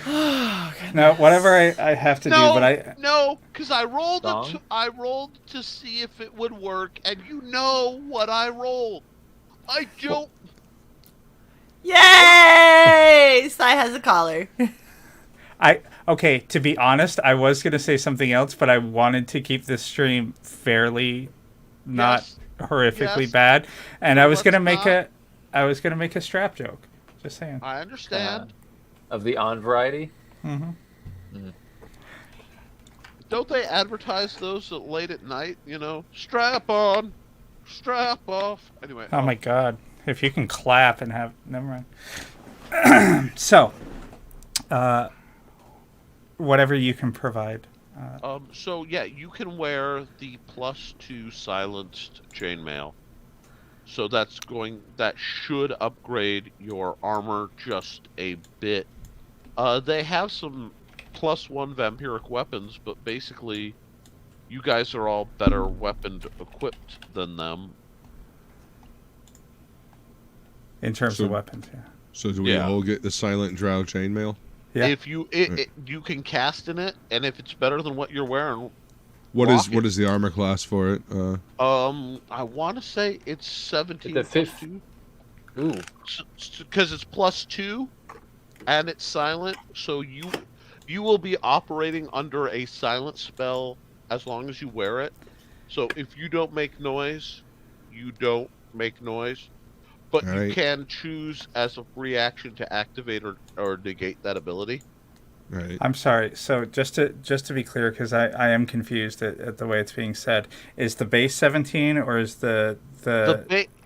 Now, whatever I have to do, but No, because I rolled Song? I rolled to see if it would work, and you know what I rolled. I don't. Yay! Sai has a collar. okay, to be honest, I was gonna say something else, but I wanted to keep this stream fairly not Yes. horrifically Yes. bad, and I was Let's gonna make not. a strap joke. Just saying. I understand. Of the on variety? Don't they advertise those late at night? You know, strap on, strap off. Anyway. Oh my god. If you can clap and have... Never mind. So, whatever you can provide. So yeah, you can wear the +2 silenced chainmail. So that should upgrade your armor just a bit. They have some +1 vampiric weapons, but basically, you guys are all better weaponed equipped than them. In terms So- of weapons, yeah. So do we Yeah. all get the silent drow chainmail? Yeah. If you you can cast in it, and if it's better than what you're wearing, What rock is it. the armor class for it? I want to say it's 17 The plus fifth- 2. Ooh. Because it's +2 and it's silent, so you will be operating under a silent spell as long as you wear it. So if you don't make noise, you don't make noise. But you Alright. can choose as a free action to activate or negate that ability. Right. I'm sorry. So just to be clear, because I am confused at the way it's being said, is the base 17 or is the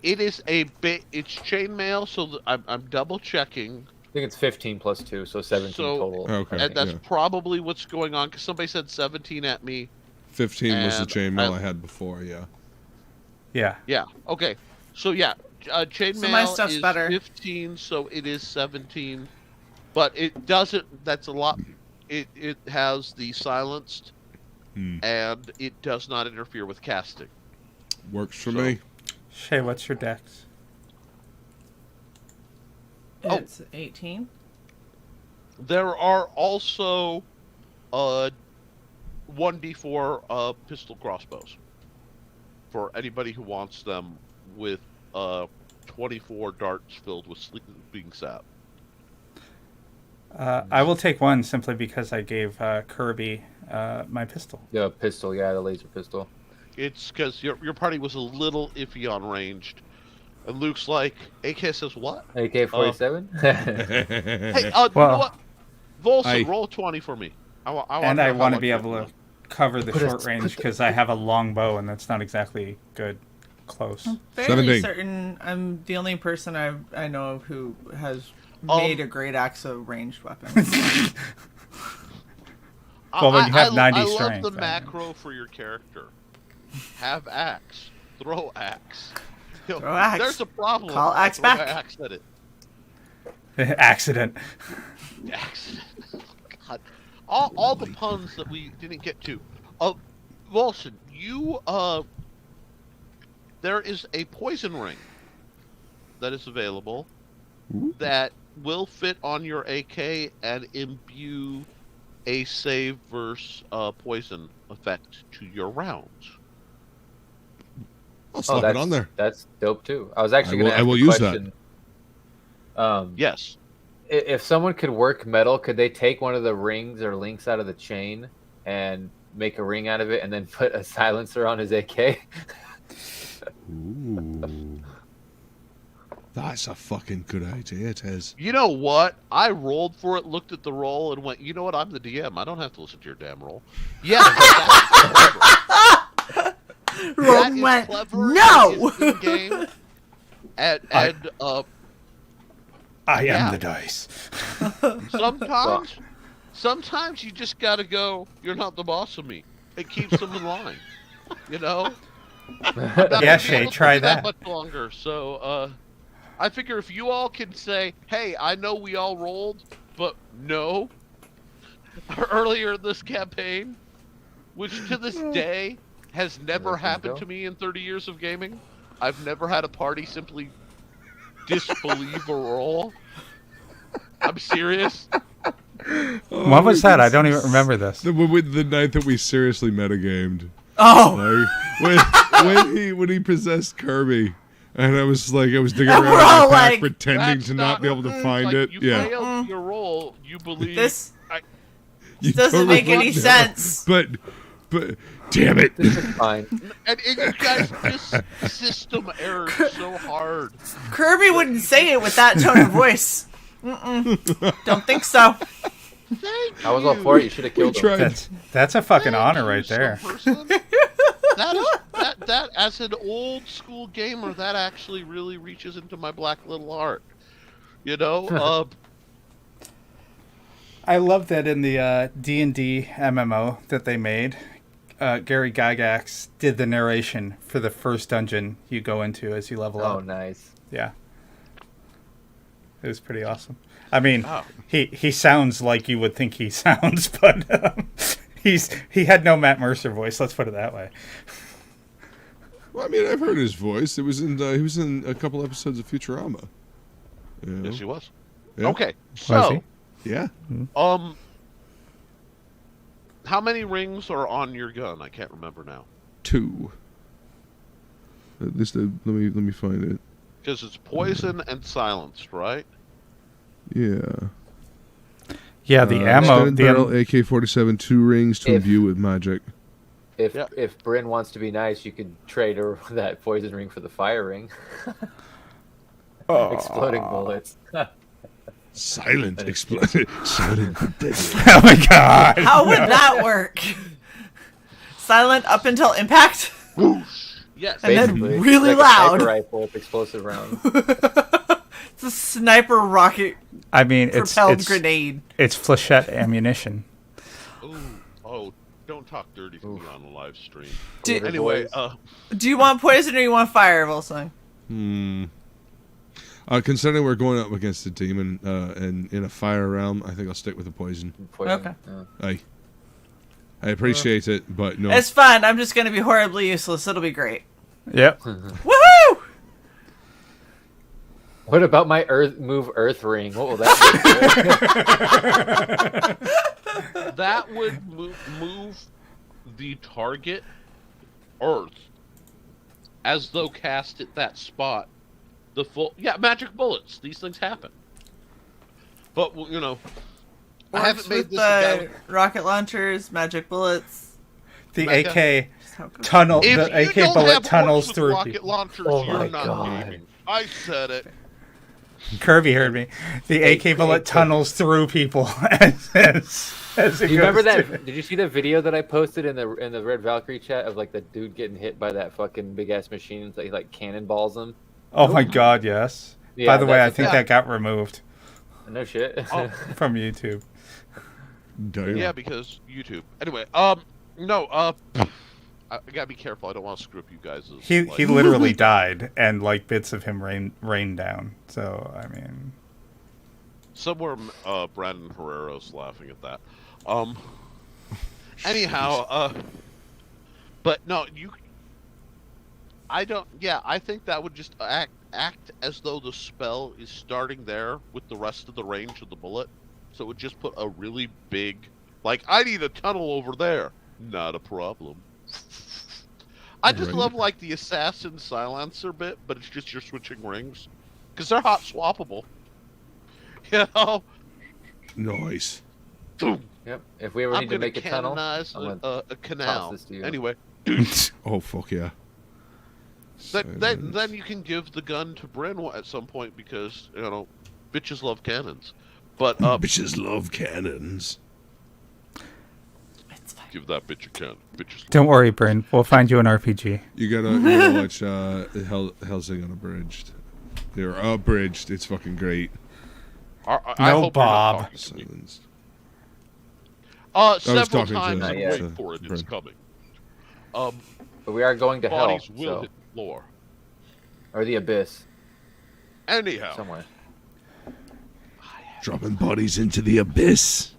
It is it's chainmail, so I'm double checking. I think it's 15 plus 2, so 17 So- total. Okay. And that's yeah. probably what's going on, because somebody said 17 at me. 15 was the and chainmail I- I had before, yeah. yeah. Yeah, okay. So yeah, chainmail So my stuff's is better. 15, so it is 17. But it doesn't, that's a lot, it has the silenced, and it does not interfere with casting. Works for So- me. Shae, what's your dex? Oh. It's 18. There are also 1d4 pistol crossbows for anybody who wants them with 24 darts filled with sleeping sap. I will take one simply because I gave Kirby my pistol. The pistol, yeah, the laser pistol. It's because your party was a little iffy on ranged. And Luke's like, AK says what? AK-47? Hey, you know Well, what? Volson, I- roll 20 for me. I and I know how want to much be you're able to doing. cover the Put short it- range because I have a long bow and that's not exactly good close. Fairly 17. certain I'm the only person I know of who has made a great axe a ranged weapon. Well, when you have 90 I strength. love the macro for your character. Have axe. Throw axe. Throw axe. There's a problem. Call axe back. Axe at it. Accident. Accident. God. All the puns that we didn't get to. Wilson, there is a poison ring that is available that will fit on your AK and imbue a save versus poison effect to your rounds. I'll slap it on there. That's dope too. I was actually going to ask I will a use question. Yes. If someone could work metal, could they take one of the rings or links out of the chain and make a ring out of it and then put a silencer on his AK? Ooh. That's a fucking good idea, Tez. You know what? I rolled for it, looked at the roll, and went, you know what? I'm the DM. I don't have to listen to your damn roll. Yeah. Roll went, no! Game. I am the dice. Sometimes you just gotta go, you're not the boss of me. It keeps them in line. You know? Yeah, Shae, try that. Much longer. So, I figure if you all can say, hey, I know we all rolled, but no. Earlier in this campaign, which to this day has never happened to me in 30 years of gaming. I've never had a party simply disbelieve a roll. I'm serious. What was that? I don't even remember this. The night that we seriously metagamed. Oh! Like, when he possessed Kirby. And I was digging around in my pack, pretending to not be able to find it. You Yeah. failed your roll. You believe this doesn't make any sense. But damn it! This is fine. And you guys, this system errors so hard. Kirby wouldn't say it with that tone of voice. Don't think so. I was all for it. You should have killed him. That's a fucking honor right there. That as an old school gamer, that actually really reaches into my black little heart. You know. I love that in the D&D MMO that they made, Gary Gygax did the narration for the first dungeon you go into as you level up. Oh, nice. Yeah. It was pretty awesome. I mean, he sounds like you would think he sounds, but he had no Matt Mercer voice. Let's put it that way. Well, I mean, I've heard his voice. He was in a couple episodes of Futurama. You know? Yes, he was. Yeah. Okay, so yeah. How many rings are on your gun? I can't remember now. 2. At least let me find it. Because it's poison and silenced, right? Yeah. Yeah, the ammo. The barrel AK-47, 2 rings to imbue with magic. If Bryn wants to be nice, you could trade her that poison ring for the fire ring. Exploding bullets. Silent exploded. Silent. Oh my god! How would that work? Silent up until impact? Yes. And then Basically, really it's like a loud. sniper rifle with explosive rounds. It's a sniper rocket I mean, propelled it's grenade. It's flechette ammunition. Oh, don't talk dirty to me on the live stream. Do- Anyway, Do you want poison or you want fire, Wilson? Considering we're going up against a demon and in a fire realm, I think I'll stick with the poison. Okay. I appreciate it, but no. It's fine. I'm just going to be horribly useless. It'll be great. Yep. Woohoo! What about my earth ring? What will that do? that would move the target Earth as though cast at that spot. The full magic bullets. These things happen. But you know, I haven't made this the rocket launchers, magic bullets. The AK tunnel. The AK bullet tunnels through rocket people. launchers. Oh you're my not God. gaming. I said it. Kirby heard me. The AK bullet tunnels through people as it Do you remember goes that? Did you see the video that I posted in the Red Valkyrie chat of like the dude getting hit by that fucking big ass machine that he like cannonballs him? Oh my god, yes. Yeah, By the way, I that's- think that got removed No shit. from YouTube. Damn. Yeah, because YouTube. Anyway, no, I gotta be careful. I don't want to screw up you guys'. He literally died, and like bits of him rained down. So I mean, somewhere, Brandon Herrera's laughing at that. Anyhow, but no, you. I don't. Yeah, I think that would just act as though the spell is starting there with the rest of the range of the bullet. So it would just put a really big, like, I need a tunnel over there. Not a problem. I just love, like, the assassin silencer bit, but it's just you're switching rings. Because they're hot swappable. You know? Nice. Boom. Yep. If we ever need to make a tunnel, a canal. Anyway. Oh, fuck yeah. Then you can give the gun to Bryn at some point because, you know, bitches love cannons. But bitches love cannons. Give that bitch a cannon. Bitches. Don't worry, Bryn. We'll find you an RPG. You gotta watch Helsing Unabridged. They're abridged. It's fucking great. I hope Bob. Silence. Several times and wait for it. It's coming. But we are going to hell. Bodies will hit the floor. Or the abyss. Anyhow. Somewhere. Dropping bodies into the abyss.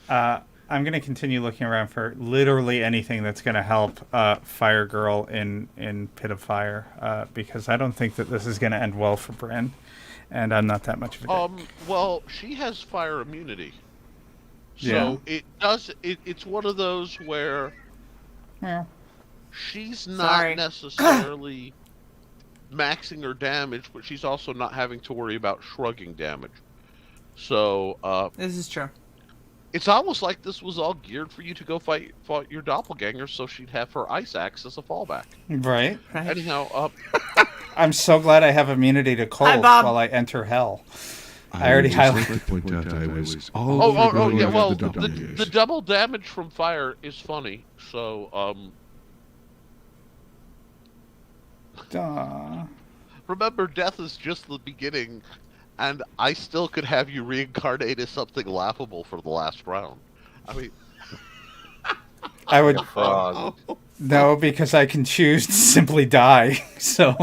I'm going to continue looking around for literally anything that's going to help Fire Girl in Pit of Fire, because I don't think that this is going to end well for Bryn, and I'm not that much of a dick. Well, she has fire immunity. So it does. It's one of those where she's not necessarily maxing her damage, but she's also not having to worry about shrugging damage. So this is true. It's almost like this was all geared for you to go fight your doppelganger, so she'd have her ice axe as a fallback. Right. Anyhow, I'm so glad I have immunity to cold while I enter hell. I already highlighted. Point out I was yeah. Well, the double damage from fire is funny. So remember, death is just the beginning. And I still could have you reincarnate as something laughable for the last round. I mean... I would... No, because I can choose to simply die, so...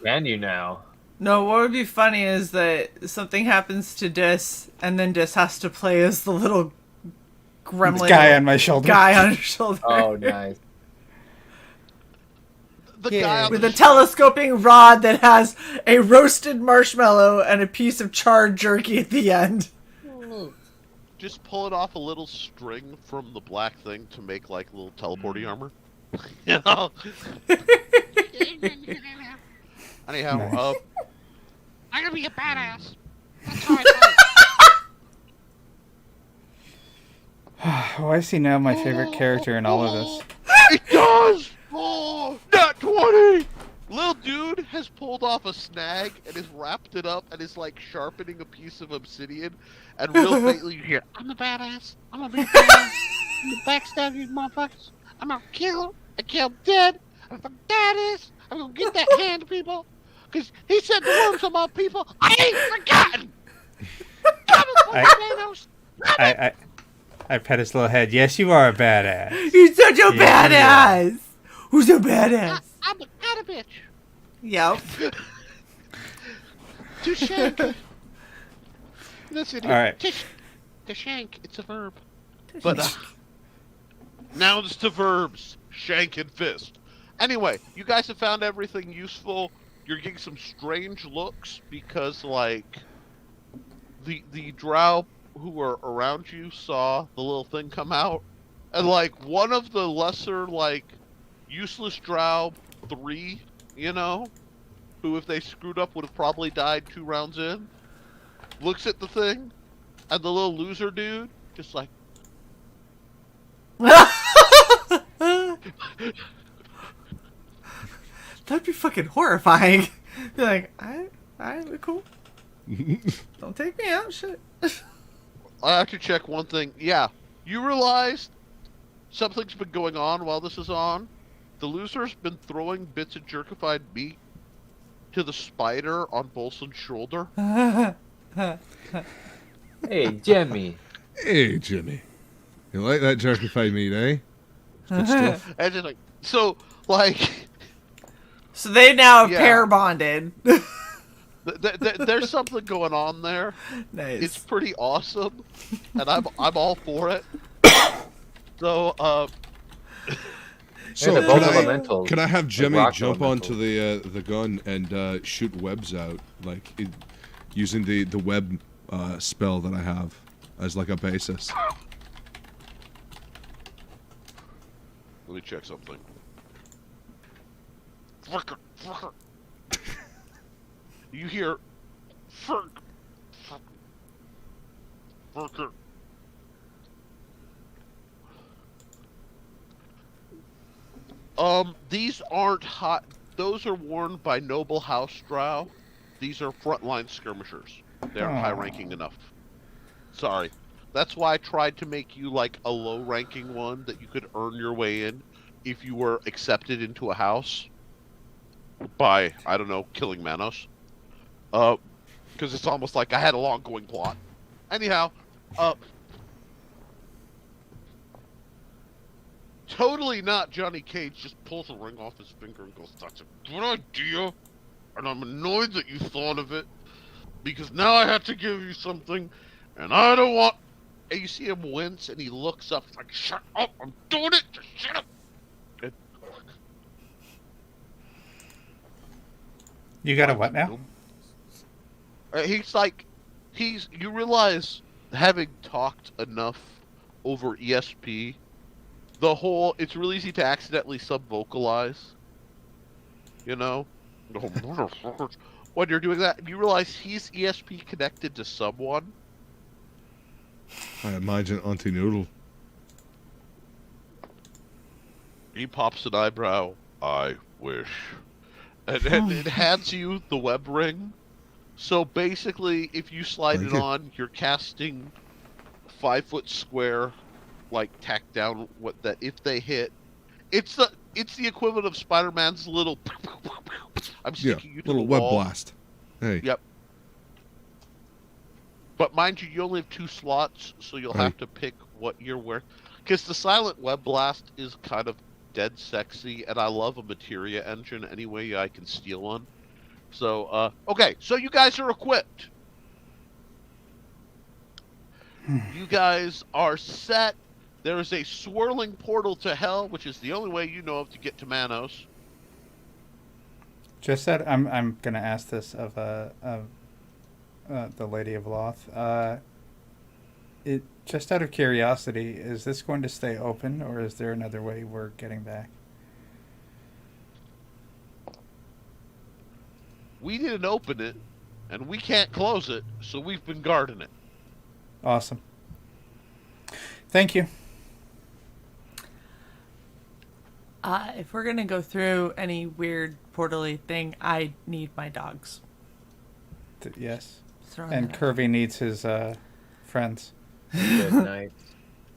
Can you now? No, what would be funny is that something happens to Dis, and then Dis has to play as the little gremlin... guy on my shoulder. Guy on your shoulder. Oh, nice. Guy with a telescoping rod that has a roasted marshmallow and a piece of charred jerky at the end. Just pull it off a little string from the black thing to make like little teleporting armor. You know? Anyhow, I'm gonna be a badass. That's how I I see now my favorite character in all of this. It does! Oh, not 20! Little dude has pulled off a snag and has wrapped it up and is like sharpening a piece of obsidian. And real faintly you hear, I'm a badass. I'm a big badass. I'm gonna backstab these motherfuckers. I'm gonna kill them. I kill them dead. I'm a badass. I'm gonna get that hand, people. Because he said the words of my people. I ain't forgotten! I pet his little head. Yes, you are a badass. You're such a badass! Who's a badass? I'm a bitch. Yep. To shank. Listen, all right. To shank, it's a verb. But nouns to verbs, shank and fist. Anyway, you guys have found everything useful. You're getting some strange looks because, like, the drow who are around you saw the little thing come out, and like one of the lesser, like, useless drow 3, you know, who if they screwed up would have probably died 2 rounds in, looks at the thing, and the little loser dude just like. That'd be fucking horrifying. Be like, alright, we're cool. Don't take me out, shit. I have to check one thing. Yeah, you realize something's been going on while this is on? The loser's been throwing bits of jerkified meat to the spider on Bolson's shoulder. Hey, Jimmy. Hey, Jimmy. You like that jerkified meat, eh? Good stuff. And just like, so, like, So they now have Yeah. pair bonded. there's something going on there. Nice. It's pretty awesome, and I'm all for it. So, So they're both can elementals, I have like Jimmy rock jump onto elementals. the gun and shoot webs out, like using the web spell that I have as like a basis? let me check something. You hear? These aren't hot. Those are worn by noble house drow. These are frontline skirmishers. They aren't high-ranking enough. Sorry. That's why I tried to make you like a low-ranking one that you could earn your way in if you were accepted into a house by, I don't know, killing Manos. Because it's almost like I had a long-going plot. Anyhow, totally not Johnny Cage just pulls a ring off his finger and goes, "That's a good idea, and I'm annoyed that you thought of it, because now I have to give you something, and I don't want..." And you see him wince, and he looks up, like, "Shut up, I'm doing it, just shut up!" And You got a what now? he's like, you realize, having talked enough over ESP, it's really easy to accidentally sub-vocalize. You know? When you're doing that, you realize he's ESP connected to someone. I imagine Auntie Noodle. He pops an eyebrow. "I wish." And it hands you the web ring. So basically, if you slide Thank it you. on, you're casting 5-foot square, like tack down what that if they hit. It's the equivalent of Spider-Man's little. I'm Yeah, sticking you to little a web wall. blast. Hey. Yep. But mind you only have 2 slots, so you'll Hey. have to pick what you're wearing. Because the silent web blast is kind of dead sexy, and I love a materia engine any way I can steal one. So, okay, so you guys are equipped. You guys are set. There is a swirling portal to hell, which is the only way you know of to get to Manos. Just said I'm gonna ask this of the Lady of Loth. It just out of curiosity, is this going to stay open, or is there another way we're getting back? We didn't open it, and we can't close it, so we've been guarding it. Awesome. Thank you. If we're gonna go through any weird portally thing, I need my dogs. Yes. Throwing And that out. Kirby needs his friends. Death Knights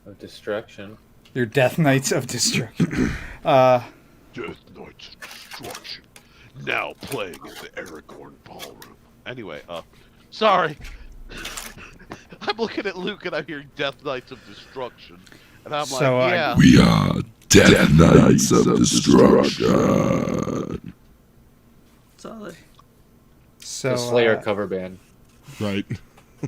of Destruction. Your Death Knights of Destruction. Death Knights of Destruction. Now playing in the Aragorn Ballroom. Anyway, sorry. I'm looking at Luke and I'm hearing Death Knights of Destruction. And I'm So, like, yeah. We are Death Knights of Destruction. Solid. So The Slayer cover band. Right.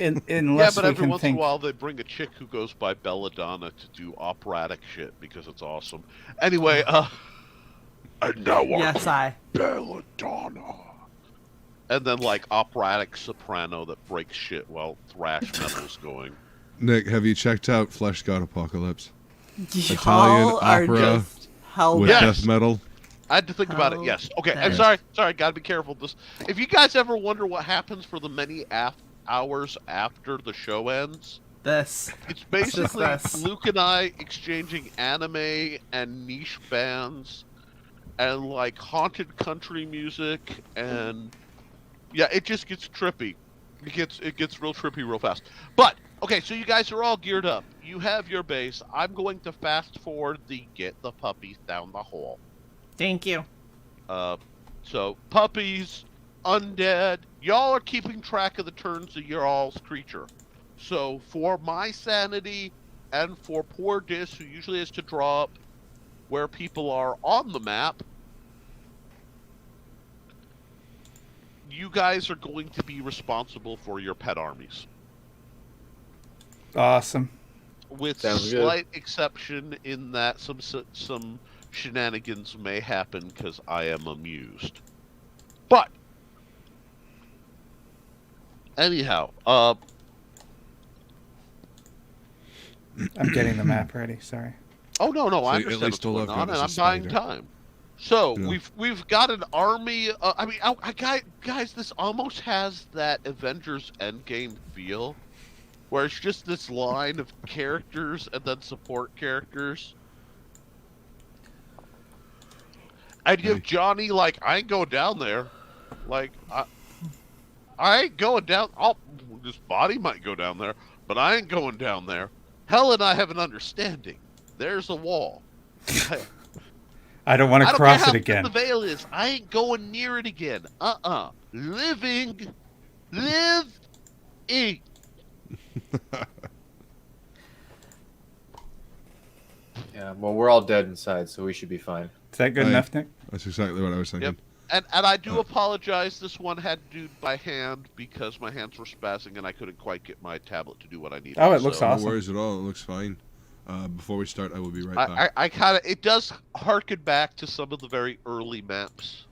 Yeah, unless but we every can once in think. a while they bring a chick who goes by Belladonna to do operatic shit because it's awesome. Anyway, and now Yes, I. Belladonna. And then like operatic soprano that breaks shit while thrash metal's going. Nick, have you checked out Flesh God Apocalypse? Italian Y'all are opera just hell with Yes. death metal? I had to think about it. How Yes. Okay. I'm dare. sorry. Gotta be careful. If you guys ever wonder what happens for the many hours after the show ends, This. it's basically this. Luke and I exchanging anime and niche bands, and like haunted country music, and yeah, it just gets trippy. It gets real trippy real fast. But okay, so you guys are all geared up. You have your base. I'm going to fast forward the get the puppies down the hole. Thank you. So puppies, undead. Y'all are keeping track of the turns of your all's creature. So for my sanity and for poor Dis, who usually has to draw up where people are on the map, you guys are going to be responsible for your pet armies. Awesome. With Sounds slight exception in that some shenanigans may happen because I am amused. But anyhow, I'm getting the map ready. Sorry. oh no, I So at understand least what's all going I've got on, is and a I'm buying spider. time. So Yeah. we've got an army. Guys, this almost has that Avengers Endgame feel, where it's just this line of characters and then support characters. And you have Johnny like, I ain't going down there. Like I ain't going down. This body might go down there, but I ain't going down there. Hell and I have an understanding. There's a wall. I don't want I to don't cross care how it again. thin the veil is. I ain't going near it again. Living. Live. Eat. Yeah, well, we're all dead inside, so we should be fine. Is that good Hey. enough, Nick? That's exactly what I was thinking. Yep. And I do apologize. This one had to do by hand because my hands were spazzing and I couldn't quite get my tablet to do what I needed. Oh, it looks So- awesome. No worries at all. It looks fine. Before we start, I will be right back. I kind of, it does harken back to some of the very early maps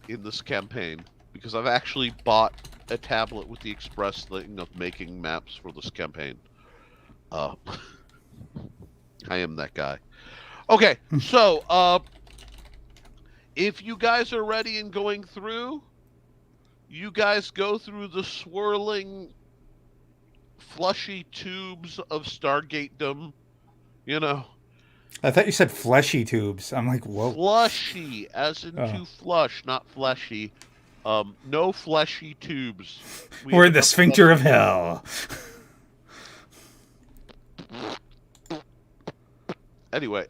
in this campaign because I've actually bought a tablet with the express thing of making maps for this campaign. I am that guy. Okay, so if you guys are ready and going through, you guys go through the swirling, flushy tubes of Stargatedom. You know, I thought you said fleshy tubes. I'm like, whoa. flushy, as into flush, not fleshy. No fleshy tubes. We're in the sphincter of hell. Anyway,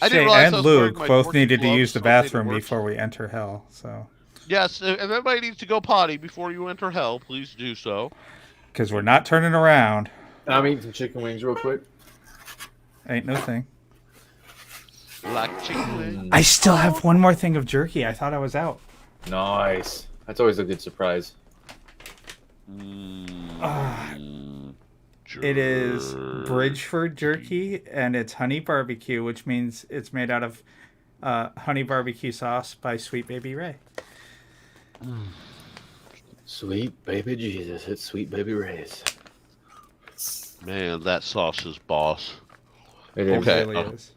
Shay and Luke both needed to use the bathroom before we enter hell. So. Yes, if everybody needs to go potty before you enter hell, please do so. Because we're not turning around. I'm eating some chicken wings real quick. Ain't no thing. Like chicken wings. I still have one more thing of jerky. I thought I was out. Nice. That's always a good surprise. It is Bridgeford jerky, and it's honey barbecue, which means it's made out of honey barbecue sauce by Sweet Baby Ray. Sweet baby Jesus, it's Sweet Baby Ray's. Man, that sauce is boss. It is. Okay. It really is.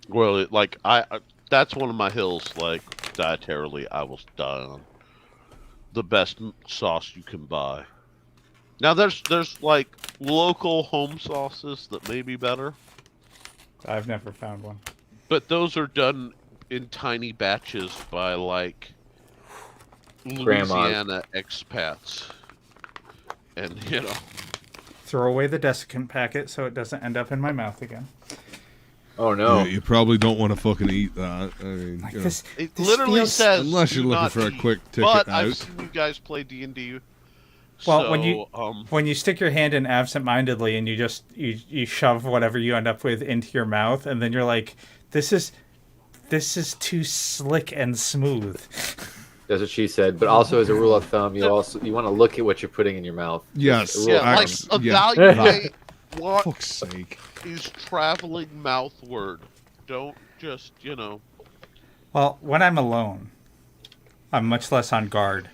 Well, that's one of my hills. Like dietarily, I will die on. The best sauce you can buy. Now, there's like local home sauces that may be better, I've never found one. but those are done in tiny batches by like Grandmas. Louisiana expats, and you know. Throw away the desiccant packet so it doesn't end up in my mouth again. Oh no. Yeah, you probably don't want to fucking eat that. I mean, Like you know. this, It this literally feels- says Unless you're do looking not for a eat, quick ticket but out. I've seen you guys play D&D. Well, So, when you stick your hand in absentmindedly and you just you shove whatever you end up with into your mouth, and then you're like, this is too slick and smooth. That's what she said. But also, as a rule of thumb, you want to look at what you're putting in your mouth. Yes. A rule yeah, of like thumb. evaluate what Fuck's sake. is traveling mouthward. Don't just, you know. Well, when I'm alone, I'm much less on guard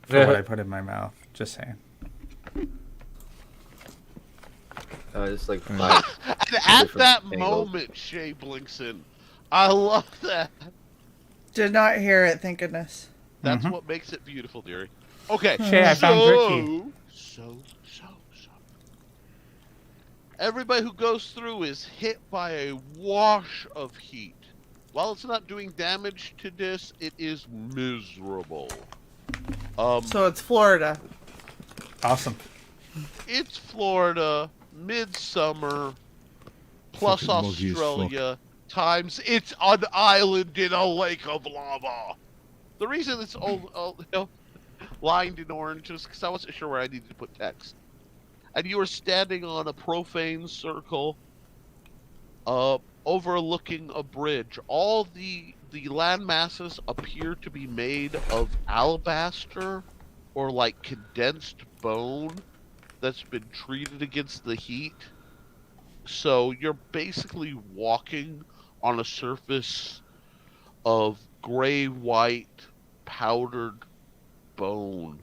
for what I put in my mouth. Just saying. It's like 5 And at different that angles. moment, Shae blinks in. I love that. Did not hear it, thank goodness. That's what makes it beautiful, dearie. Okay, Shae, I found jerky. So. Everybody who goes through is hit by a wash of heat. While it's not doing damage to this, it is miserable. So it's Florida. Awesome. It's Florida, midsummer, plus Fucking muggy as fuck. Australia, times it's an island in a lake of lava. The reason it's lined in orange is because I wasn't sure where I needed to put text. And you are standing on a profane circle, overlooking a bridge. All the land masses appear to be made of alabaster or like condensed bone that's been treated against the heat. So you're basically walking on a surface of gray-white powdered bone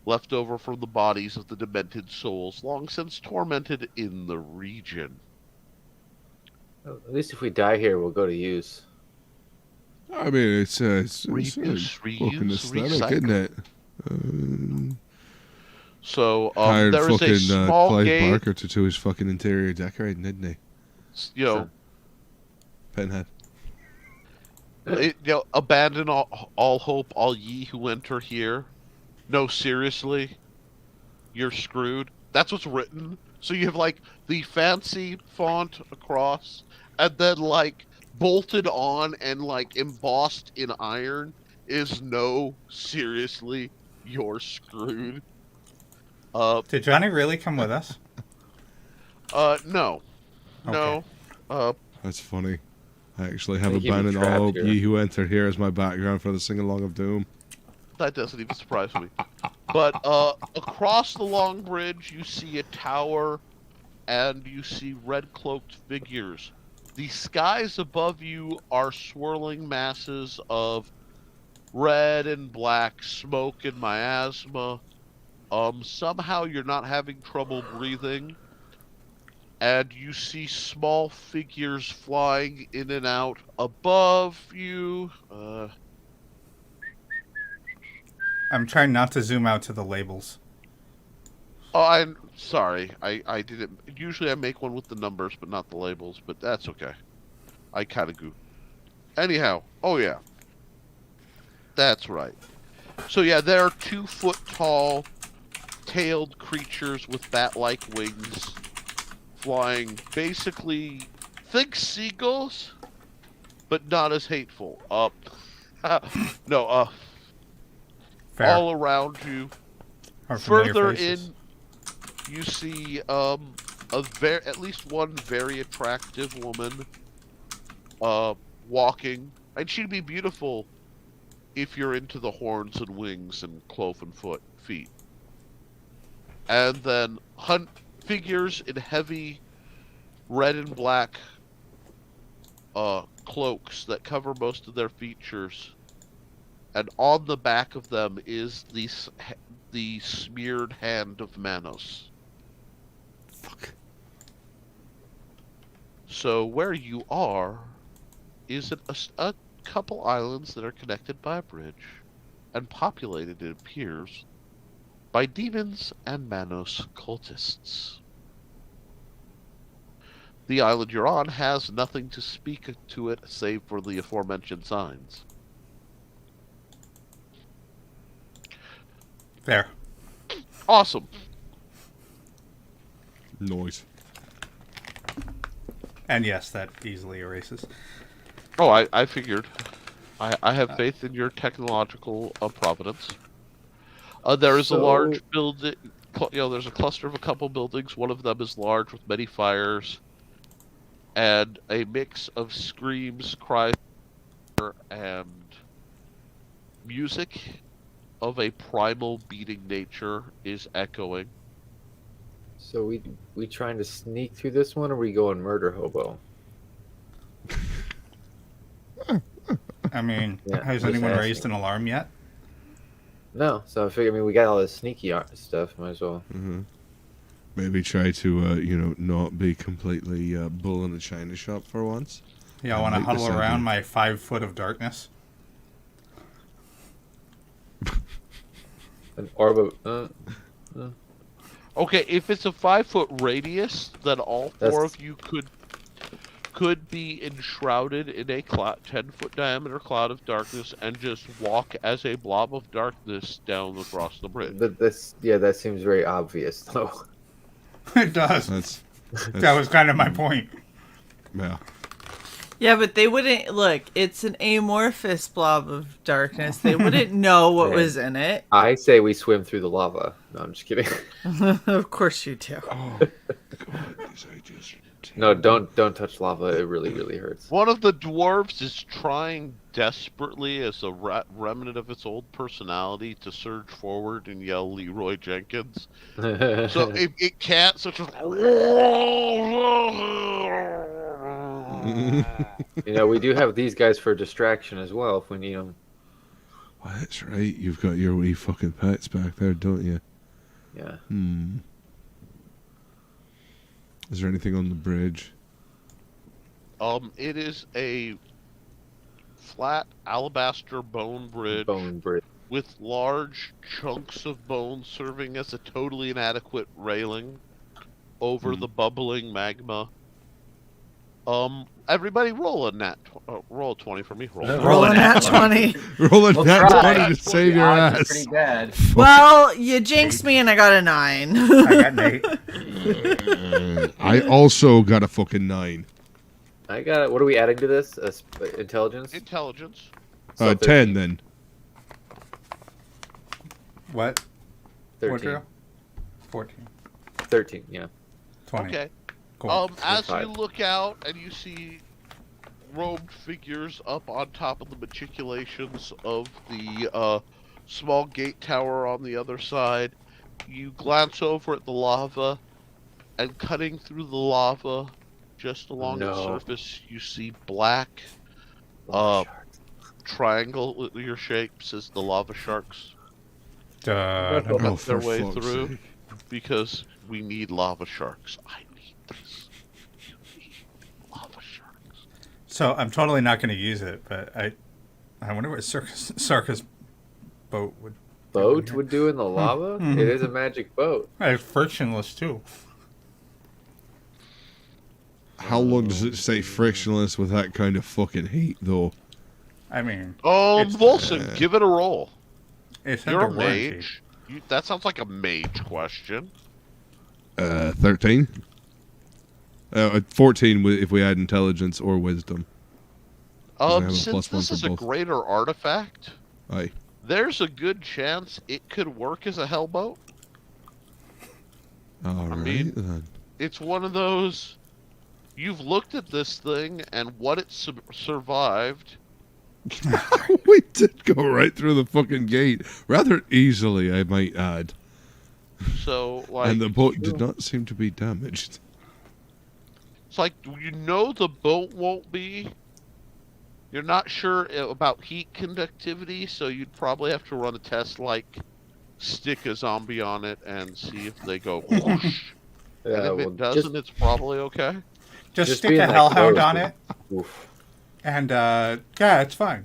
left over from the bodies of the demented souls long since tormented in the region. At least if we die here, we'll go to use. I mean, it's Reuse, fucking aesthetic, recycle. isn't it? So Hired there is fucking a small Clive gate. Barker to do his fucking interior decorating, didn't he? You know, Pinhead. Abandon all hope, all ye who enter here. No, seriously, you're screwed. That's what's written. So you have like the fancy font across, and then like bolted on and like embossed in iron is no, seriously, you're screwed. Did Johnny really come with us? No. Okay. No. That's funny. I actually have think he'd be abandoned trapped all here. ye who enter here as my background for the sing-along of Doom. That doesn't even surprise me. But across the long bridge, you see a tower, and you see red-cloaked figures. The skies above you are swirling masses of red and black smoke and miasma. Somehow you're not having trouble breathing, and you see small figures flying in and out above you. I'm trying not to zoom out to the labels. Oh, I'm sorry. I didn't. Usually I make one with the numbers, but not the labels. But that's okay. I kind of goofed. Anyhow, oh yeah. That's right. So yeah, there are 2-foot-tall, tailed creatures with bat-like wings, flying. Basically, think seagulls, but not as hateful. No. Fair. All around you. Our familiar Further faces. in, you see at least one very attractive woman walking, and she'd be beautiful if you're into the horns and wings and cloven feet. And then figures in heavy red and black cloaks that cover most of their features. And on the back of them is the smeared hand of Manos. Fuck. So where you are is a couple islands that are connected by a bridge and populated, it appears, by demons and Manos cultists. The island you're on has nothing to speak to it save for the aforementioned signs. There. Awesome. Noise. And yes, that easily erases. Oh, I figured. I have faith in your technological providence. There is a large building. There's a cluster of a couple buildings. One of them is large with many fires, and a mix of screams, cries, and music of a primal beating nature is echoing. So we trying to sneak through this one, or we going murder hobo? I mean, Yeah, has just anyone asking. raised an alarm yet? No. So I figure, we got all this sneaky stuff. Might as well. Mm-hmm. Maybe try to, not be completely bull in a china shop for once. Yeah, I want to huddle around my 5 foot of darkness. An orb of, Okay, if it's a 5-foot radius, then all four That's- of you could be enshrouded in a 10-foot diameter cloud of darkness and just walk as a blob of darkness down across the bridge. but that seems very obvious, though. It does. That's That was kind of my point. yeah. Yeah, but they wouldn't look. It's an amorphous blob of darkness. They wouldn't know what was in it. I say we swim through the lava. No, I'm just kidding. Of course you do. Oh, God, these ideas are No, don't touch lava. It really hurts. One of the dwarves is trying desperately, as a remnant of its old personality, to surge forward and yell Leroy Jenkins. So it can't, so it's just... We do have these guys for distraction as well if we need them. Well, that's right. You've got your wee fucking pets back there, don't you? Yeah. Is there anything on the bridge? It is a flat alabaster bone bridge. With large chunks of bone serving as a totally inadequate railing over the bubbling magma. Everybody roll a roll a 20 for me. Roll a nat 20. Roll a We'll nat try. 20 to save your Odds are ass. pretty bad. Well, you jinxed me and I got a 9. I got an 8. I also got a fucking 9. I got. What are we adding to this? Intelligence. Intelligence. 10 then. What? 13. Woodrow? 14. 13. Yeah. 20. Okay. Cool. As 25. you look out and you see robed figures up on top of the matriculations of the small gate tower on the other side, you glance over at the lava, and cutting through the lava, just along the surface, you see black triangle shapes as the lava sharks make their way through. Sake. Because we need lava sharks. I need this. You need lava sharks. So I'm totally not going to use it, but I wonder what Circus boat would. Would do in the lava? It is a magic boat. It's frictionless too. How long does it stay frictionless with that kind of fucking heat, though? I mean, Volson, give it a roll. it's You're a under warranty. mage. That sounds like a mage question. 13? 14 if we add intelligence or wisdom. have a Since +1 this for is a both. greater artifact, Aye. there's a good chance it could work as a hellboat. Alright mean- then. It's one of those. You've looked at this thing and what it survived. We did go right through the fucking gate. Rather easily, I might add. So, like, And the boat did not seem to be damaged. it's like the boat won't be. You're not sure about heat conductivity, so you'd probably have to run a test, like stick a zombie on it and see if they go whoosh. And if it doesn't, it's probably okay. Just stick being, a like, hellhound close on would- it, Oof. and yeah, it's fine.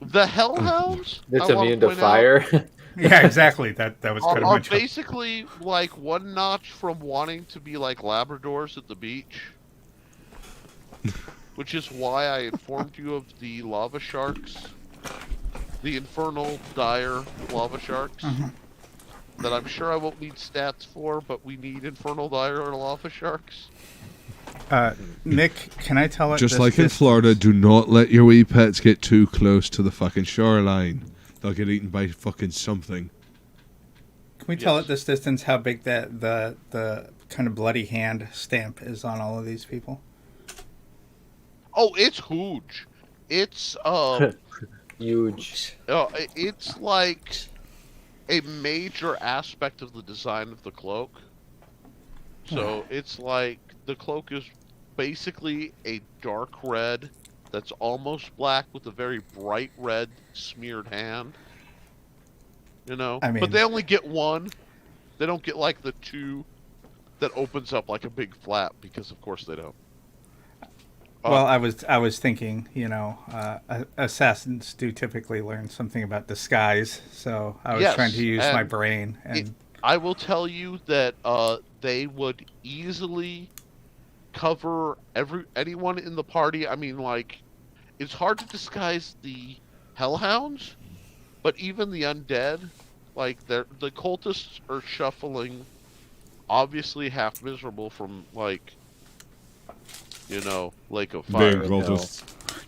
The hellhounds, It's I wanna immune to point out, fire. Yeah, exactly. That was kind of are my joke. basically like one notch from wanting to be like Labradors at the beach. Which is why I informed you of the lava sharks. The infernal, dire lava sharks. That I'm sure I won't need stats for, but we need infernal, dire lava sharks. Nick, can I tell it? Just this like in distance? Florida, do not let your wee pets get too close to the fucking shoreline. They'll get eaten by fucking something. Can we tell Yes. at this distance how big the kind of bloody hand stamp is on all of these people? Oh, it's huge. It's Huge. it's like a major aspect of the design of the cloak. So it's like the cloak is basically a dark red that's almost black with a very bright red smeared hand. You know? I mean- but they only get one. They don't get like the two that opens up like a big flap because of course they don't. Well, I was thinking, assassins do typically learn something about disguise, so I was Yes, trying to use my and brain. And I will tell you that they would easily cover anyone in the party. I mean, like, it's hard to disguise the hellhounds, but even the undead, like, the cultists are shuffling, obviously half miserable from, like, lake of They're fire. cultists.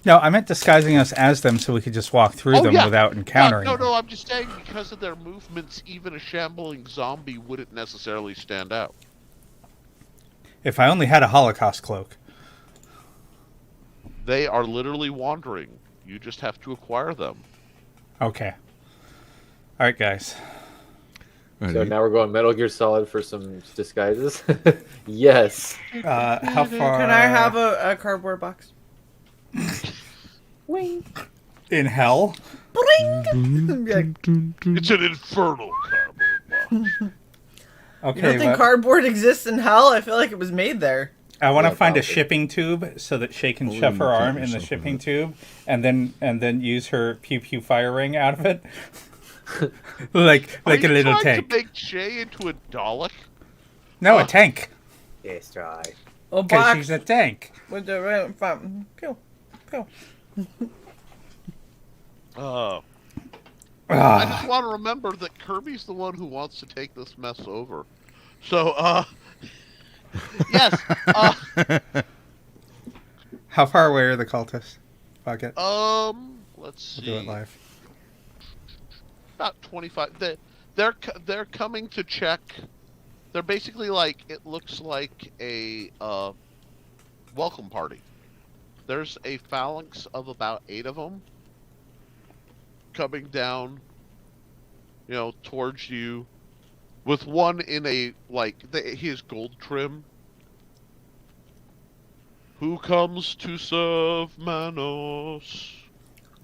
No, I meant disguising us as them so we could just walk through them without encountering them. No, I'm just saying because of their movements, even a shambling zombie wouldn't necessarily stand out. If I only had a Holocaust cloak. They are literally wandering. You just have to acquire them. Okay. All right, guys. So now we're going Metal Gear Solid for some disguises. Yes. How far? Can I have a cardboard box? Wing. In hell? Bling. It's an infernal cardboard box. Okay. You don't think cardboard exists in hell? I feel like it was made there. I want to find a shipping tube so that Shae can shove her arm in the shipping tube, and then use her pew pew fire ring out of it, like a little tank. To make Shae into a Dalek? No, a tank. Yes, try. A Because box she's a tank. with the right from pew pew. I just want to remember that Kirby's the one who wants to take this mess over. So, yes. How far away are the cultists? Bucket. Let's see. We'll do it live. About 25. They're coming to check. They're basically like, it looks like a welcome party. There's a phalanx of about 8 of them coming down, towards you, with one in a his gold trim. Who comes to serve Manos?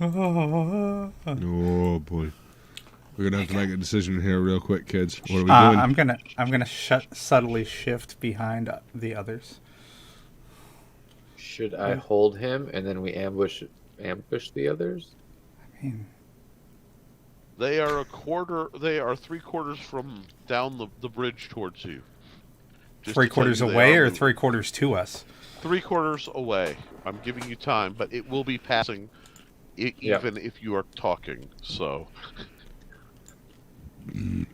Oh boy, we're gonna have to make a decision here real quick, kids. What are we doing? I'm gonna subtly shift behind the others. Should I hold him and then we ambush the others? I mean, They are 3/4 from down the bridge towards you. Just 3/4 away or 3/4 to us? 3/4 away. I'm giving you time, but it will be passing even if you are talking, so. And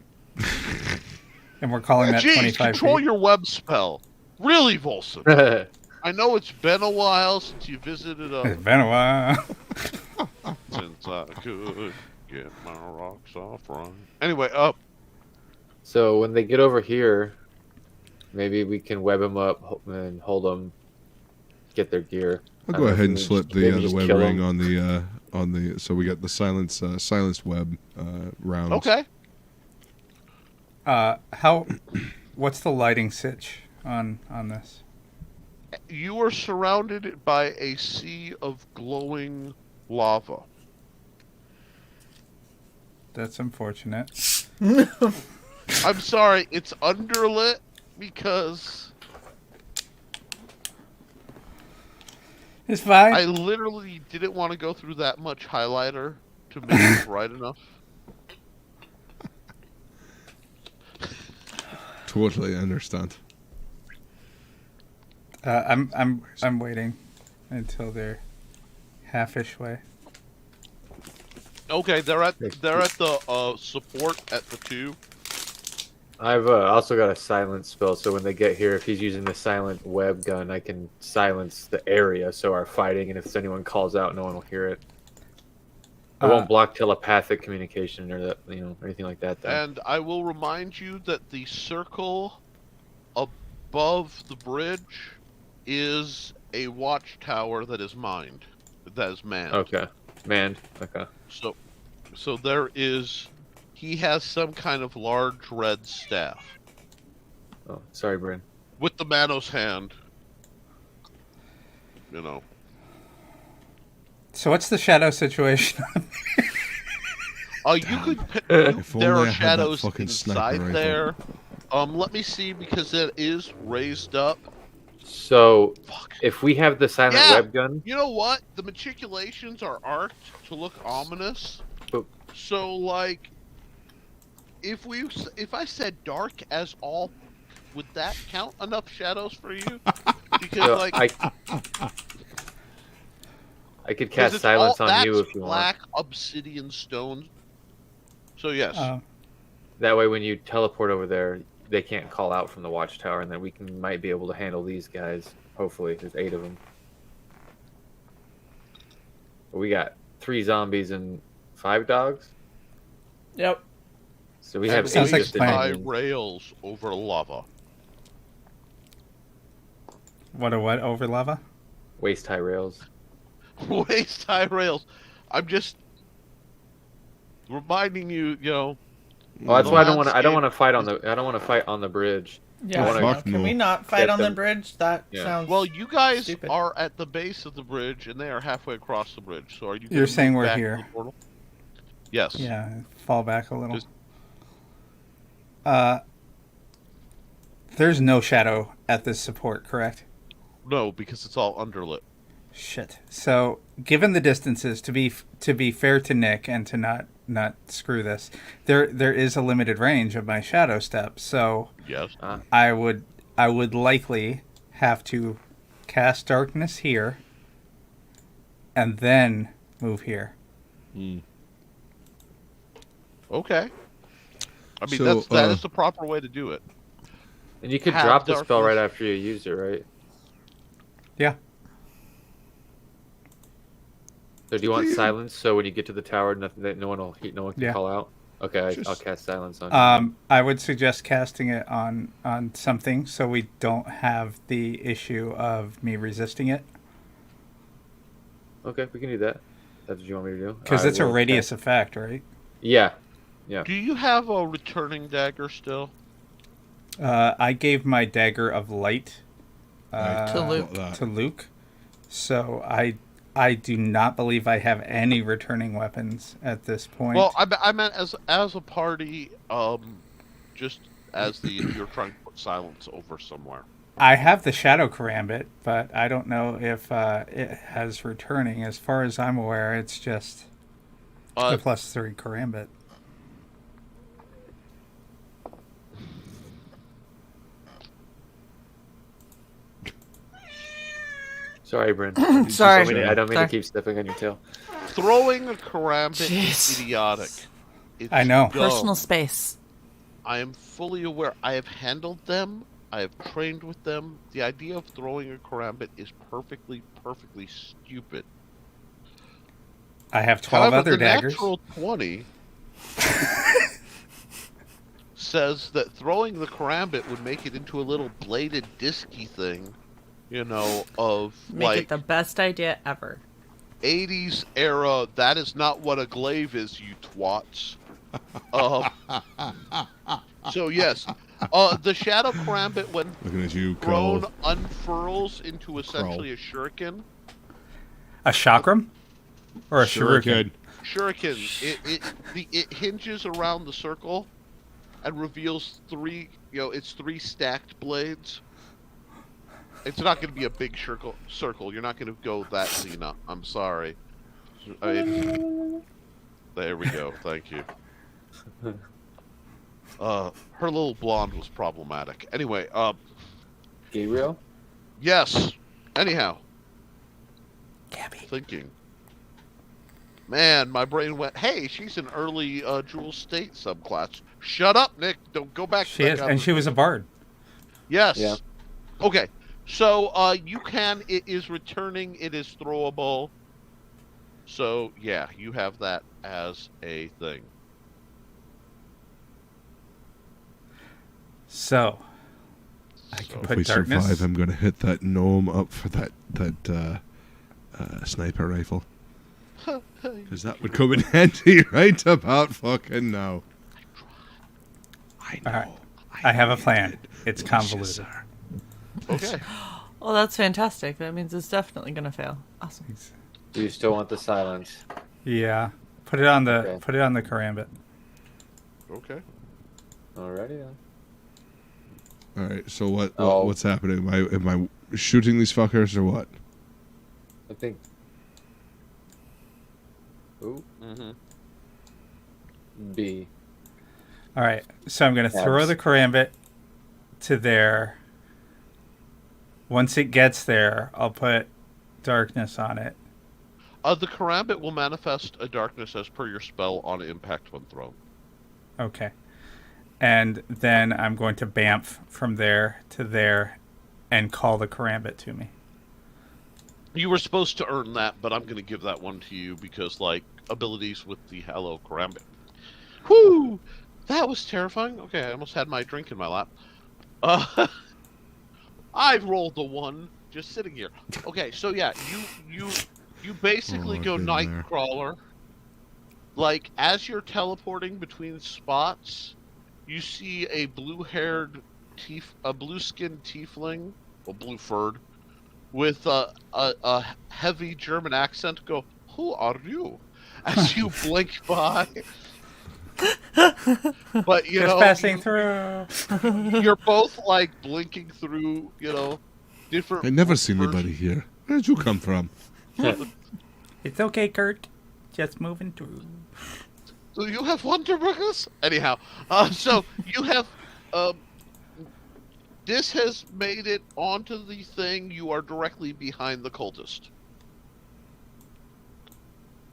we're calling that 25 control feet. your web spell. Really, Volson. I know it's been a while since you visited It's been a while. since I could get my rocks off right. Anyway, up. So when they get over here, maybe we can web them up and hold them, get their gear. I'll go ahead and slip the web ring on the so we get the silenced web rounds. Okay. What's the lighting sitch on this? You are surrounded by a sea of glowing lava. That's unfortunate. I'm sorry, it's underlit because It's fine. I literally didn't want to go through that much highlighter to make it bright enough. Totally understand. I'm waiting until they're half-ish way. Okay, they're at the support at the 2. I've also got a silence spell, so when they get here, if he's using the silent web gun, I can silence the area, so our fighting, and if anyone calls out, no one will hear it. I won't block telepathic communication or that, anything like that. Though. And I will remind you that the circle above the bridge is a watchtower that is manned. Okay, manned. Okay. So there is. He has some kind of large red staff. Oh, sorry, Bryn. With the Manos hand. So what's the shadow situation? You could. There are shadows inside there. Let me see because it is raised up. So, if we have the silent web gun, you know what? The matriculations are arced to look ominous. So, if I said dark as all, would that count enough shadows for you? Because I could cast silence on you if you want. Black obsidian stone. So yes. That way, when you teleport over there, they can't call out from the watchtower, and then might be able to handle these guys. Hopefully, there's 8 of them. But we got 3 zombies and 5 dogs. Yep. So we have Sounds 8 like a plan. high rails over lava. What over lava? waist high rails. Waist high rails. I'm just reminding you, you know. Oh, that's the why I don't want landscape to fight on the. I don't want to fight on the bridge. Yeah, wanna- Fuck can no. we not fight Get on the them. bridge? That Yeah. sounds Well, you guys stupid. are at the base of the bridge, and they are halfway across the bridge. So are you? You're gonna saying move we're back to here. the portal? Yes. Yeah, fall back a little. Just- There's no shadow at this support, correct? No, because it's all underlit. Shit. So, given the distances, to be fair to Nick and to not screw this, there is a limited range of my shadow step. So Yes. I would likely have to cast darkness here, and then move here. Okay. I mean, So, that is the proper way to do it. And you could Have drop the spell darkness. right after you use it, right? Yeah. So do you want silence? So when you get to the tower, no one can Yeah. call out. Okay, Just- I'll cast silence on you. I would suggest casting it on something so we don't have the issue of me resisting it, Okay, we can do that. That's what you want me to do. because I it's a will radius cast- effect, right? Yeah. Do you have a returning dagger still? I gave my dagger of light To Luke. to Luke, so I do not believe I have any returning weapons at this point. Well, I meant as a party, just as you're trying to put silence over somewhere. I have the Shadow Karambit, but I don't know if it has returning. As far as I'm aware, it's just the +3 Karambit. Sorry, Bryn. Sorry. I don't mean Sorry. to keep stepping on your tail. Throwing a karambit is Jeez. idiotic. It's I know. dumb. Personal space. I am fully aware. I have handled them. I have trained with them. The idea of throwing a karambit is perfectly stupid. I have 12 However, other the daggers. natural 20 says that throwing the karambit would make it into a little bladed disky thing, of Make like it the best idea ever. 80s era. That is not what a glaive is, you twats. So yes, the shadow karambit, when Looking at you, thrown, Cole. unfurls into essentially a shuriken. A chakram? Or a shuriken? Shuriken. It hinges around the circle and reveals three stacked blades. It's not going to be a big circle. You're not going to go that Xena. I'm sorry. There we go. Thank you. Her little blonde was problematic. Anyway, Gabriel? yes. Anyhow, Gabby. thinking. Man, my brain went, hey, she's an early Jewel State subclass. Shut up, Nick. Don't go back She to is, that and she was a bard. Yes. Yeah. Okay. So, it is returning, it is throwable. So, yeah, you have that as a thing. So, I can So- If put we darkness. survive, I'm going to hit that gnome up for that sniper rifle. Because that would come in handy right about fucking now. I know. All right. I have a plan. It's convoluted. sir. Okay. Well, that's fantastic. That means it's definitely going to fail. Awesome. Do you still want the silence? Yeah. Put it on the Okay. karambit. Okay. Alrighty then. All right. So Oh. what's happening? Am I shooting these fuckers or what? I think. Ooh. Mm-hmm. B. All right. So I'm going to throw Yes. the karambit to there. Once it gets there, I'll put darkness on it. The karambit will manifest a darkness as per your spell on impact when thrown. Okay. and then I'm going to bamf from there to there and call the karambit to me. You were supposed to earn that, but I'm going to give that one to you because, like, abilities with the Hello Karambit. Whew! That was terrifying. Okay, I almost had my drink in my lap. I rolled a 1 just sitting here. Okay, so yeah, you basically go Nightcrawler. Like, as you're teleporting between spots, you see a blue-skinned tiefling, or blue-furred, with a heavy German accent go, "Who are you?" As you blink by. But, you know, passing through. You're both, like, blinking through, you know, different... I never seen anybody here. Where did you come from? It's okay, Kurt. Just moving through. Do you have Wonderburgers? Anyhow, so you have... this has made it onto the thing. You are directly behind the cultist.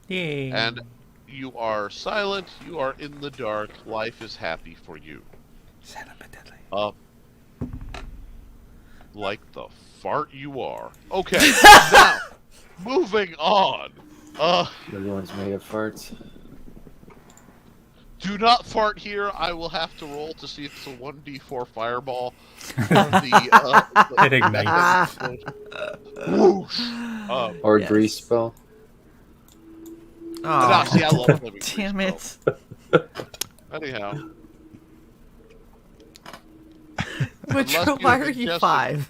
Yay. And you are silent. You are in the dark. Life is happy for you. Silent but deadly. Like the fart you are. Okay, now, moving on. Everyone's made of farts. Do not fart here. I will have to roll to see if it's a 1d4 fireball. It ignites. Whoosh. Or grease spell. Oh, see, I love living damn it. Anyhow. Woodrow, why are you 5?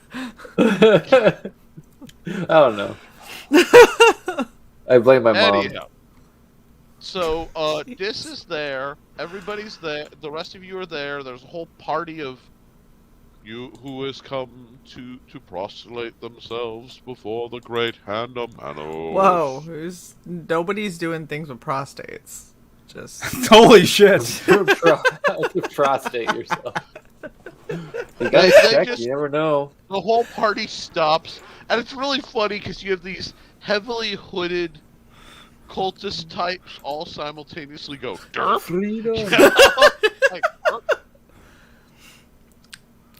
I don't know. I blame my mom. Anyhow. So, Dis is there. Everybody's there. The rest of you are there. There's a whole party of you who has come to prostrate themselves before the great hand of Manos. Whoa, nobody's doing things with prostates. Just holy shit! Prostate yourself. You gotta check. You never know. The whole party stops, and it's really funny because you have these heavily hooded cultist types all simultaneously go derp. Freedom. You know? Like, derp.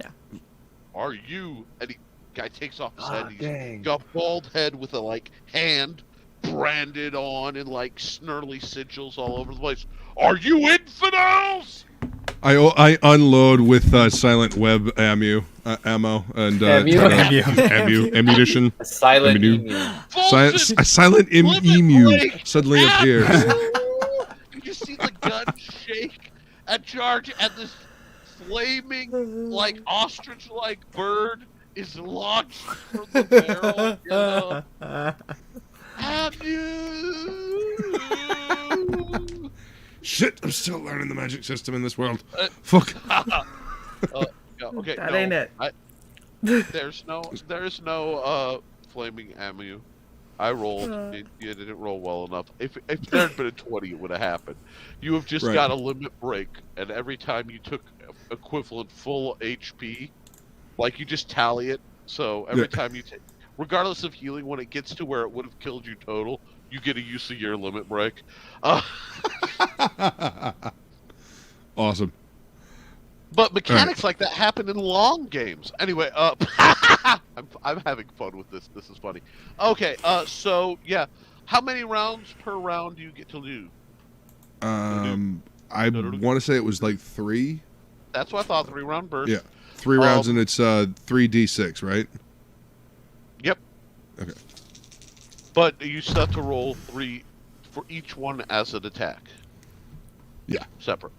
Yeah. Are you? And the guy takes off his head. He's dang. got a bald head with a hand branded on and like snarly sigils all over the place. Are you infidels? I unload with silent web ammo and ammunition. A silent emu. A silent emu suddenly appears. You just see the gun shake and charge, and this flaming, like ostrich-like bird is launched from the barrel. You know? Have you? Shit! I'm still learning the magic system in this world. Fuck. Okay, that no, ain't it. There's no flaming ammo. I rolled. You didn't roll well enough. If there had been a 20, it would have happened. You have just got a limit break, and every time you took equivalent full HP, like you just tally it. So every time you take, regardless of healing, when it gets to where it would have killed you total, you get a use of your limit break. Awesome. But mechanics like that happen in long games. Anyway, I'm having fun with this. This is funny. Okay, so yeah, how many rounds per round do you get to do? I want to say it was like 3. That's what I thought. 3-round burst. Yeah, 3 rounds, and it's 3d6, right? Yep. Okay. But you still have to roll 3 for each one as an attack. Yeah. Separate.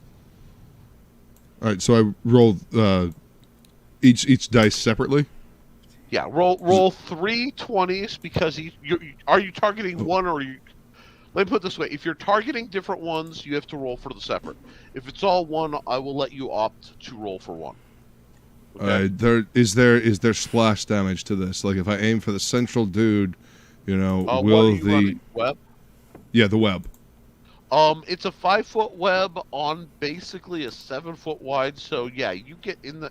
All right, so I roll each dice separately. Yeah, roll 3 20s because are you targeting one or are you? Let me put it this way: if you're targeting different ones, you have to roll for the separate. If it's all one, I will let you opt to roll for one. Okay? Is there splash damage to this? Like if I aim for the central dude, you know, will the web? Yeah, the web. It's a 5-foot web on basically a 7-foot wide. So yeah, you get in the.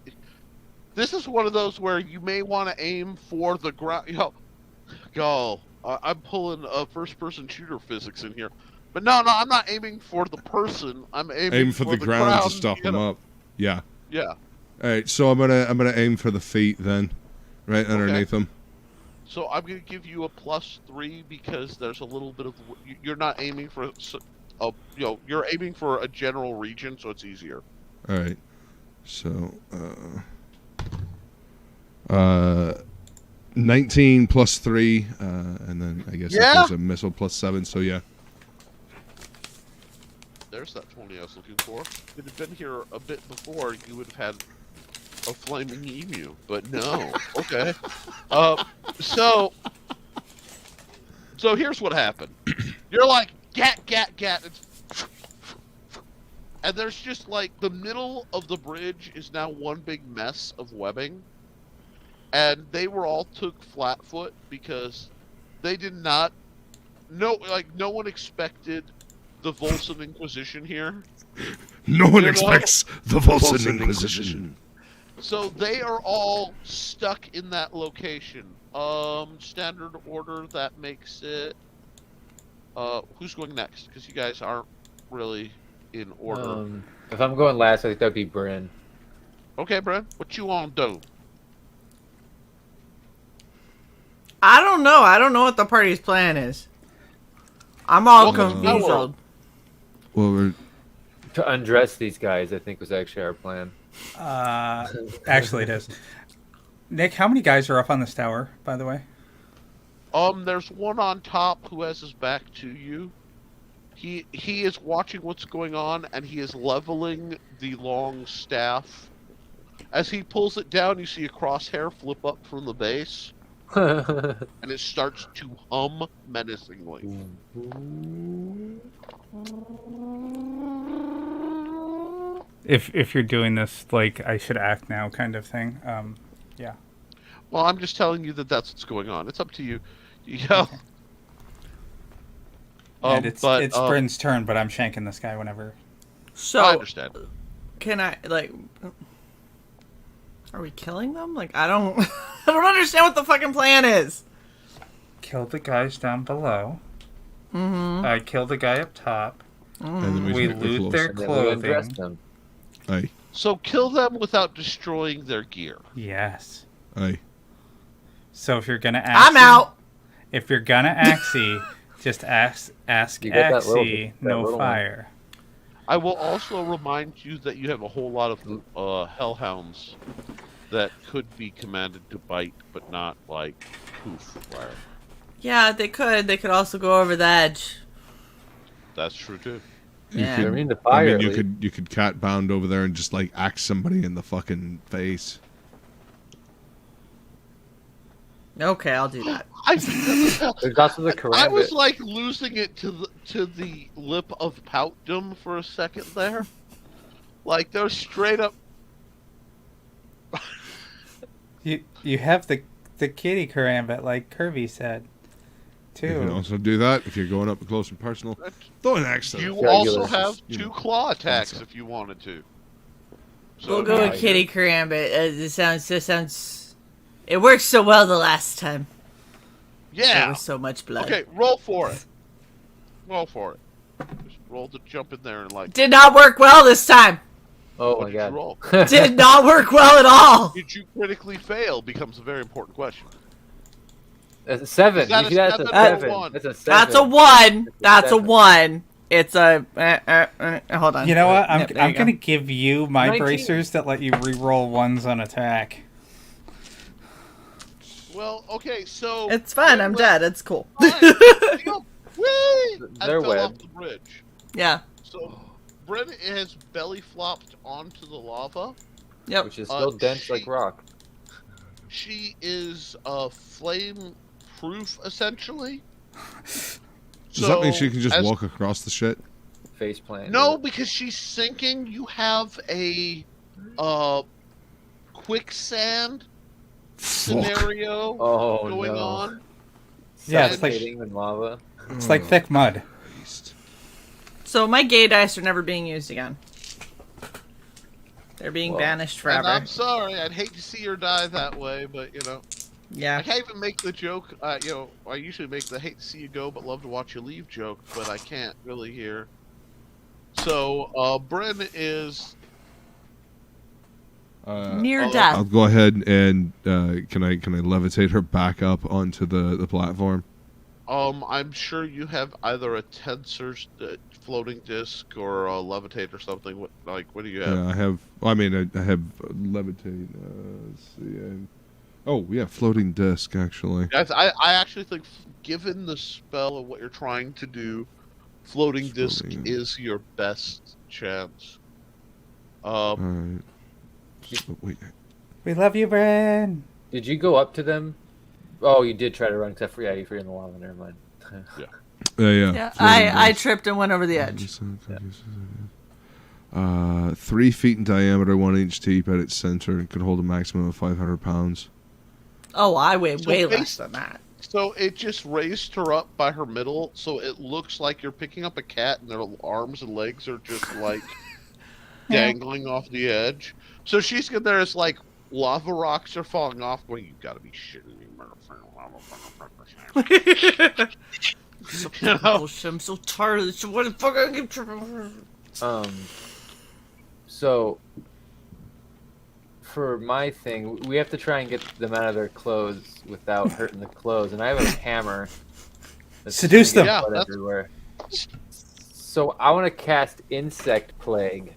This is one of those where you may want to aim for the ground. I'm pulling first-person shooter physics in here, but no, I'm not aiming for the person. I'm aiming for the ground to stop them up. Yeah. Yeah. All right, so I'm gonna aim for the feet then, right underneath them. So I'm gonna give you a +3 because there's a little bit of you're not aiming for you're aiming for a general region, so it's easier. All right, so 19 +3, and then I guess if there's a missile +7, so yeah. There's that 20 I was looking for. If it had been here a bit before, you would have had a flaming emu, but no. Okay. So here's what happened. You're like, gat. And there's just like the middle of the bridge is now one big mess of webbing. And they were all took flat-foot because they did not no one expected the Volsung Inquisition here. No one expects the Volsung Inquisition. So they are all stuck in that location. Standard order, that makes it... who's going next? Because you guys aren't really in order. If I'm going last, I think that'd be Bryn. Okay, Bryn, what you want to do? I don't know. I don't know what the party's plan is. I'm all confused. Well, we're... To undress these guys, I think was actually our plan. Actually, it is. Nick, how many guys are up on this tower, by the way? There's one on top who has his back to you. He is watching what's going on, and he is leveling the long staff. As he pulls it down, you see a crosshair flip up from the base. And it starts to hum menacingly. If you're doing this, like, I should act now kind of thing, yeah. Well, I'm just telling you that that's what's going on. It's up to you. You yell. And it's Bryn's turn, but I'm shanking this guy whenever. So, I understand. Can I, like... Are we killing them? Like, I don't... I don't understand what the fucking plan is. Kill the guys down below. Mm-hmm. I kill the guy up top. And then we loot their clothing. Aye. So kill them without destroying their gear. Yes. Aye. So if you're gonna axie, I'm out. If you're gonna axie, just ask axie, no fire. I will also remind you that you have a whole lot of hellhounds that could be commanded to bite, but not like poof fire. Yeah, they could. They could also go over the edge. That's true too. Yeah. I mean, the fire. You could cat bound over there and just like axe somebody in the fucking face. Okay, I'll do that. There's also the karambit. I was like losing it to the lip of poutdom for a second there. Like they're straight up. You have the kitty karambit, like Kirby said, too. You can also do that if you're going up close and personal. Throw an axe. You also have two claw attacks if you wanted to. So, we'll go with kitty karambit. It sounds. It worked so well the last time. Yeah. There was so much blood. Okay, roll for it. Roll for it. Just roll to jump in there and like. Did not work well this time. Oh my god. Roll? Did not work well at all. Did you critically fail? Becomes a very important question. That's a 7. That's a 7. That's a 7. That's a 1. That's a 1. It's a. Hold on. You know what? I'm gonna give you my 19. bracers that let you re-roll ones on attack. Well, okay, so it's fine. I'm dead. It's cool. They're webbed. off the bridge. Yeah. So Bryn has belly flopped onto the lava. Yep. Which is still dense like rock. She is flame proof essentially. Does that mean she can just walk across the shit? Face plant. No, because she's sinking. You have a quicksand scenario going on. Yeah, it's like in lava. It's like thick mud. So my gay dice are never being used again. They're being banished forever. And I'm sorry. I'd hate to see her die that way, but you know. Yeah. I can't even make the joke. I usually make the hate to see you go, but love to watch you leave joke, but I can't really here. So Bryn is Near death. I'll go ahead and can I levitate her back up onto the platform? I'm sure you have either a tensor floating disc or a levitate or something. What do you have? Yeah, I have. I have levitate. Let's see. Oh yeah, floating disc actually. Guys, I actually think, given the spell of what you're trying to do, floating disc is your best chance. All right. Wait. We love you, Bran. Did you go up to them? Oh, you did try to run, except for if you're in the lava. Never mind. Yeah. I tripped and went over the edge. 3 feet in diameter, 1 inch deep at its center, and could hold a maximum of 500 pounds. Oh, I weigh way less than that. So it just raised her up by her middle, so it looks like you're picking up a cat and their arms and legs are just like dangling off the edge. So she's getting there as like lava rocks are falling off, going, "You gotta be shitting me, I'm so tired. What the fuck? I keep tripping. So for my thing, we have to try and get them out of their clothes without hurting the clothes, and I have a hammer. Seduce them. Everywhere. So I want to cast Insect Plague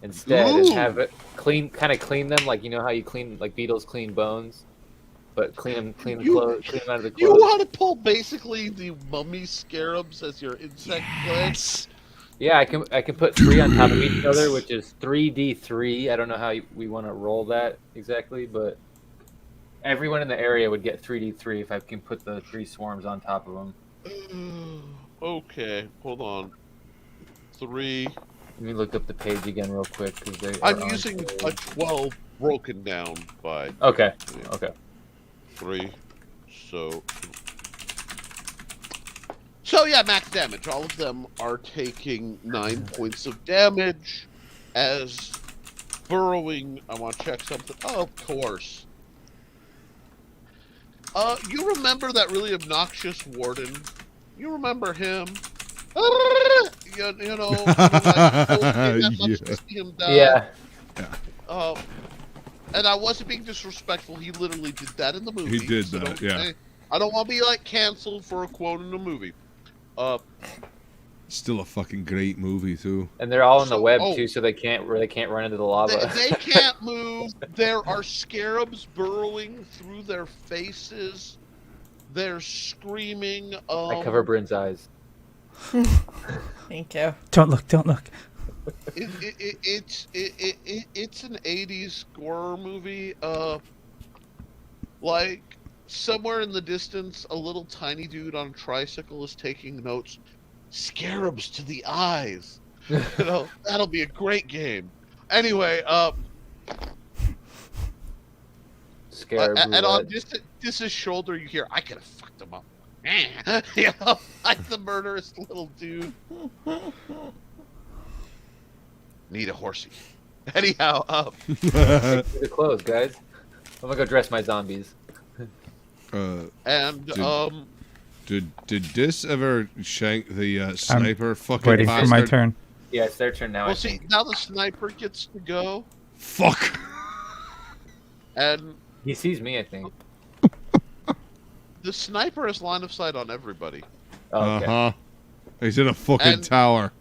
instead and have it clean them, like how you clean, like beetles clean bones, but clean them out of the clothes. You want to pull basically the mummy scarabs as your insect plague? Yeah, I can put 3 on top of each other, which is 3d3. I don't know how we want to roll that exactly, but everyone in the area would get 3d3 if I can put the 3 swarms on top of them. Okay, hold on. 3. Let me look up the page again real quick. I'm using a 12 broken down by... Okay, 3. So yeah, max damage. All of them are taking 9 points of damage as burrowing. I want to check something. Oh, of course. You remember that really obnoxious warden? You remember him? You know, that much to see him die. Yeah. And I wasn't being disrespectful. He literally did that in the movie. He did that, yeah. I don't want to be like canceled for a quote in the movie. Still a fucking great movie too. And they're all in the web too, so they can't run into the lava. They can't move. There are scarabs burrowing through their faces. They're screaming. I cover Bryn's eyes. Thank you. Don't look. It's an 80s horror movie. Like somewhere in the distance, a little tiny dude on a tricycle is taking notes. Scarabs to the eyes. That'll be a great game. Anyway, Scarab and on this is shoulder, you hear, "I could have fucked him up." Like the murderous little dude. Need a horsey. Anyhow, the clothes, guys. I'm gonna go dress my zombies. Did this ever shank the sniper? Fucking waiting bastard? for my turn. Yeah, it's their turn now. Well, see, now the sniper gets to go. Fuck. And he sees me, I think. The sniper has line of sight on everybody. Oh, okay. He's in a fucking tower.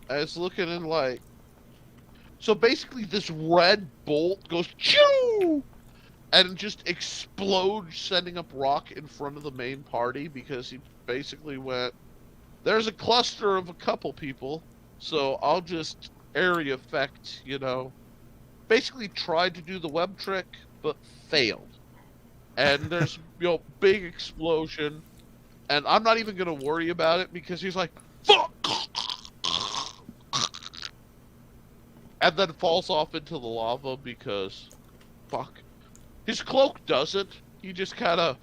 I was looking in like... So basically this red bolt goes choo! And just explodes, sending up rock in front of the main party because he basically went, "There's a cluster of a couple people, so I'll just area effect, Basically tried to do the web trick, but failed. And there's, big explosion. And I'm not even going to worry about it because he's like, "Fuck!" And then falls off into the lava because, fuck. His cloak doesn't. He just kind of...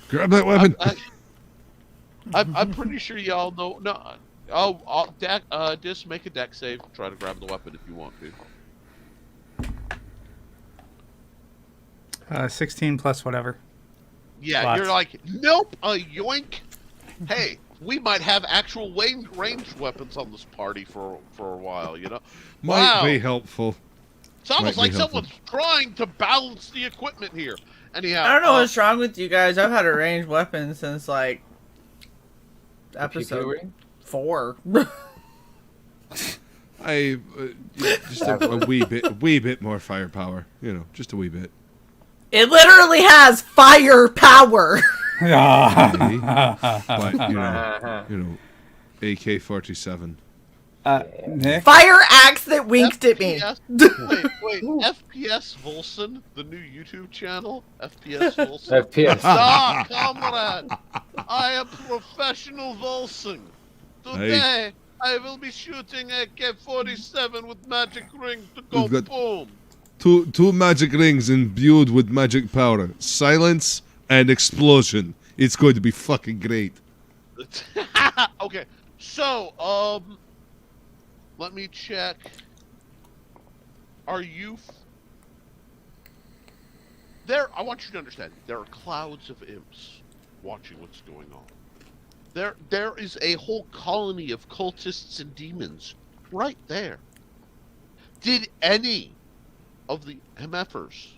Grab that weapon. I'm pretty sure y'all know... No, Dis, make a deck save. Try to grab the weapon if you want to. 16 plus whatever. Yeah, Lots. You're like, nope, a yoink. Hey, we might have actual ranged weapons on this party for a while, you know? Might be helpful. It's almost Might be like someone's trying to balance the equipment here. Anyhow, I don't know what's wrong with you guys. I've had a ranged weapon since like episode 4. Just a wee bit more firepower, you know, just a wee bit. It literally has firepower. But you know, AK-47. Nick? Fire axe that winked at me. Wait, FPS Volson, the new YouTube channel? FPS Volson? FPS. Stop, comrade! I am professional Volson. Today, I will be shooting AK-47 with magic rings to go We've got boom. Two magic rings imbued with magic power. Silence and explosion. It's going to be fucking great. Okay, so, let me check. Are you... I want you to understand, there are clouds of imps watching what's going on. There is a whole colony of cultists and demons right there. Did any of the MFers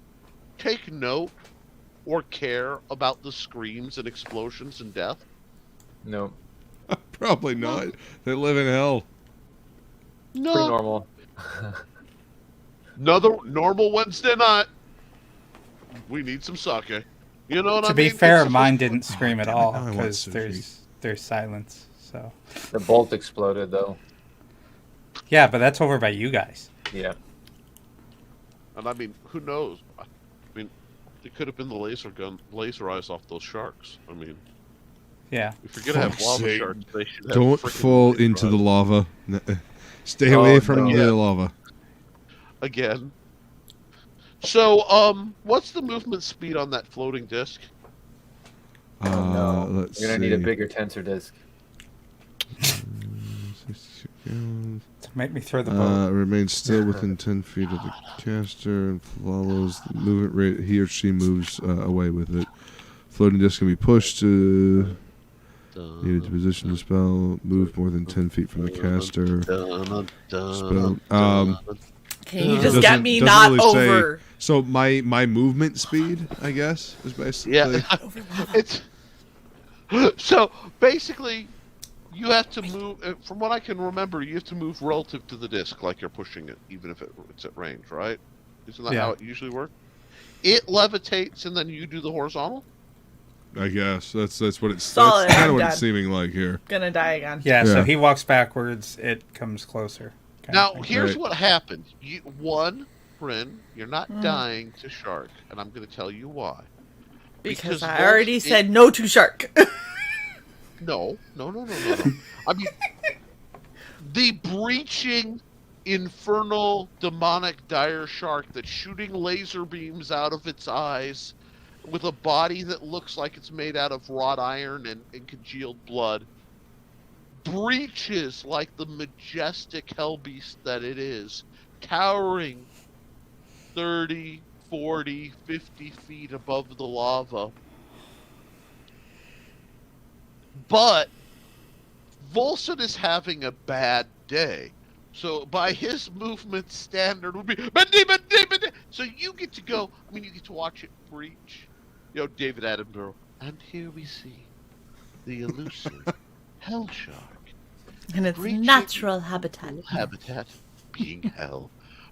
take note or care about the screams and explosions and death? No. Probably not. They live in hell. No. Pretty normal. Another normal Wednesday night. We need some sake. You know what I mean? To be fair, mine didn't scream at all I want because sushi. there's silence. So The bolt exploded though. yeah, but that's over by you guys. Yeah. And I mean, who knows? I mean, it could have been the laser eyes off those sharks. I mean, Yeah. if you're gonna have Fuck's lava sake. sharks, they should have Don't frickin' fall laser into the eyes. lava. Stay away from no. the lava. Again. So, what's the movement speed on that floating disc? No. Let's You're gonna need a see. bigger tensor disc. To make me throw the boat. Remains still within 10 feet of the caster and follows the movement rate. He or she moves away with it. Floating disc can be pushed to needed to position the spell. Move more than 10 feet from the caster. Spell. Can you just get Doesn't- me doesn't not really say- over? So my movement speed, I guess, is basically. Yeah, it's so basically you have to move. From what I can remember, you have to move relative to the disc, like you're pushing it, even if it's at range, right? Isn't that how it usually works? It levitates, and then you do the horizontal. I guess that's what it's. Solid, That's kind I'm of what done. it's seeming like here. Gonna die again. Yeah, Yeah. so he walks backwards, it comes closer. kind Now, of thing. here's Right. what happened. One, Bryn, you're not dying to shark, and I'm going to tell you why. Because Volk- I already said no to shark. No. I mean, the breaching, infernal, demonic, dire shark that's shooting laser beams out of its eyes with a body that looks like it's made out of wrought iron and congealed blood breaches like the majestic hell beast that it is, towering 30, 40, 50 feet above the lava. But Volson is having a bad day. So by his movement standard would be so you get to go, I mean you get to watch it breach. You know, David Attenborough. And here we see the elusive hell shark. And its Breaching natural habitat. Habitat being hell.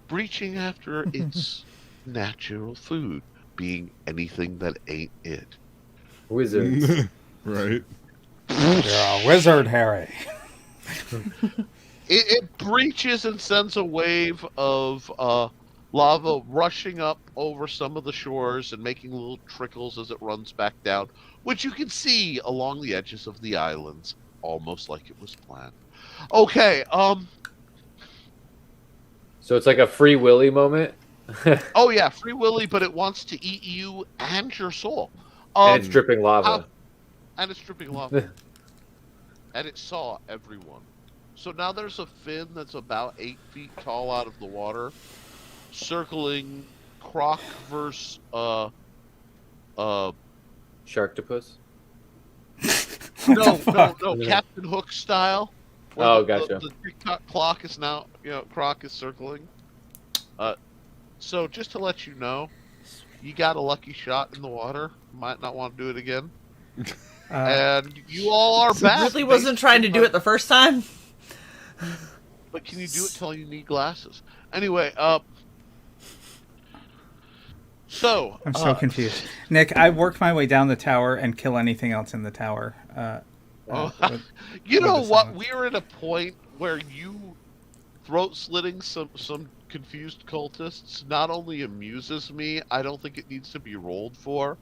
Breaching after its natural food, being anything that ain't it. Wizards. Right. You're a wizard, Harry. It breaches and sends a wave of lava rushing up over some of the shores and making little trickles as it runs back down, which you can see along the edges of the islands, almost like it was planned. Okay, So it's like a Free Willy moment. oh yeah, Free Willy, but it wants to eat you and your soul. And it's dripping lava. And it's dripping lava. And it saw everyone. So now there's a fin that's about 8 feet tall out of the water, circling Croc versus Sharktopus. No, fuck? Captain Hook style. where Oh, the, gotcha. The TikTok clock is now, Croc is circling. So just to let you know, you got a lucky shot in the water. Might not want to do it again. And you all are back. Really wasn't trying to do it the first time. But can you do it till you need glasses? Anyway, so I'm so confused. Nick, I worked my way down the tower and kill anything else in the tower. You know what? We're at a point where you throat slitting some confused cultists not only amuses me, I don't think it needs to be rolled for,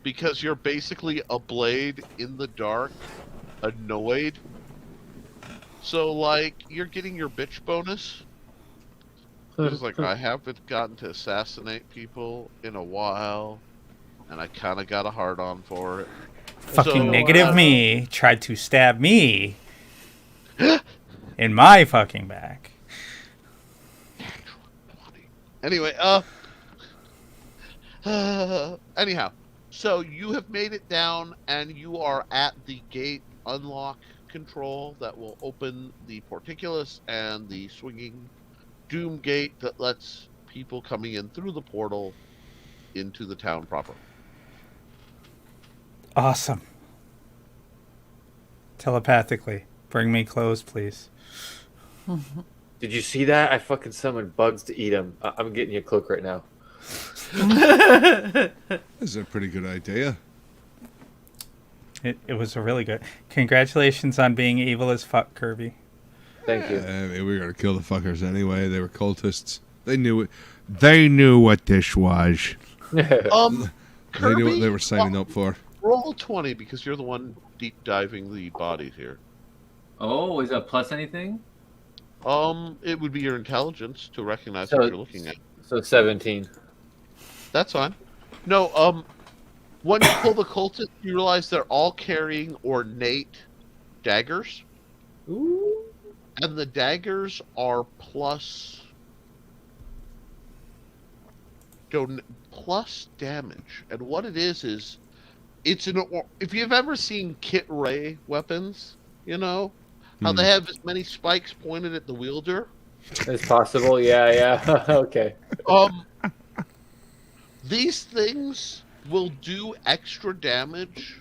because you're basically a blade in the dark, annoyed. So like you're getting your bitch bonus. It's like I haven't gotten to assassinate people in a while, and I kind of got a hard on for it. Fucking negative me tried to stab me in my fucking back. Anyway, anyhow, so you have made it down, and you are at the gate unlock control that will open the portcullis and the swinging doom gate that lets people coming in through the portal into the town proper. Awesome. Telepathically. Bring me clothes, please. Did you see that? I fucking summoned bugs to eat them. I'm getting you a cloak right now. That's a pretty good idea. It was a really good. Congratulations on being evil as fuck, Kirby. Thank you. We were gonna kill the fuckers anyway. They were cultists. They knew it. They knew what this was. Kirby, They knew what they were signing up for. Roll 20 because you're the one deep diving the bodies here. Oh, is that plus anything? It would be your intelligence to recognize what you're looking at. So 17. That's fine. No, when you pull the cultist, you realize they're all carrying ornate daggers. Ooh. And the daggers are plus damage. And what it is it's if you've ever seen Kit Ray weapons, you know how they have as many spikes pointed at the wielder. It's possible, yeah. Okay. These things will do extra damage,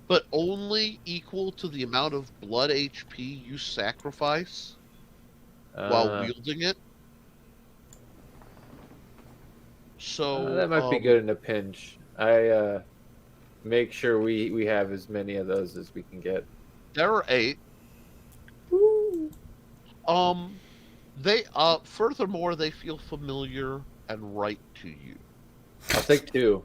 but only equal to the amount of blood HP you sacrifice while wielding it. So that might be good in a pinch. I make sure we have as many of those as we can get. There are 8. They furthermore they feel familiar and right to you. I'll take 2.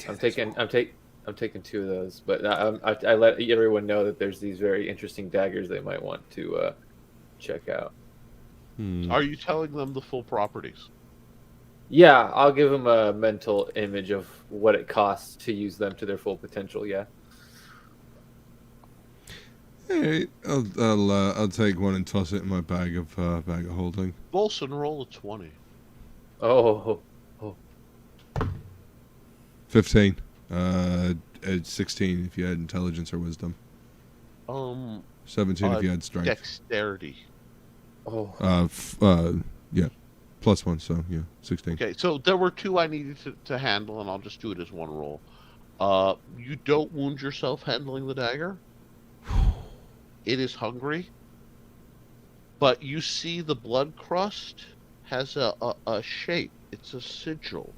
I'm taking 2 of those, but I let everyone know that there's these very interesting daggers they might want to check out. Are you telling them the full properties? Yeah, I'll give them a mental image of what it costs to use them to their full potential. Yeah. Hey, I'll take one and toss it in my bag of holding. Bolson, roll a 20. Oh. 15. 16 if you had intelligence or wisdom. 17 if you had strength. Dexterity. Oh. Yeah. +1, so yeah, 16. Okay, so there were 2 I needed to handle, and I'll just do it as one roll. You don't wound yourself handling the dagger. It is hungry. But you see the blood crust has a shape. It's a sigil.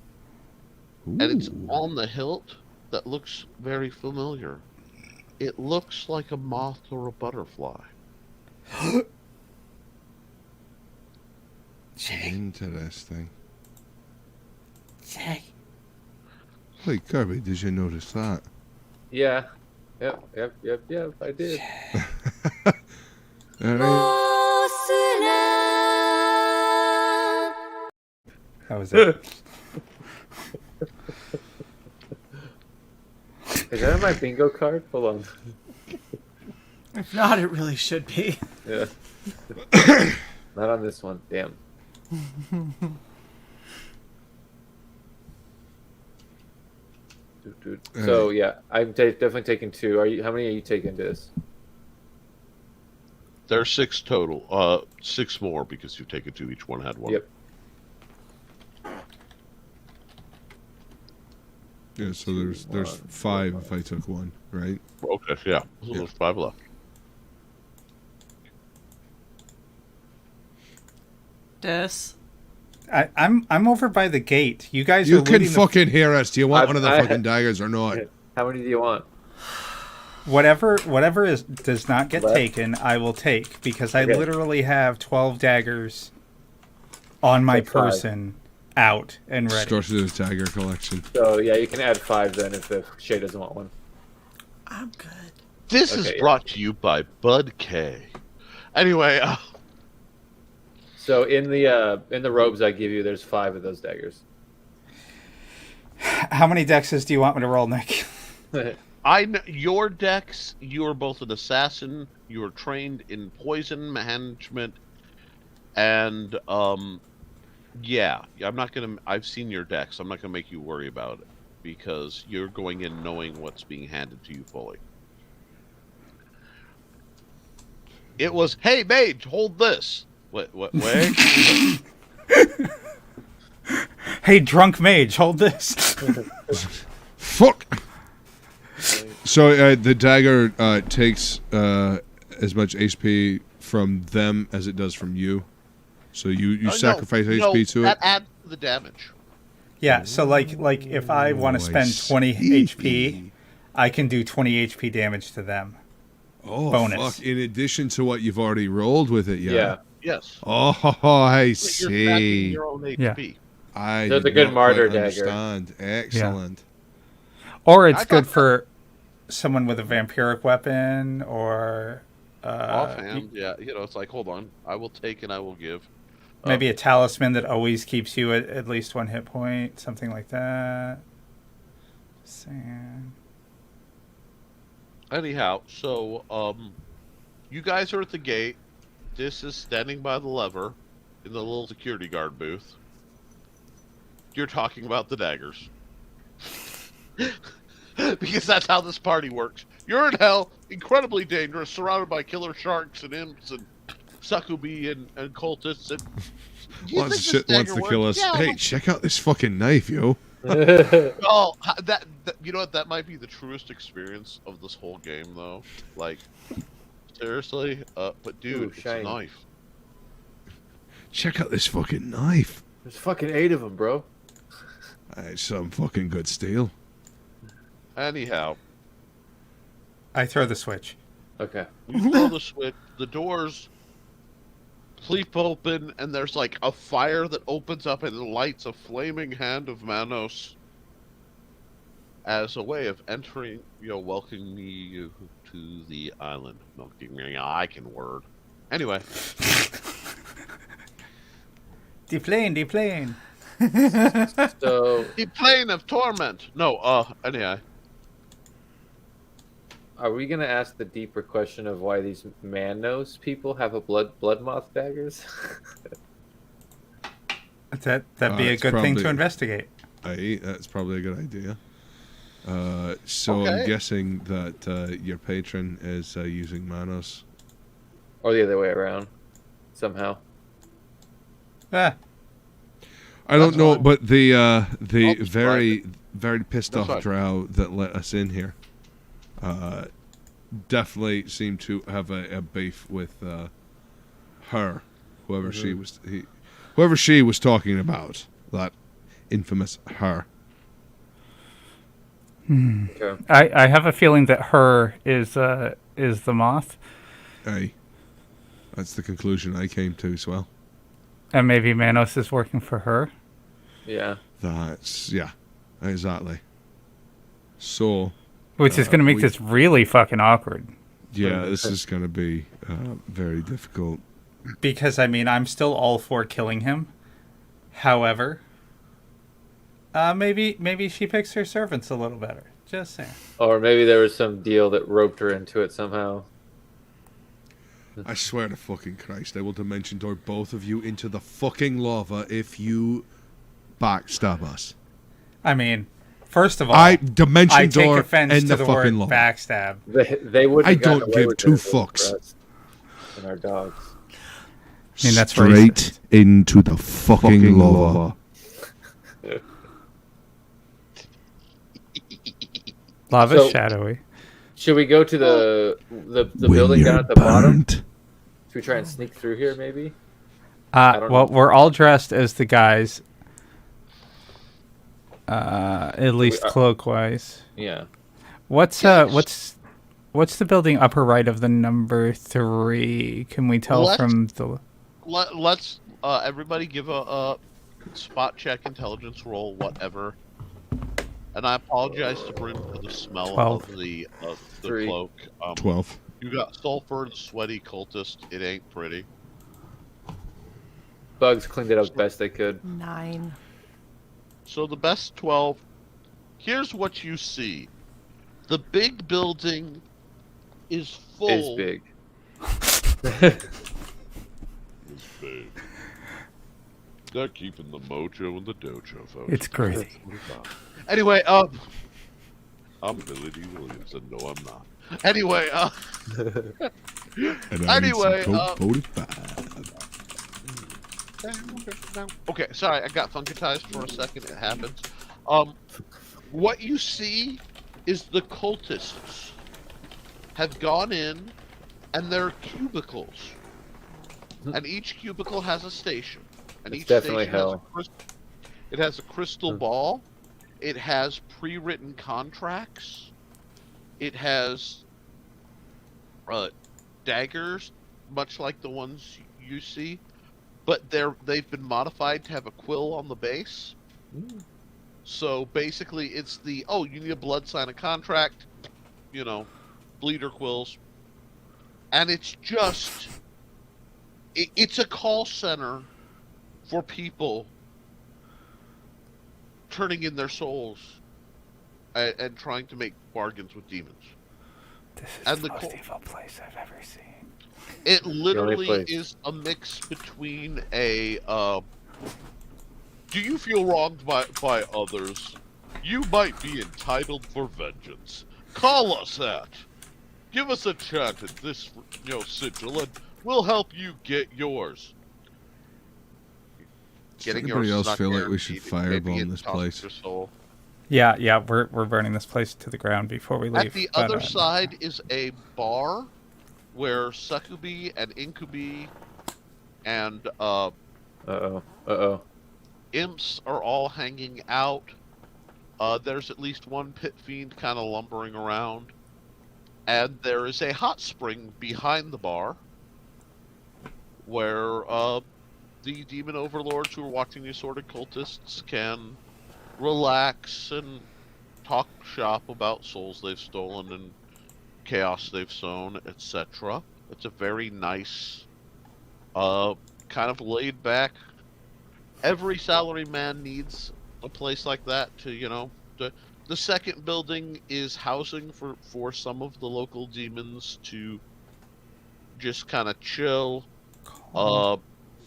Ooh. And it's on the hilt that looks very familiar. It looks like a moth or a butterfly. Interesting. Shae. Hey, Kirby, did you notice that? Yeah. Yep. I did. All right. That was it. Is that on my bingo card? Hold on. If not, it really should be. Yeah. Not on this one. Damn. So yeah, I'm definitely taking 2. How many are you taking this? There's 6 total. 6 more because you've taken 2. Each one had 1. Yep. Yeah, so there's 5 if I took 1, right? Okay, yeah. So there's 5 left. Dis. I'm over by the gate. You guys You are can fucking hear us. Do you want one of the I- fucking daggers or not? How many do you want? whatever does not get taken, I will take because I Okay. literally have 12 daggers on my Like 5. person out and ready. Start to do his dagger collection. So yeah, you can add 5 then if the Shae doesn't want one. I'm good. This Okay, is yeah. brought to you by Bud K. Anyway, So in the robes I give you, there's 5 of those daggers. How many dexes do you want me to roll, Nick? I know your dex. You are both an assassin. You are trained in poison management, and yeah. I'm not gonna. I've seen your dex. I'm not gonna make you worry about it because you're going in knowing what's being handed to you fully. It was, hey mage, hold this. What way? Hey, drunk mage, hold this. Fuck. So the dagger takes as much HP from them as it does from you. So you sacrifice HP to that it. adds to the damage. Yeah, so like if I want to spend 20 HP, I can do 20 HP damage to them. Oh, bonus. fuck. In addition to what you've already rolled with it, yeah. Yeah. Yes. Oh, I You're see. stacking your own HP. I They're did the good not martyr quite dagger. understand. Excellent. Or it's I good thought- for someone with a vampiric weapon or Offhand, yeah. It's like, hold on. I will take and I will give. maybe a talisman that always keeps you at least 1 hit point, something like that. Saying. Anyhow, so you guys are at the gate. This is standing by the lever in the little security guard booth. You're talking about the daggers. Because that's how this party works. You're in hell, incredibly dangerous, surrounded by killer sharks and imps and succubi and cultists. And Lots of shit wants to kill us. Yeah, Hey, check out this fucking knife, yo. Oh, that you know what? That might be the truest experience of this whole game, though. Like, seriously. But dude, Ooh, it's a shiny. knife. Check out this fucking knife. There's fucking 8 of them, bro. That's some fucking good steel. Anyhow, I throw the switch. Okay. you throw the switch. The doors leap open, and there's like a fire that opens up and lights a flaming hand of Manos as a way of entering, welcoming you to the island. I can word. Anyway. Deplane. So The plane of torment. No, anyhow. are we gonna ask the deeper question of why these Manos people have a blood moth daggers? That'd be a It's good thing probably- to investigate. That's probably a good idea. So Okay. I'm guessing that your patron is using Manos. Or the other way around, somehow. Ah, I don't That's know, fine. but the I'll describe very very pissed That's off fine. drow that let us in here definitely seemed to have a beef with her, whoever she was talking about, that infamous her. Okay. I have a feeling that her is the moth, Hey, that's the conclusion I came to as well. and maybe Manos is working for her. Yeah. That's exactly. So Which is going to make we- this really fucking awkward. yeah, this is going to be very difficult. because I'm still all for killing him. However, maybe she picks her servants a little better. Just saying. Or maybe there was some deal that roped her into it somehow. I swear to fucking Christ, I will dimension door both of you into the fucking lava if you backstab us. First of all, dimension I take door offense and to the the word fucking law. backstab. They wouldn't. I have gotten don't away give with two it if it wasn't fucks. for us and our dogs. I mean, that's straight racist. into the fucking lava. Lava's So- shadowy. Should we go to the When building down you're at the bottom? burnt. Should we try and sneak through here, maybe? don't Well, know. we're all dressed as the guys. At least cloak-wise. Yeah. What's the building upper right of the number 3? Can we tell from the? Let's everybody give a spot check, intelligence roll, whatever. And I apologize to Bryn for the smell 12. of the 3. cloak. 12. You got sulfured, sweaty cultist. It ain't pretty. Bugs cleaned it up best they could. 9. So the best 12. Here's what you see. The big building is full. Is big. Is big. They're keeping the mojo in the dojo, folks. It's crazy. Anyway, I'm Billy D. Williams, and no, I'm not. Anyway, And I need some anyway, Coke 45. okay, sorry, I got funkatized for a second. It happens. What you see is the cultists have gone in, and there are cubicles, and each cubicle has a station, and It's each definitely station hell. it has a crystal ball. It has pre-written contracts. It has daggers, much like the ones you see, but they've been modified to have a quill on the base. So basically, it's the you need a blood sign, a contract, bleeder quills, and it's just it's a call center for people turning in their souls and trying to make bargains with demons. This is And the the most evil place I've ever seen. It literally place. is a mix between a do you feel wronged by others? You might be entitled for vengeance. Call us at. Give us a chant at this sigil and we'll help you get yours. Does anybody else feel like we should firebomb this place? Yeah, we're burning this place to the ground before we leave. At the other side is a bar where succubi and incubi and imps are all hanging out. There's at least one pit fiend kind of lumbering around. And there is a hot spring behind the bar where the demon overlords who are watching the assorted cultists can relax and talk shop about souls they've stolen and chaos they've sown, etc. It's a very nice, kind of laid back. Every salaryman needs a place like that to, the second building is housing for some of the local demons to just kind of chill.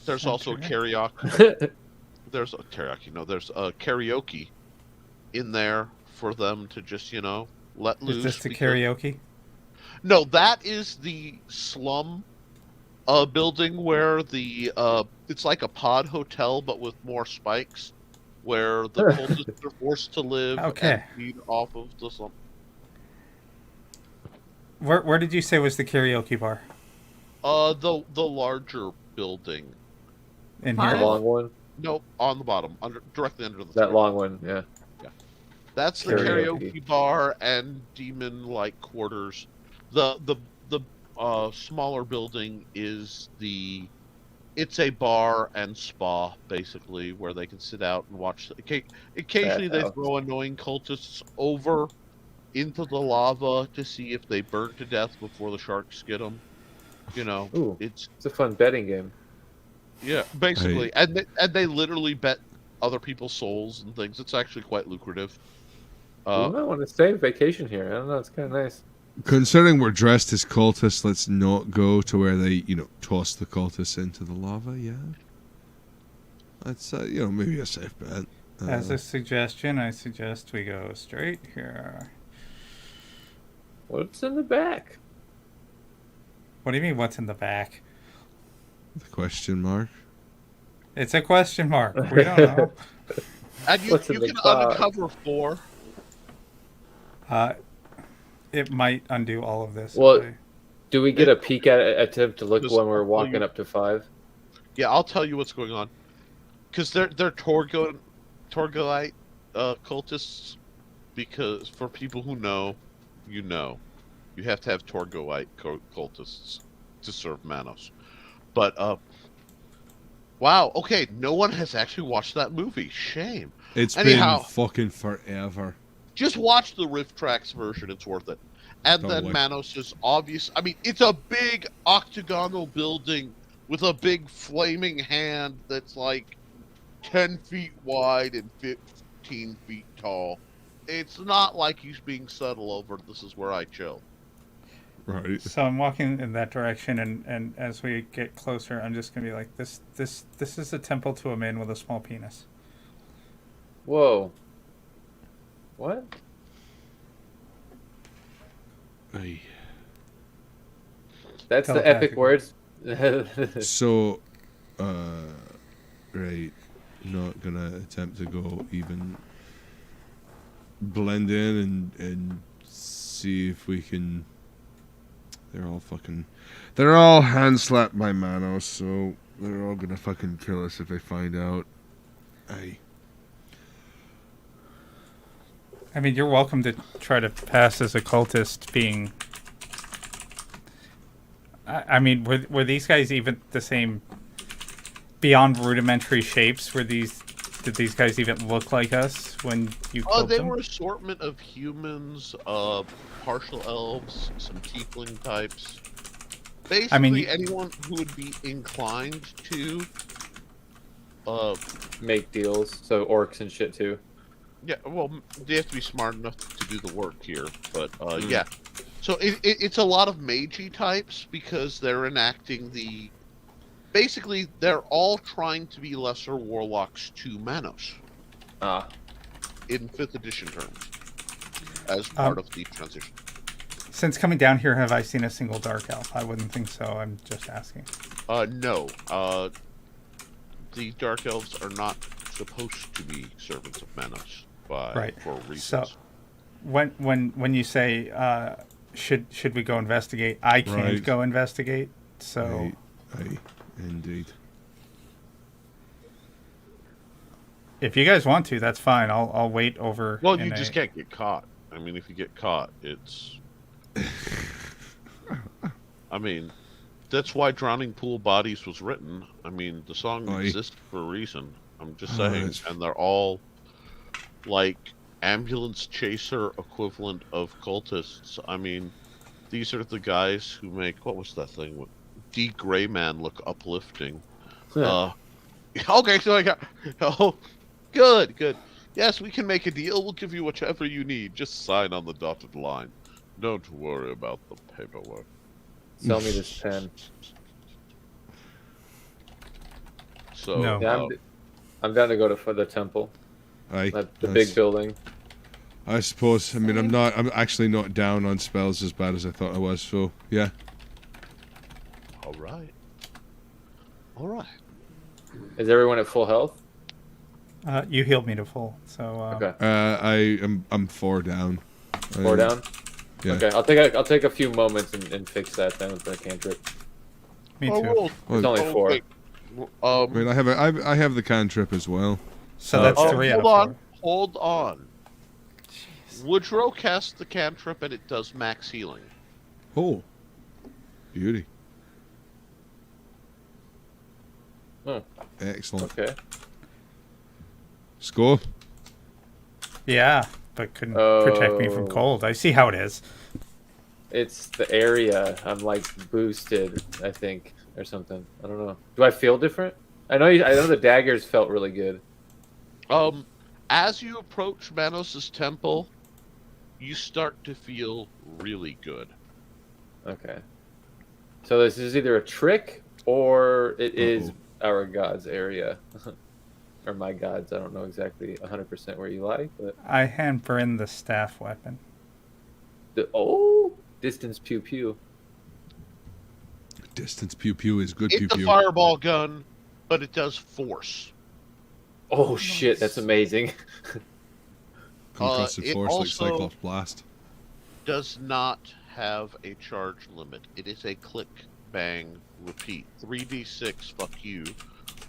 There's also a karaoke. There's a karaoke in there for them to just, let loose. Is this the karaoke? No, that is the slum building where it's like a pod hotel but with more spikes, where the cultists are forced to live and feed off of the slum. Where did you say was the karaoke bar? The larger building. In The here? long one? No, on the bottom, directly under the. That long one, yeah. That's the karaoke bar and demon-like quarters. The smaller building is it's a bar and spa, basically, where they can sit out and watch. Occasionally they throw annoying cultists over into the lava to see if they burn to death before the sharks get them. Ooh, it's a fun betting game. Yeah, basically. And they literally bet other people's souls and things. It's actually quite lucrative. We might want to stay vacation here. I don't know. It's kind of nice. Considering we're dressed as cultists, let's not go to where they, toss the cultists into the lava. Yeah, that's maybe a safe bet. As a suggestion, I suggest we go straight here. What's in the back? What do you mean, what's in the back? The question mark. It's a question mark. We don't know. And you can uncover 4. It might undo all of this. Well, do we get a peek at it, attempt to look when we're walking up to 5? Yeah, I'll tell you what's going on. Because they're Torgoite cultists. Because for people who know, you have to have Torgoite cultists to serve Manos. But wow, okay, no one has actually watched that movie. Shame. It's been fucking forever. Just watch the Rift Tracks version; it's worth it. And then Manos is obvious. I mean, it's a big octagonal building with a big flaming hand that's like 10 feet wide and 15 feet tall. It's not like he's being subtle over, this is where I chill. Right. So I'm walking in that direction, and as we get closer, I'm just gonna be like, this is a temple to a man with a small penis. Whoa. What? Aye. That's the epic words. So, right, not gonna attempt to go even blend in and see if we can. They're all hand slapped by Manos, so they're all gonna fucking kill us if they find out. Aye. I mean, you're welcome to try to pass as a cultist being... I mean, were these guys even the same... Beyond rudimentary shapes, did these guys even look like us when you killed them? They were an assortment of humans, partial elves, some tiefling types. Basically, anyone who would be inclined to... make deals, so orcs and shit too. Yeah, well, they have to be smart enough to do the work here, but yeah. So it's a lot of magey types because they're enacting the... Basically, they're all trying to be lesser warlocks to Manos. In 5th edition terms. As part of the transition. Since coming down here, have I seen a single Dark Elf? I wouldn't think so, I'm just asking. No. The Dark Elves are not supposed to be servants of Manos. For reasons. So, when you say should we go investigate, I can't go investigate. So, Aye, indeed. If you guys want to, that's fine. I'll wait over. Well, you just can't get caught. I mean, if you get caught, it's. I mean, that's why "Drowning Pool Bodies" was written. I mean, the song exists for a reason. I'm just saying, and they're all. Like ambulance chaser equivalent of cultists. I mean, these are the guys who make what was that thing with D. Greyman look uplifting. Okay, so I got good. Yes, we can make a deal. We'll give you whichever you need. Just sign on the dotted line. Don't worry about the paperwork. Sell me this pen. So no. Yeah, I'm down to go to the temple. The big building. I suppose. I mean, I'm actually not down on spells as bad as I thought I was. So yeah. All right. Is everyone at full health? You healed me to full. So. Okay. I'm 4 down. 4 down. Yeah. Okay. I'll take a few moments and fix that then with the cantrip. Me too. It's only 4. I mean, I have the cantrip as well. So that's 3 out of 4. Hold on. Jeez. Woodrow casts the cantrip and it does max healing. Oh. Beauty. Oh. Excellent. Okay. Score? Yeah, but couldn't protect me from cold. I see how it is. It's the area. I'm like boosted, I think, or something. I don't know. Do I feel different? I know the daggers felt really good. As you approach Manos' temple, you start to feel really good. Okay. So this is either a trick or it is our god's area. or my gods. I don't know exactly 100% where you lie, but I hand Bryn the staff weapon. Distance pew pew. Distance pew pew is good pew It's a pew. fireball gun, but it does force. Oh shit, that's amazing. Concussive it force like also- Cyclops Blast. Does not have a charge limit. It is a click, bang, repeat. 3d6, fuck you,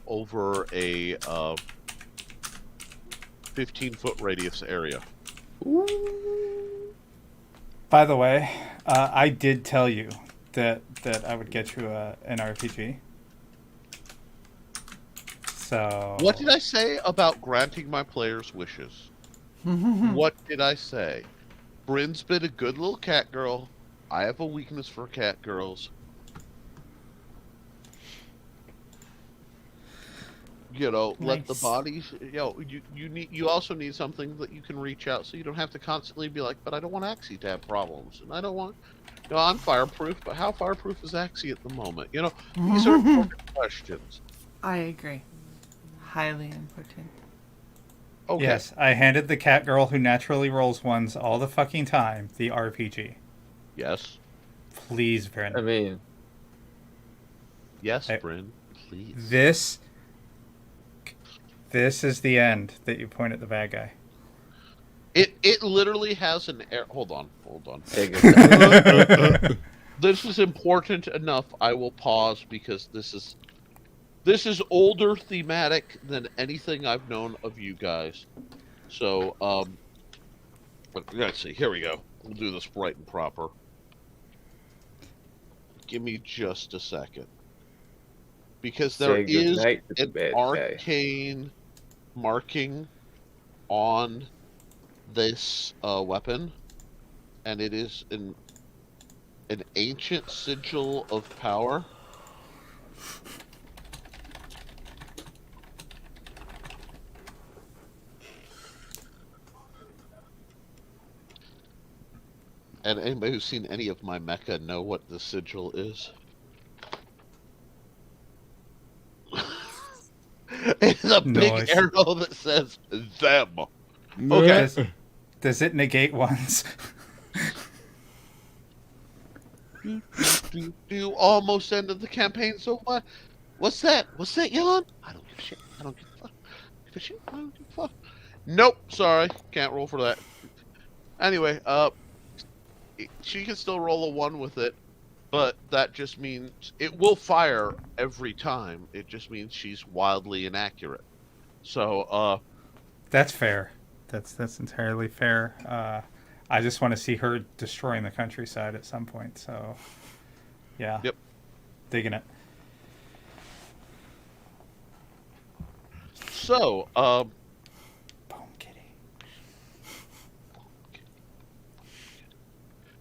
over a 15-foot radius area. By the way, I did tell you that I would get you an RPG. So What did I say about granting my players' wishes? What did I say? Bryn's been a good little cat girl. I have a weakness for cat girls. You know, let the Nice. bodies. You also need something that you can reach out, so you don't have to constantly be like, but I don't want Axie to have problems, and I don't want. You know, I'm fireproof, but how fireproof is Axie at the moment? You know, these are important questions. I agree. Highly important. Okay. yes, I handed the cat girl who naturally rolls ones all the fucking time the RPG. Yes. Please, Bryn. I mean, Yes, Hey. Bryn. Please. This is the end that you point at the bad guy. It literally has an air. Hold on. take it. This is important enough. I will pause because this is older thematic than anything I've known of you guys. So, let's see. Here we go. We'll do this bright and proper. Give me just a second. Because there Say is goodnight to the an bad guy. arcane marking on this weapon, and it is an ancient sigil of power. And anybody who's seen any of my mecha know what the sigil is. It's a big Nice. arrow that says them. Okay. Does it negate ones? Do almost ended the campaign. So what? What's that? What's that, Yon? I don't give a shit. I don't give a fuck. Give a shit. I don't give a fuck. Nope. Sorry. Can't roll for that. Anyway, she can still roll a 1 with it, but that just means it will fire every time. It just means she's wildly inaccurate. So, That's fair. That's entirely fair. I just want to see her destroying the countryside at some point. So, yeah. Yep. Digging it. so, Boom kitty.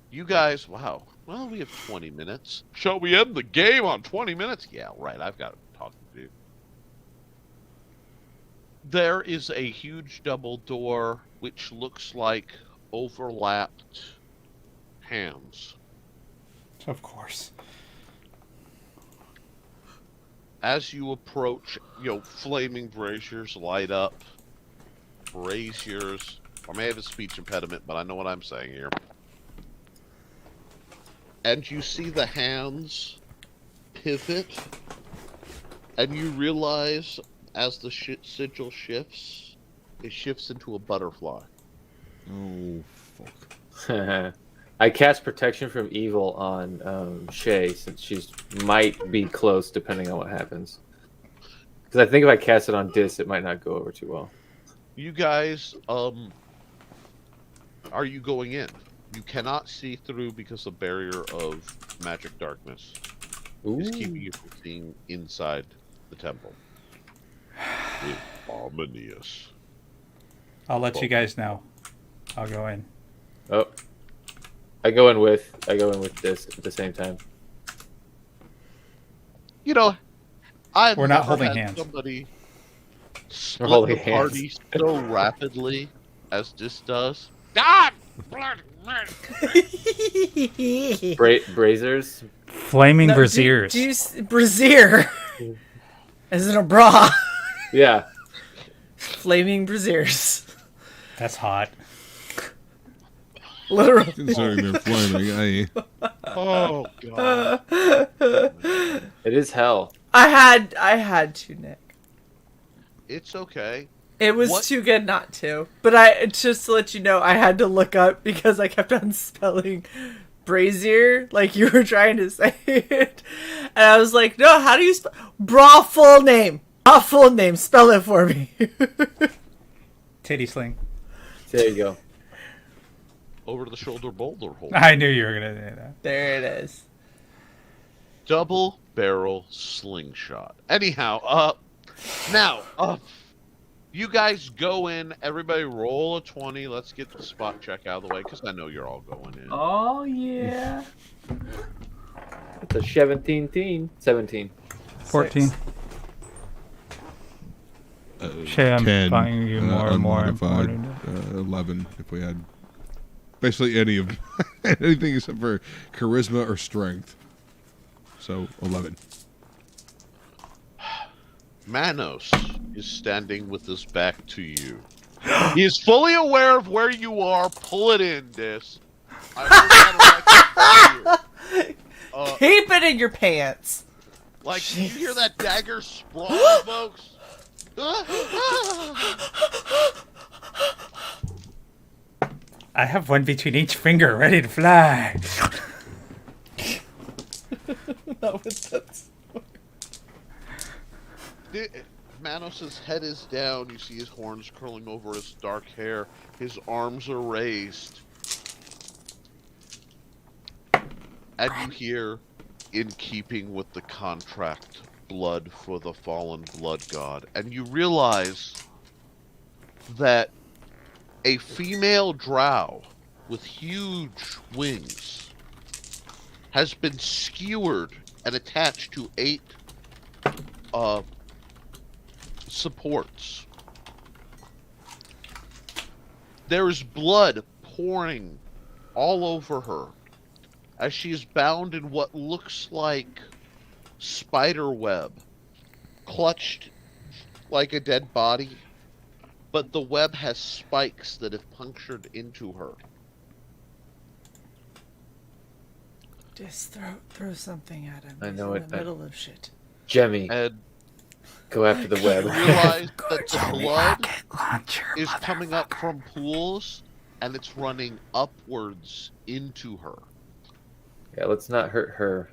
you guys, wow. Well, we have 20 minutes. Shall we end the game on 20 minutes? Yeah, right. I've got to talk to you. There is a huge double door which looks like overlapped hands. Of course. As you approach, flaming braziers light up. Braziers. I may have a speech impediment, but I know what I'm saying here. And you see the hands pivot, and you realize as the sigil shifts, it shifts into a butterfly. Oh, fuck. I cast protection from evil on Shae since she might be close depending on what happens. Because I think if I cast it on Dis, it might not go over too well. You guys, are you going in? You cannot see through because the barrier of magic darkness is keeping you from seeing inside the temple. It's ominous. I'll let you guys know. I'll go in. Oh. I go in with Dis at the same time. I've We're not never holding had hands. somebody We're split holding the hands. party so rapidly as this does. God! Bloody murder! Brazers. Flaming No, braziers. brazier. As in a bra. Yeah. flaming braziers. That's hot. Literally. Considering they're flaming, Oh god. It is hell. I had to, Nick. It's okay. It was too good not to. But just to let you know, I had to look up because I kept on spelling brazier like you were trying to say it. And I was like, no, how do you spell bra full name? Bra full name, spell it for me. Titty sling. There you go. Over the shoulder boulder hole. I knew you were gonna say that. There it is. Double barrel slingshot. Anyhow, now, you guys go in. Everybody roll a 20. Let's get the spot check out of the way because I know you're all going in. Oh, yeah. It's a 17. 17. 14. Shae, I'm 10, buying you more and more. unmodified, 11 if we had basically anything except for charisma or strength. So 11. Manos is standing with his back to you. He is fully aware of where you are. Pull it in, Dis. Keep it in your pants. Like, did you hear that dagger sprawl, folks? I have one between each finger, ready to fly. That was that's... Manos' head is down. You see his horns curling over his dark hair. His arms are raised. And you hear, in keeping with the contract, blood for the fallen blood god. And you realize that a female drow with huge wings has been skewered and attached to 8 supports. There is blood pouring all over her as she is bound in what looks like spider web, clutched like a dead body, but the web has spikes that have punctured into her. Just throw something at him. I know He's it. in the middle of shit. Jemmy, And go after the web. realize that the blood is coming up from pools and it's running upwards into her. Yeah, let's not hurt her.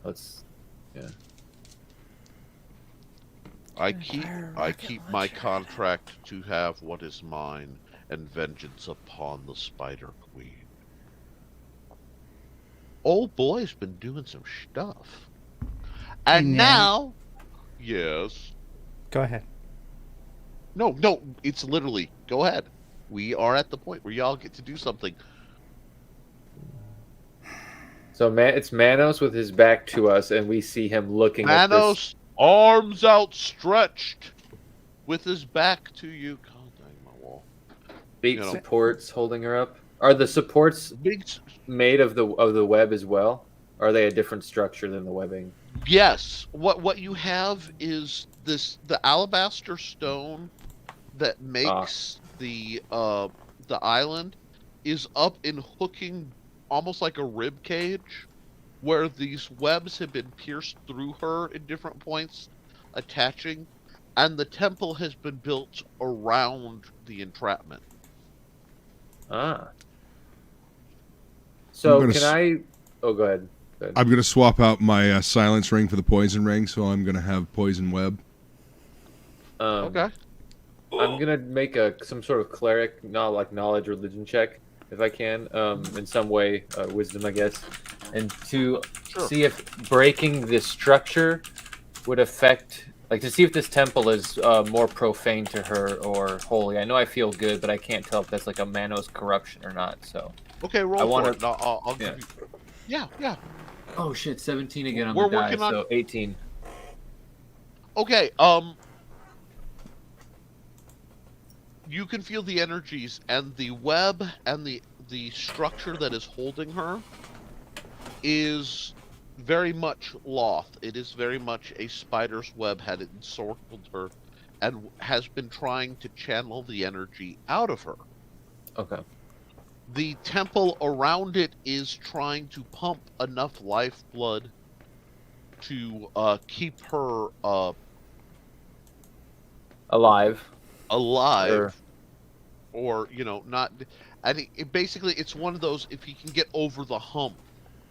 I keep my contract to have what is mine and vengeance upon the Spider Queen. Old boy's been doing some stuff. And now, yes. Go ahead. No, it's literally, go ahead. We are at the point where y'all get to do something. So it's Manos with his back to us, and we see him looking at this. Manos, arms outstretched, with his back to you. God dang my wall. 8 supports holding her up. Are the supports made of the web as well? Or are they a different structure than the webbing? Yes. What you have is the alabaster stone that makes the island is up in hooking almost like a rib cage, where these webs have been pierced through her at different points, attaching, and the temple has been built around the entrapment. So can I... Oh, go ahead. I'm going to swap out my silence ring for the poison ring, so I'm going to have poison web. Okay. I'm going to make some sort of cleric, knowledge religion check, if I can, in some way, wisdom, I guess, and to see if breaking this structure would affect, to see if this temple is more profane to her or holy. I know I feel good, but I can't tell if that's like a Manos corruption or not. So okay, roll for it. I'll give you. Yeah. Oh shit, 17 again on We're the die, working on... So 18. Okay, you can feel the energies, and the web and the structure that is holding her is very much Loth. It is very much a spider's web had encircled her and has been trying to channel the energy out of her. Okay. The temple around it is trying to pump enough lifeblood to keep her Alive. Or not. And basically, it's one of those. If he can get over the hump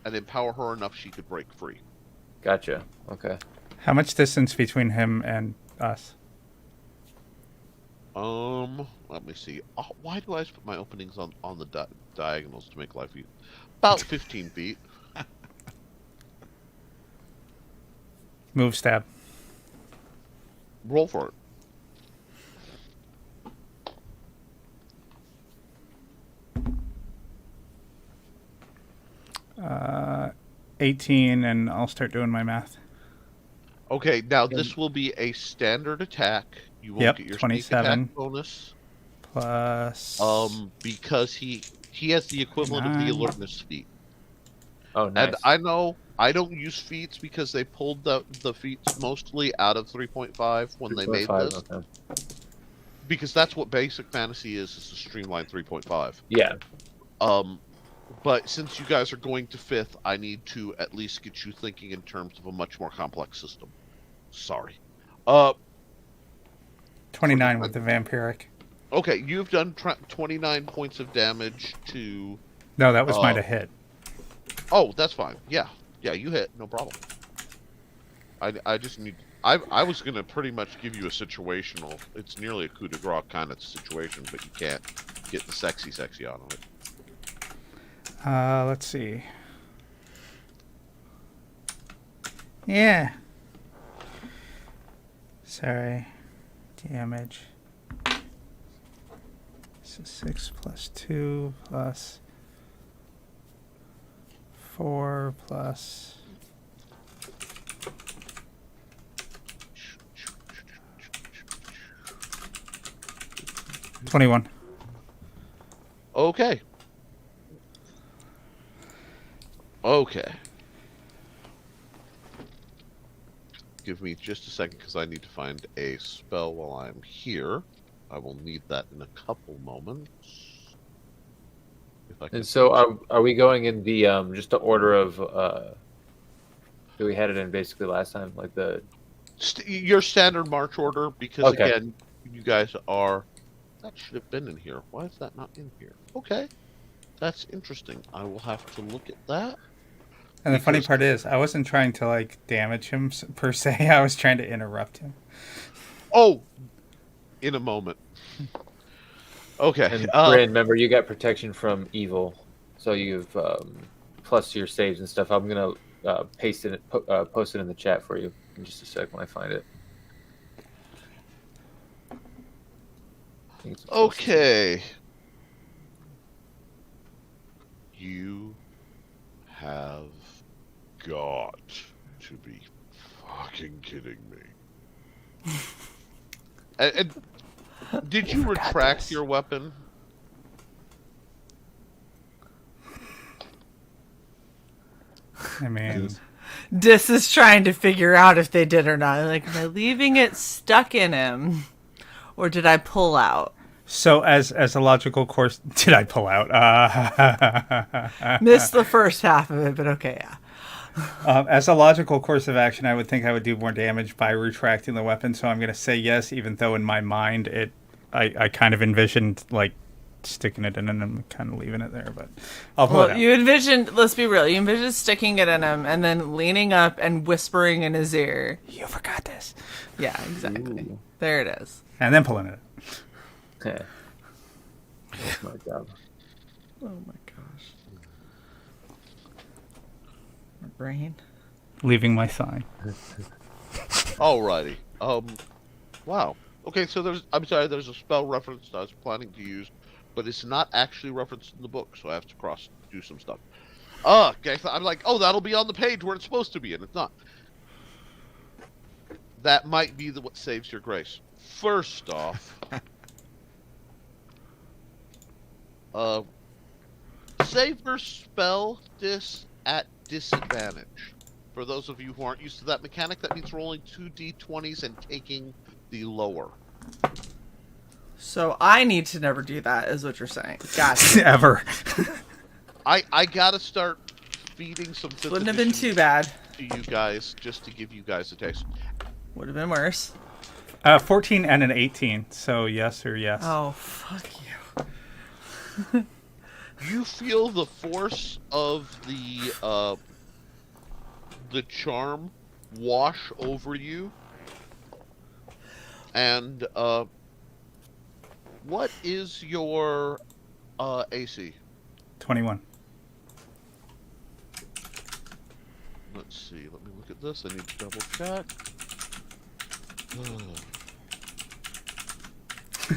and empower her enough, she could break free. Gotcha. Okay. How much distance between him and us? Let me see. Why do I always put my openings on the diagonals to make life easy? About 15 feet. Move stab. Roll for it. 18, and I'll start doing my math. Okay, now this will be a standard attack. You won't get your 27 sneak attack bonus. Plus. Because he has the equivalent of the alertness feat. Oh, nice. And I know I don't use feats because they pulled the feats mostly out of 3.5 when they made this. Okay. Because that's what basic fantasy is a streamlined 3.5. Yeah. But since you guys are going to 5th, I need to at least get you thinking in terms of a much more complex system. Sorry. 29 with the vampiric. Okay, you've done 29 points of damage to... No, that was mine to hit. Oh, that's fine. Yeah, you hit. No problem. I just need... I was going to pretty much give you a situational... It's nearly a coup de grace kind of situation, but you can't get the sexy out of it. Let's see. Yeah. Sorry. Damage. So 6 plus 2 plus 4 plus... $21. Okay. Give me just a second because I need to find a spell while I'm here. I will need that in a couple moments. And so are we going in the just the order of that we had it in basically last time, like the your standard march order? Because again, you guys are... That should have been in here. Why is that not in here? Okay, that's interesting. I will have to look at that. And the funny part is, I wasn't trying to like damage him per se. I was trying to interrupt him. Oh, in a moment. Okay. And Bryn, remember, you got protection from evil, so you've plus your saves and stuff. I'm gonna post it in the chat for you in just a sec when I find it. Okay. You have got to be fucking kidding me. and did you retract your weapon? I mean, Dis is trying to figure out if they did or not. Like, am I leaving it stuck in him, or did I pull out? So, as a logical course, did I pull out? Missed the first half of it, but okay, yeah. As a logical course of action, I would think I would do more damage by retracting the weapon. So I'm going to say yes, even though in my mind I kind of envisioned like sticking it in and I'm kind of leaving it there. But I'll pull it out. You envisioned. Let's be real. You envisioned sticking it in him and then leaning up and whispering in his ear. You forgot this. Yeah, exactly. Ooh. There it is. And then pulling it. Okay. That's my job. Oh my gosh. My brain. Leaving my sign. Alrighty. Wow. Okay, so there's a spell reference I was planning to use, but it's not actually referenced in the book, so I have to do some stuff. Okay, so I'm like, that'll be on the page where it's supposed to be, and it's not. That might be what saves your grace. First off, save your spell at disadvantage. For those of you who aren't used to that mechanic, that means rolling 2d20s and taking the lower. So I need to never do that, is what you're saying. Gotcha. Ever. I gotta start feeding some. Wouldn't have been too bad. To you guys, just to give you guys a taste. Would have been worse. 14 and an 18. So yes or yes. Oh, fuck you. You feel the force of the charm wash over you, and what is your AC? 21. Let's see. Let me look at this. I need to double check.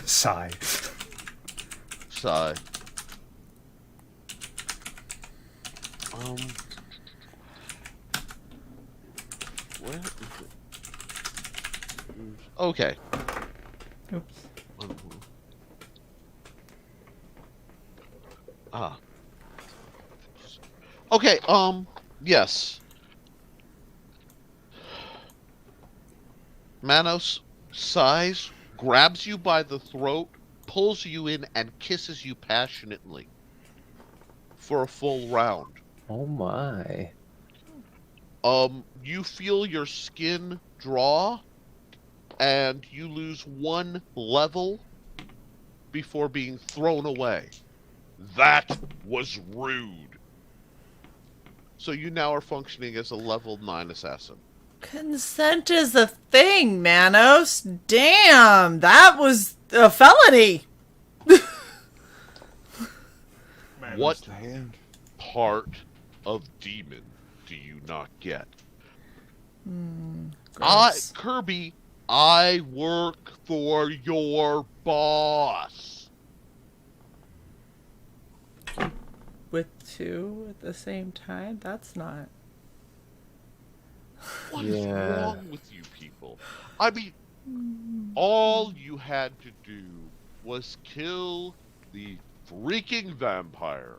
Sigh. Sigh. Where is it? Okay. Oops. Ah. Okay, yes. Manos sighs, grabs you by the throat, pulls you in, and kisses you passionately for a full round. Oh my. You feel your skin draw, and you lose 1 level before being thrown away. That was rude. So you now are functioning as a level 9 assassin. Consent is a thing, Manos. Damn, that was a felony. What part of demon do you not get? Kirby, I work for your boss. With 2 at the same time? That's not... What is wrong with you people? I mean, all you had to do was kill the freaking vampire.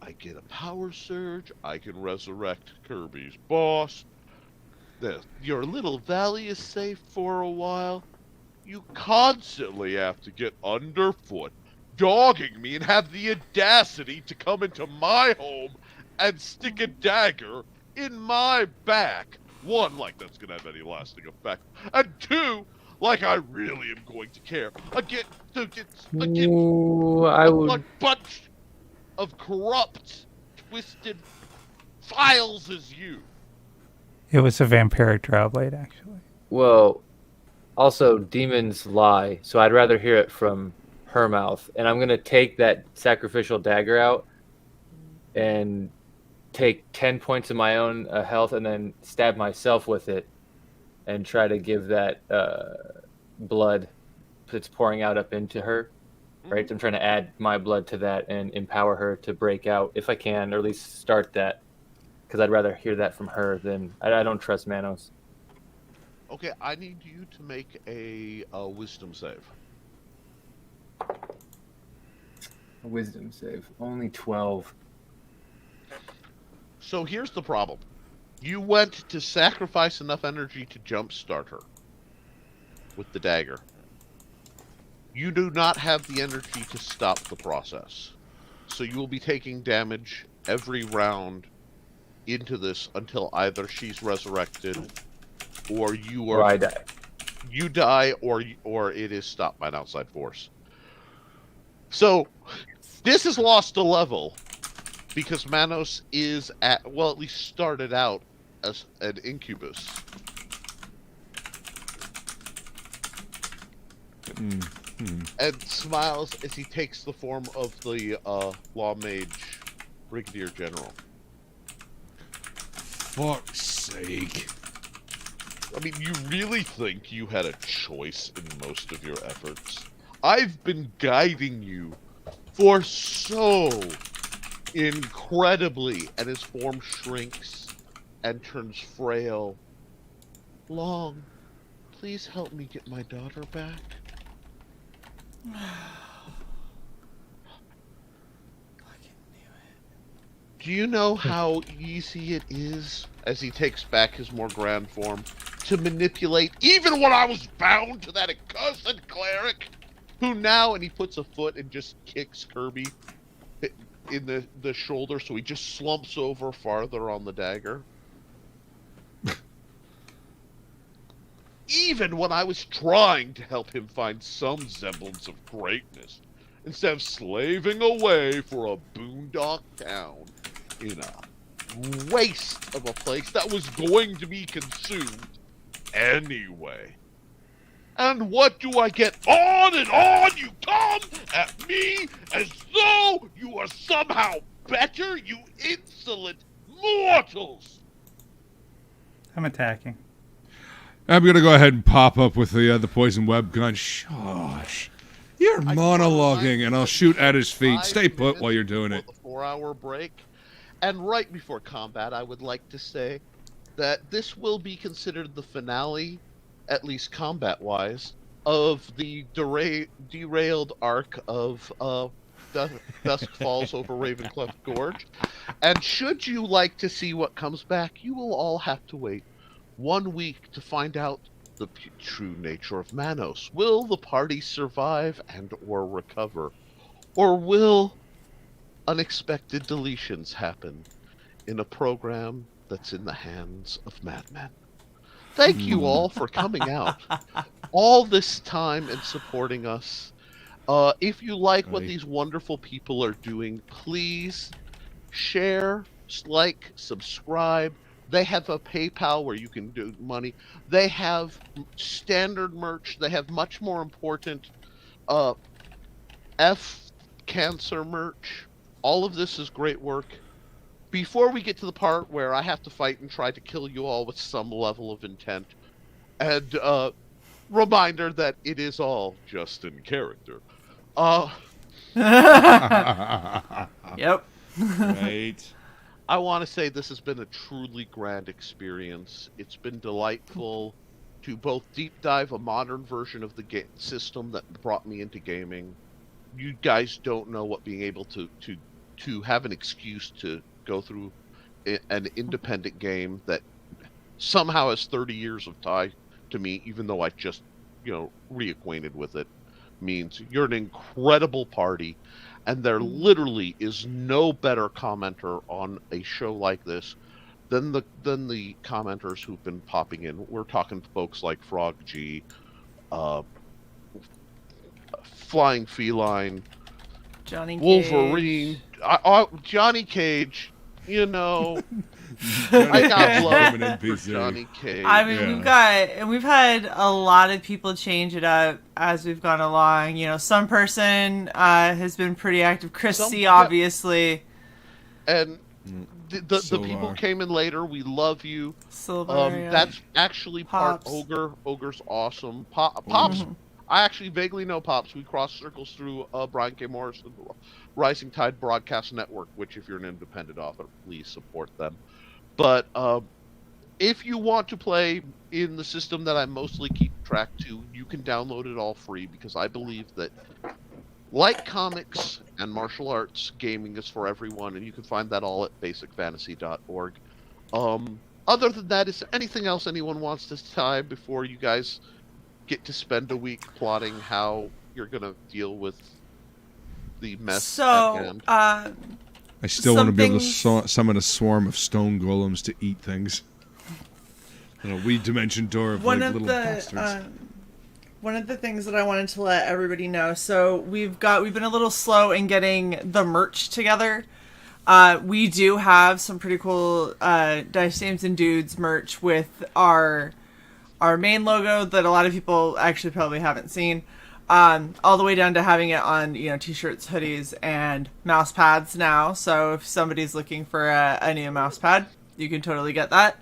I get a power surge, I can resurrect Kirby's boss. Your little valley is safe for a while. You constantly have to get underfoot, dogging me, and have the audacity to come into my home and stick a dagger in my back. 1, like that's gonna have any lasting effect, and 2, like I really am going to care. Again, a bunch of corrupt, twisted files as you. It was a vampiric Drowblade, actually. Well, also, demons lie, so I'd rather hear it from her mouth. And I'm going to take that sacrificial dagger out and take 10 points of my own health and then stab myself with it and try to give that blood that's pouring out up into her. Right? I'm trying to add my blood to that and empower her to break out, if I can, or at least start that. Because I'd rather hear that from her than... I don't trust Manos. Okay, I need you to make a wisdom save. A wisdom save. Only 12. So here's the problem. You went to sacrifice enough energy to jumpstart her with the dagger. You do not have the energy to stop the process. So you will be taking damage every round into this until either she's resurrected or you are... Or I die. You die or it is stopped by an outside force. So this has lost a level because Manos is at least started out as an incubus. And smiles as he takes the form of the Law Mage Brigadier General. Fuck's sake. I mean, you really think you had a choice in most of your efforts? I've been guiding you for so incredibly, and his form shrinks and turns frail. Long, please help me get my daughter back. Do you know how easy it is, as he takes back his more grand form, to manipulate, even when I was bound to that accursed cleric, who now, and he puts a foot and just kicks Kirby in the shoulder, so he just slumps over farther on the dagger. Even when I was trying to help him find some semblance of greatness, instead of slaving away for a boondock town in a waste of a place that was going to be consumed anyway. And what do I get? On and on you come at me as though you are somehow better, you insolent mortals! I'm attacking. I'm gonna go ahead and pop up with the poison web gun. Shush. You're monologuing, and I'll shoot at his feet. Stay put while you're doing it. The 4-hour break. And right before combat, I would like to say that this will be considered the finale, at least combat-wise, of the derailed arc of Dusk Falls over Ravencleft Gorge. And should you like to see what comes back, you will all have to wait 1 week to find out the true nature of Manos. Will the party survive and or recover? Or will unexpected deletions happen in a program that's in the hands of madmen? Thank you all for coming out all this time and supporting us. If you like what these wonderful people are doing, please share, like, subscribe. They have a PayPal where you can do money. They have standard merch. They have much more important cancer merch. All of this is great work. Before we get to the part where I have to fight and try to kill you all with some level of intent, and reminder that it is all just in character. Yep. Right. I want to say this has been a truly grand experience. It's been delightful to both deep dive a modern version of the system that brought me into gaming. You guys don't know what being able to have an excuse to go through an independent game that somehow has 30 years of tie to me, even though I just, reacquainted with it, means. You're an incredible party. And there literally is no better commenter on a show like this than the commenters who've been popping in. We're talking folks like Frog G, Flying Feline, Johnny Wolverine, Johnny Cage. I got love for Johnny Cage. I mean, we've had a lot of people change it up as we've gone along. Some person has been pretty active. Chris C, obviously. And the people who came in later, we love you. That's actually part Ogre. Ogre's awesome. Pops. I actually vaguely know Pops. We cross circles through Brian K. Morris and the Rising Tide Broadcast Network, which if you're an independent author, please support them. But if you want to play in the system that I mostly keep track to, you can download it all free, because I believe that, like comics and martial arts, gaming is for everyone, and you can find that all at basicfantasy.org. Other than that, is there anything else anyone wants to tie before you guys get to spend a week plotting how you're going to deal with the mess at hand? I still want to be able to summon a swarm of stone golems to eat things. A weed dimension door of little bastards. One of the things that I wanted to let everybody know, so we've been a little slow in getting the merch together. We do have some pretty cool Dice Dames and Dudes merch with our main logo that a lot of people actually probably haven't seen. All the way down to having it on, t-shirts, hoodies, and mouse pads now. So if somebody's looking for a new mouse pad, you can totally get that.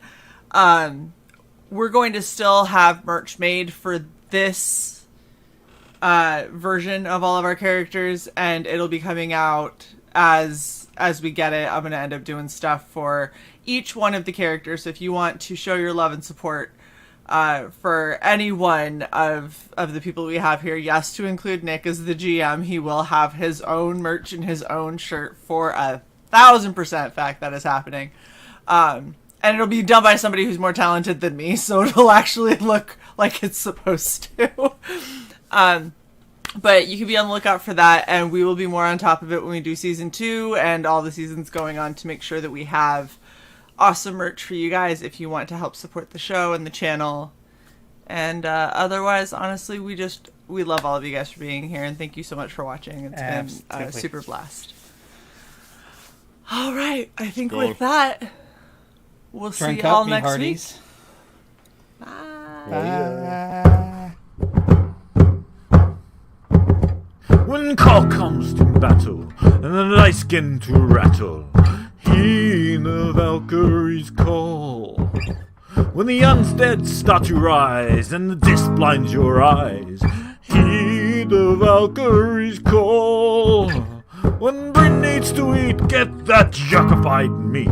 We're going to still have merch made for this version of all of our characters, and it'll be coming out as we get it. I'm going to end up doing stuff for each one of the characters. So if you want to show your love and support for any one of the people we have here, yes, to include Nick as the GM, he will have his own merch and his own shirt for 1,000% fact that is happening. And it'll be done by somebody who's more talented than me, so it'll actually look like it's supposed to. But you can be on the lookout for that, and we will be more on top of it when we do season 2 and all the seasons going on to make sure that we have awesome merch for you guys if you want to help support the show and the channel. And otherwise, honestly, we love all of you guys for being here, and thank you so much for watching. It's been a super blast. All right, I think with that, we'll see you all next week. Bye. When call comes to battle, and the dice begin to rattle, heed the Valkyrie's call. When the undead start to rise, and the disc blinds your eyes, heed the Valkyrie's call. When Bryn needs to eat, get that yuckified meat,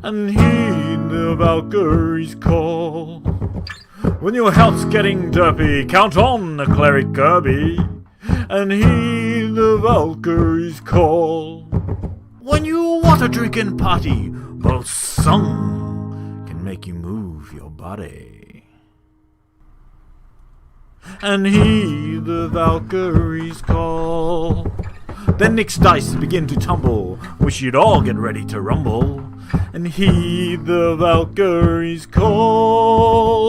and heed the Valkyrie's call. When your health's getting derpy, count on the Cleric Kirby, and heed the Valkyrie's call. When you want a drinking party, well, song can make you move your body. And heed the Valkyrie's call. Then Nick's dice begin to tumble, wish you'd all get ready to rumble, and heed the Valkyrie's call.